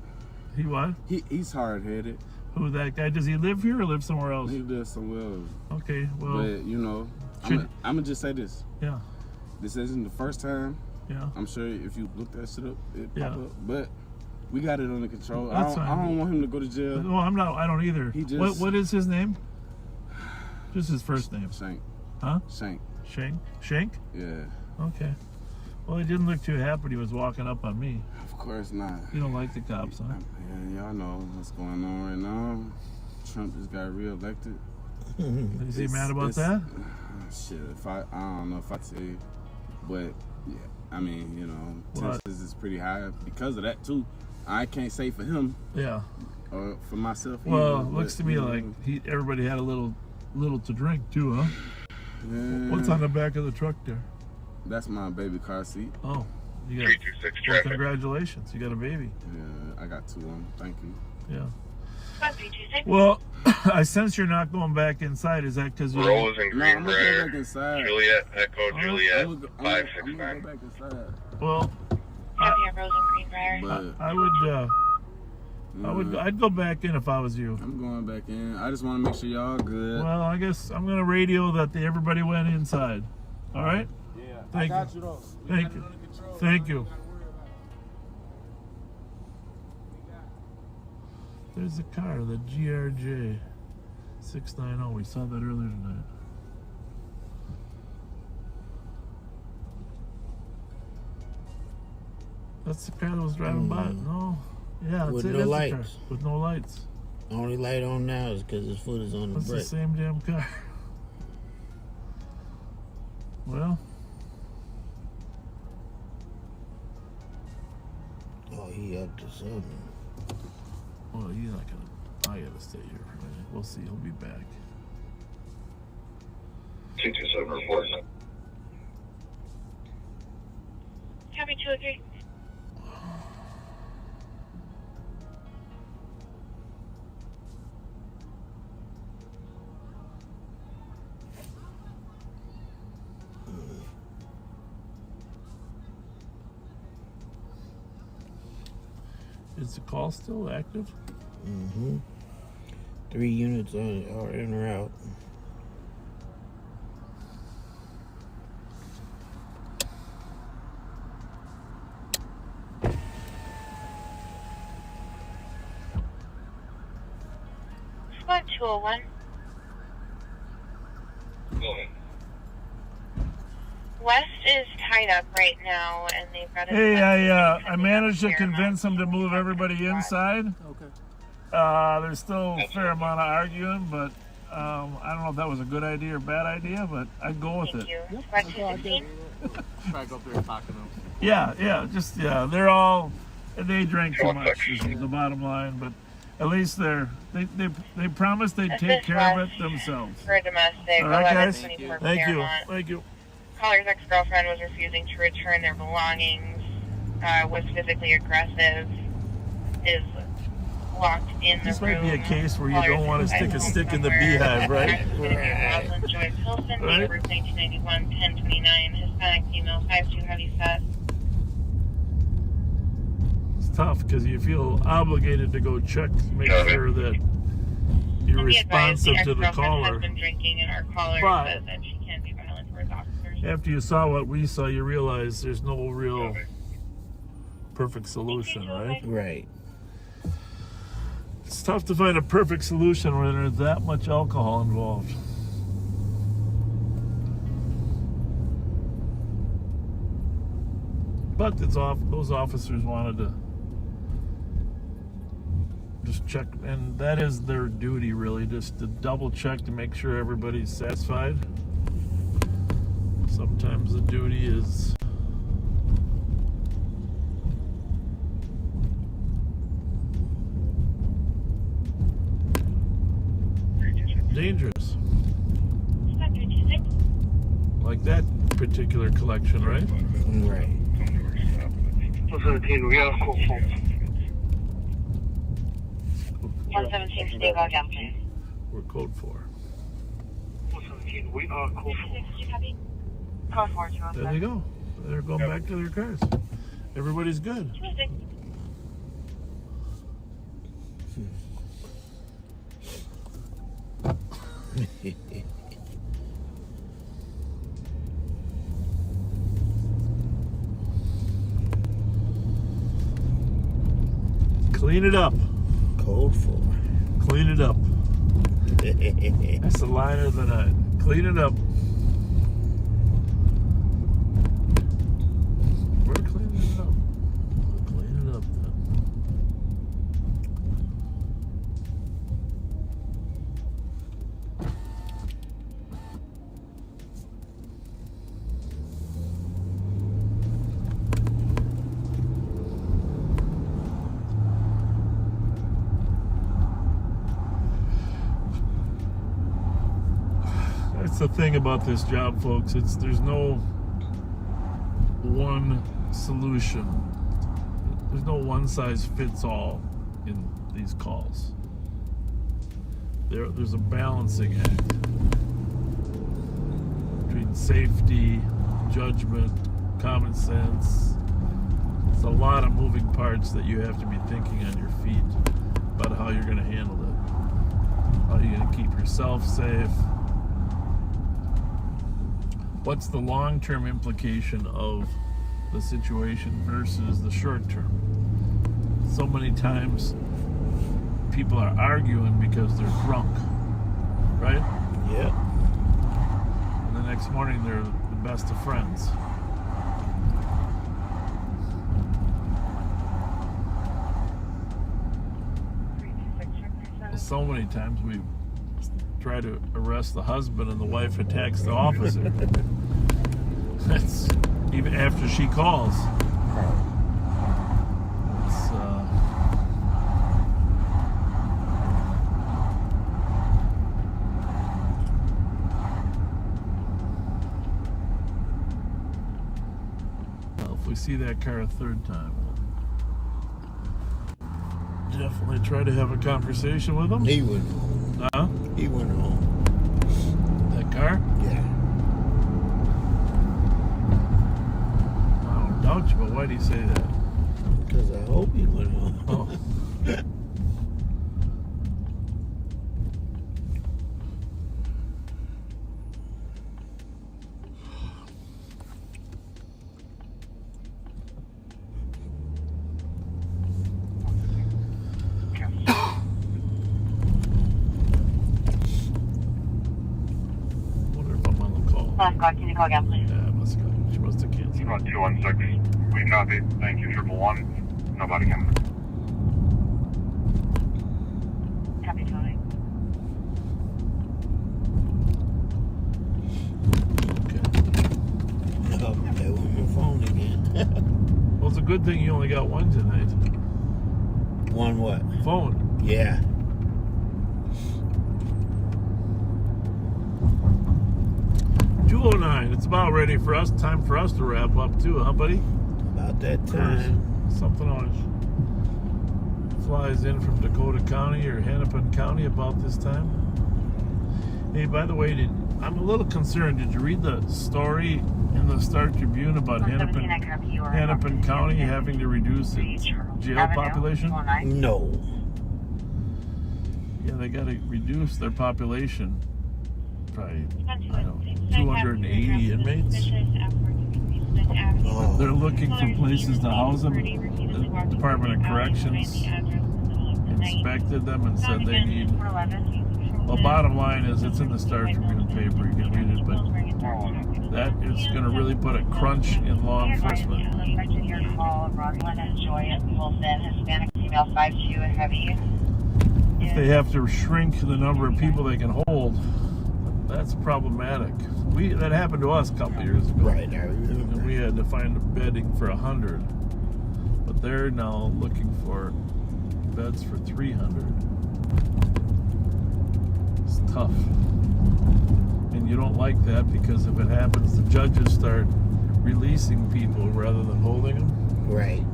He what? He's hard-headed. Who, that guy? Does he live here or live somewhere else? He lives somewhere else. Okay, well. But, you know, I'm going to just say this. Yeah. This isn't the first time. Yeah. I'm sure if you look that shit up, it Yeah. pop up. But we got it under control. That's I don't want him to go to jail. No, I'm not. I don't either. He just, what is his name? Just his first name. Shank. Huh? Shank. Shank? Shank? Yeah. Okay. Well, he didn't look too happy. He was walking up on me. Of course not. You don't like the cops, huh? Yeah, y'all know what's going on right now. Trump just got reelected. Is he mad about that? Shit, I don't know if I tell you, but yeah, I mean, you know, tensions is pretty high because of that too. I can't say for him. Yeah. Or for myself. Well, either, looks but, to me you know, like everybody had a little to drink too, huh? Yeah. What's on the back of the truck there? That's my baby car seat. Oh, you got 326 well, traffic. congratulations, you got a baby. Yeah, I got two of them. Thank you. Yeah. Well, I sense you're not going back inside. Is that because you? Rose and No, I'm gonna go Greenbrier. back inside. Juliet, Echo, Juliet, I'm gonna 569. go back inside. Well, Rose and Greenbrier. But I'd go back in if I was you. I'm going back in. I just want to make sure y'all good. Well, I guess I'm gonna radio that everybody went inside. All right. Yeah. Thank I got you. you though. Thank you. Thank you. There's a car, the GRJ 690. We saw that earlier tonight. That's the car that was driving by. No. Yeah, With it no is the lights. car. With no lights. Only light on now is because his foot is on the That's the brake. same damn car. Well. Oh, he up to something. Well, he's not gonna. I gotta stay here for a minute. We'll see. He'll be back. 227 report. Copy 203. Is the call still active? Mm-hmm. 3 units are in or out. Squad 201. Go ahead. West is tied write up right now, and they've got. Hey, I managed to convince them to move everybody inside. Okay. There's still a fair amount of arguing, but I don't know if that was a good idea or bad idea, but I'd go with it. Try to go up there and talk to them. Yeah, they're all, they drank too much is the bottom line, but at least they promised they'd take care of it themselves. For domestic, All right, guys. 1124 Thank you. Fairmont. Thank you. Caller's ex-girlfriend was refusing to return their belongings, was physically aggressive, is locked in the This room. might be a case where you don't want to stick a stick in the beehive, right? Rosalind Joy Pilson, date of birth 1991, 1029, Hispanic female, 5'2", heavy set. It's tough because you feel obligated to go check to make sure that you're responsive to the caller. Has been drinking, and our caller But says that she can't be violent towards officers. after you saw what we saw, you realize there's no real perfect solution, right? Right. It's tough to find a perfect solution when there's that much alcohol involved. But those officers wanted to just check, and that is their duty, really, just to double check to make sure everybody's satisfied. Sometimes the duty is dangerous. Like that particular collection, right? Right. 217, we are code 4. 117, stay by again, please. We're code 4. 217, we are code 4. Code 4, There they go. They're going back to their cars. Everybody's good. Clean it up. Code 4. Clean it up. That's the line of the night. Clean it up. We're cleaning it up. We'll clean it up then. That's the thing about this job, folks. There's no one solution. There's no one size fits all in these calls. There's a balancing act between safety, judgment, common sense. It's a lot of moving parts that you have to be thinking on your feet about how you're going to handle it. How are you going to keep yourself safe? What's the long-term implication of the situation versus the short-term? So many times people are arguing because they're drunk, right? Yeah. And the next morning they're the best of friends. So many times we try to arrest the husband and the wife attacks the officer. That's even after she calls. It's, well, if we see that car a third time, we'll definitely try to have a conversation with him. He went home. Huh? He went home. That car? Yeah. I don't doubt you, but why do you say that? Because I hope he went home. Oh. Can you call again, please? Yeah, she must have canceled. code 216. We copy. Thank you, 111. Nobody can. Copy, Tony. Oh, they went my phone again. Well, it's a good thing you only got one tonight. One what? Phone. Yeah. It's about ready for us. Time for us to wrap up too, huh, buddy? About that time. Something always flies in from Dakota County or Hennepin County about this time. Hey, by the way, I'm a little concerned. Did you read the story in the Star Tribune about Hennepin County having to reduce its jail population? No. Yeah, they got to reduce their population. Probably, I don't know, 280 inmates. Oh. They're looking for places to house them. The Department of Corrections inspected them and said they need. Well, bottom line is, it's in the Star Tribune paper. You can read it, but that is going to really put a crunch in law enforcement. If they have to shrink the number of people they can hold, that's problematic. That happened to us a couple years ago. Right, I remember. And we had to find a bedding for 100. But they're now looking for beds for 300. It's tough. And you don't like that, because if it happens, the judges start releasing people rather than holding them. Right.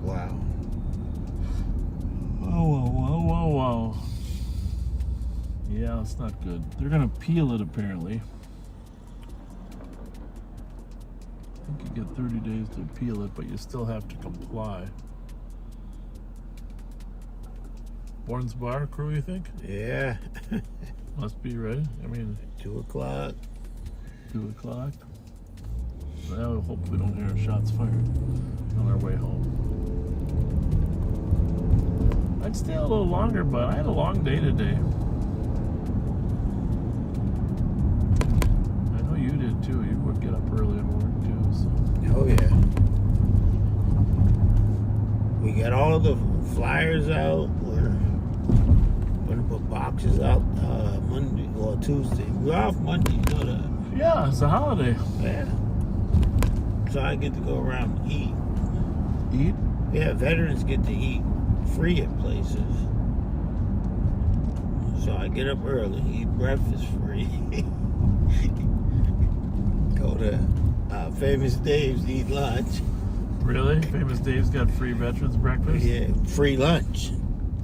Wow. Whoa. Yeah, it's not good. They're going to appeal it, apparently. I think you get 30 days to appeal it, but you still have to comply. Bourne's Bar crew, you think? Yeah. Must be, right? I mean... 2 o'clock. 2 o'clock? Well, I hope we don't hear shots fired on our way home. I'd stay a little longer, but I had a long day today. I know you did too. You would get up early and work too. So. Oh yeah. We got all the flyers out. We're gonna put boxes out Monday or Tuesday. We're off Monday, you know that. Yeah, it's a holiday. Yeah. So I get to go around and eat. Eat? Yeah, veterans get to eat free at places. So I get up early, eat breakfast free. Go to Famous Dave's to eat lunch. Really? Famous Dave's got free veterans breakfast? Yeah, free lunch.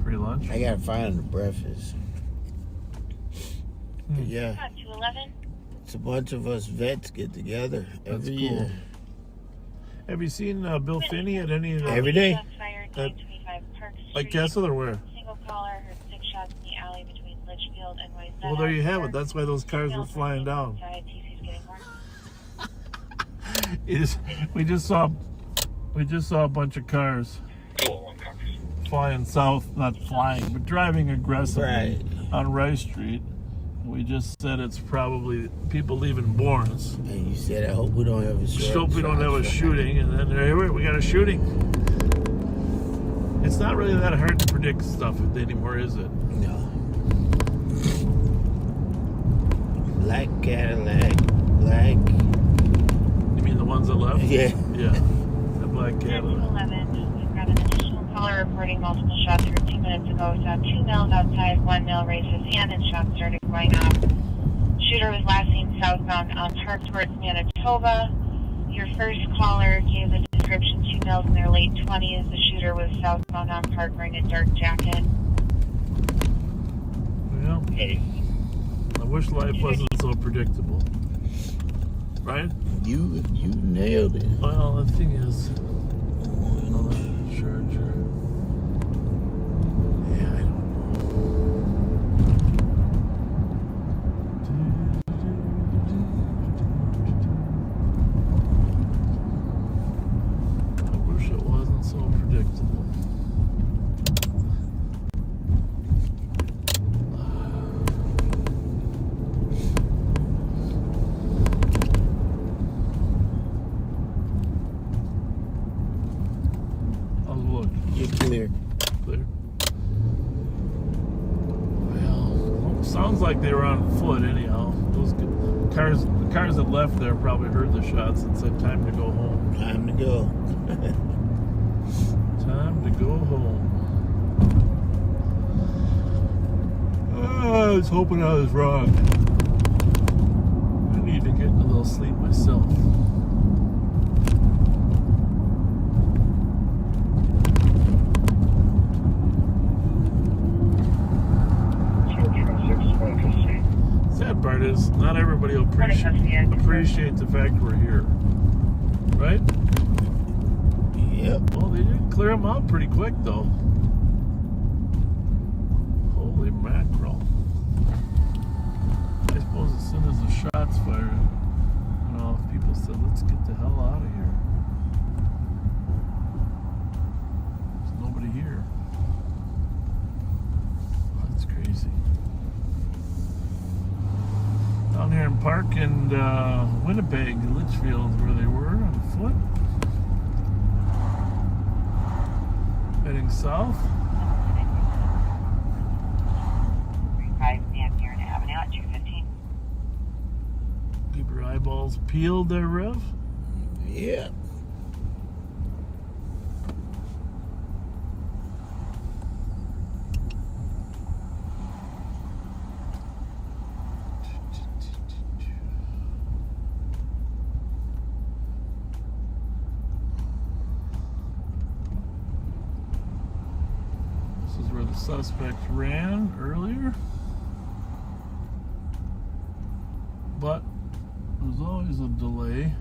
Free lunch? I gotta find the breakfast. Yeah. 211. It's a bunch of us vets get together every year. Have you seen Bill Finney at any of the... Every day. Like Kessel or where? Single caller heard 6 shots in the alley between Litchfield and Wayzata. Well, there you have it. That's why those cars were flying down. We just saw a bunch of cars flying south, not flying, but driving aggressively on Rice Street. We just said it's probably people leaving Bourne's. And you said, I hope we don't have a shooting. Hope we don't have a shooting, and then here we got a shooting. It's not really that hard to predict stuff anymore, is it? No. Black Cadillac, black. You mean the ones that left? Yeah. Yeah. The black Cadillac. 211. We've got an additional caller reporting multiple shots heard 2 minutes ago. Saw 2 males outside. 1 male raised his hand and shots started going off. Shooter was last seen southbound on Park towards Manitoba. Your first caller gave the description: 2 males in their late 20s. The shooter was southbound on Park wearing a dark jacket. Well, I wish life wasn't so predictable. Right? You nailed it. Well, the thing is, sure. Yeah, I don't know. I wish it wasn't so predictable. like they were on foot anyhow. Those cars, the cars that left there probably heard the shots and said, "Time to go home." Time to go. Time to go home. I was hoping I was wrong. I need to get a little sleep myself. Sad part is not everybody will appreciate the fact we're here, right? Yep. Well, they did clear them out pretty quick, though. Holy mackerel! I suppose as soon as the shots fired, you know, if people said, "Let's get the hell out of here," there's nobody here. That's crazy. Down here in Park and Winnipeg, Litchfield, where they were on foot. Heading south. 5 San Aaron Avenue at 2:15. Keep your eyeballs peeled there, Rev. Yeah. This is where the suspect ran earlier. But there's always a delay.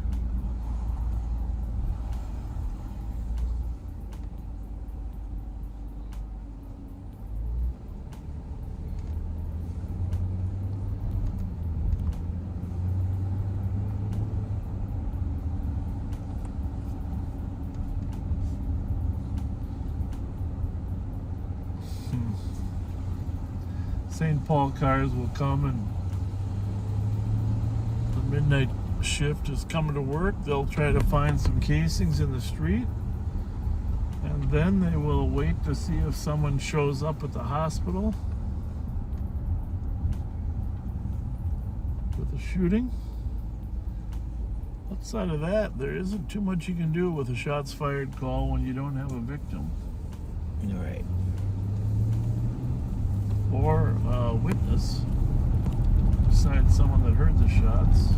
St. Paul cars will come, and the midnight shift is coming to work. They'll try to find some casings in the street, and then they will wait to see if someone shows up at the hospital with a shooting. Outside of that, there isn't too much you can do with a shots fired call when you don't have a victim. Right. Or a witness besides someone that heard the shots.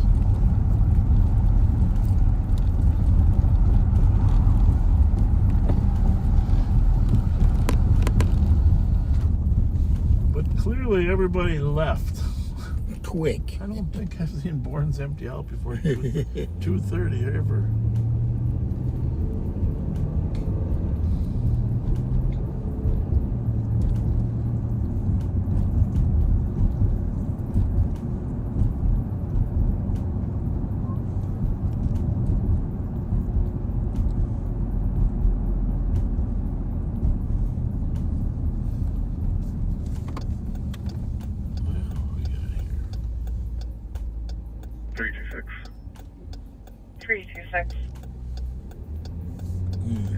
But clearly everybody left. Quick. I don't think I've seen Bourne's empty out before 2:30 ever.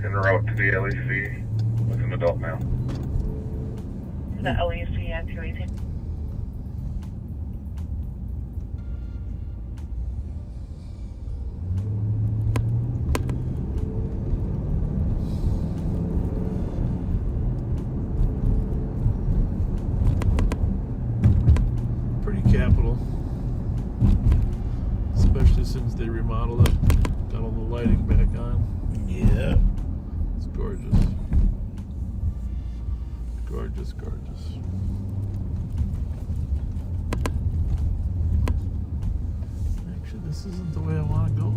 En route to the LEC with an adult male. The LEC at 218. Pretty capital. Especially since they remodeled it. Got all the lighting back on. Yeah. It's gorgeous. Gorgeous, gorgeous. Actually, this isn't the way I want to go.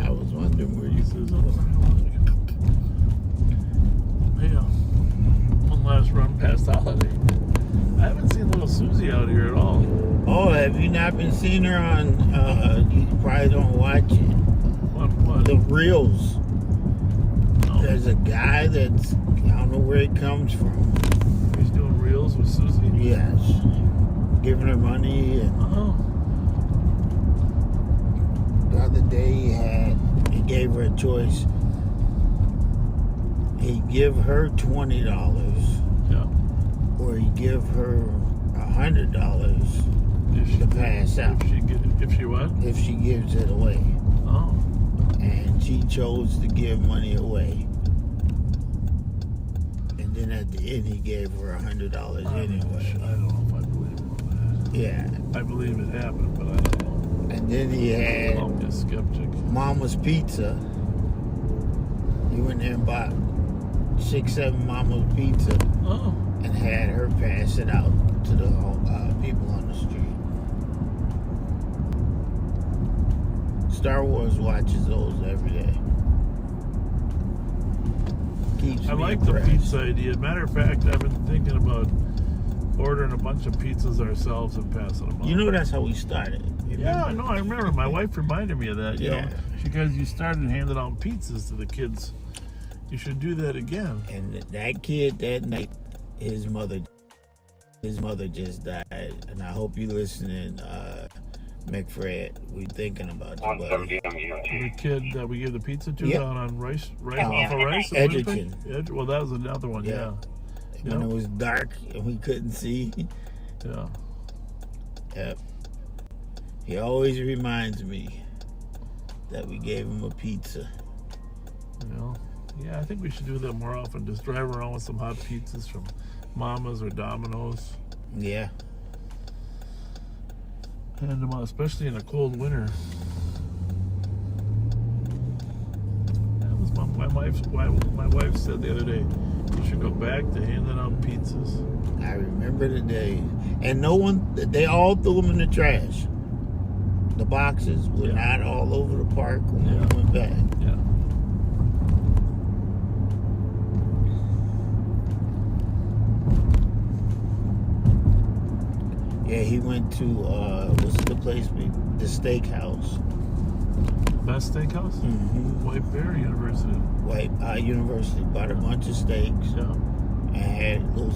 I was wondering where you This isn't the way I want to go. Yeah. One last run past Holiday. I haven't seen little Susie out here at all. Oh, have you not been seeing her on, you probably don't watch it. What? The Reels. No. There's a guy that's, I don't know where he comes from. He's doing Reels with Susie? Yes. Giving her money. And the other day he gave her a choice. He'd give her $20. Yeah. Or he'd give her $100 to pass out. If she what? If she gives it away. Oh. And she chose to give money away. And then at the end, he gave her $100 anyway. I don't know if I believe all that. Yeah. I believe it happened, but I don't know. And then he had I'm just skeptic. Mama's Pizza. He went there and bought 6-7 Mama's Pizza. Oh. And had her pass it out to the people on the street. Star Wars watches those every day. Keeps I me like impressed. the pizza idea. Matter of fact, I've been thinking about ordering a bunch of pizzas ourselves and passing them out. You know that's how we started. Yeah, I know. I remember. My wife reminded me of that. You Yeah. know, because you started handing out pizzas to the kids. You should do that again. And that kid that night, his mother just died. And I hope you listening, McFred. We thinking about you, buddy. The kid that we gave the pizza to Yep. down on Rice off of Rice. Edgerton. Well, that was another one. Yeah. When it was dark and we couldn't see. Yeah. Yep. He always reminds me that we gave him a pizza. You know. Yeah, I think we should do that more often. Just drive around with some hot pizzas from Mama's or Domino's. Yeah. Hand them out, especially in a cold winter. That was my wife said the other day, you should go back to handing out pizzas. I remember the day. And they all threw them in the trash. The boxes were not all over the park when we went back. Yeah. Yeah, he went to, what's the place? The steakhouse. Best steakhouse? Mm-hmm. White Bear University. University. Bought a bunch of steaks. Yeah. And had little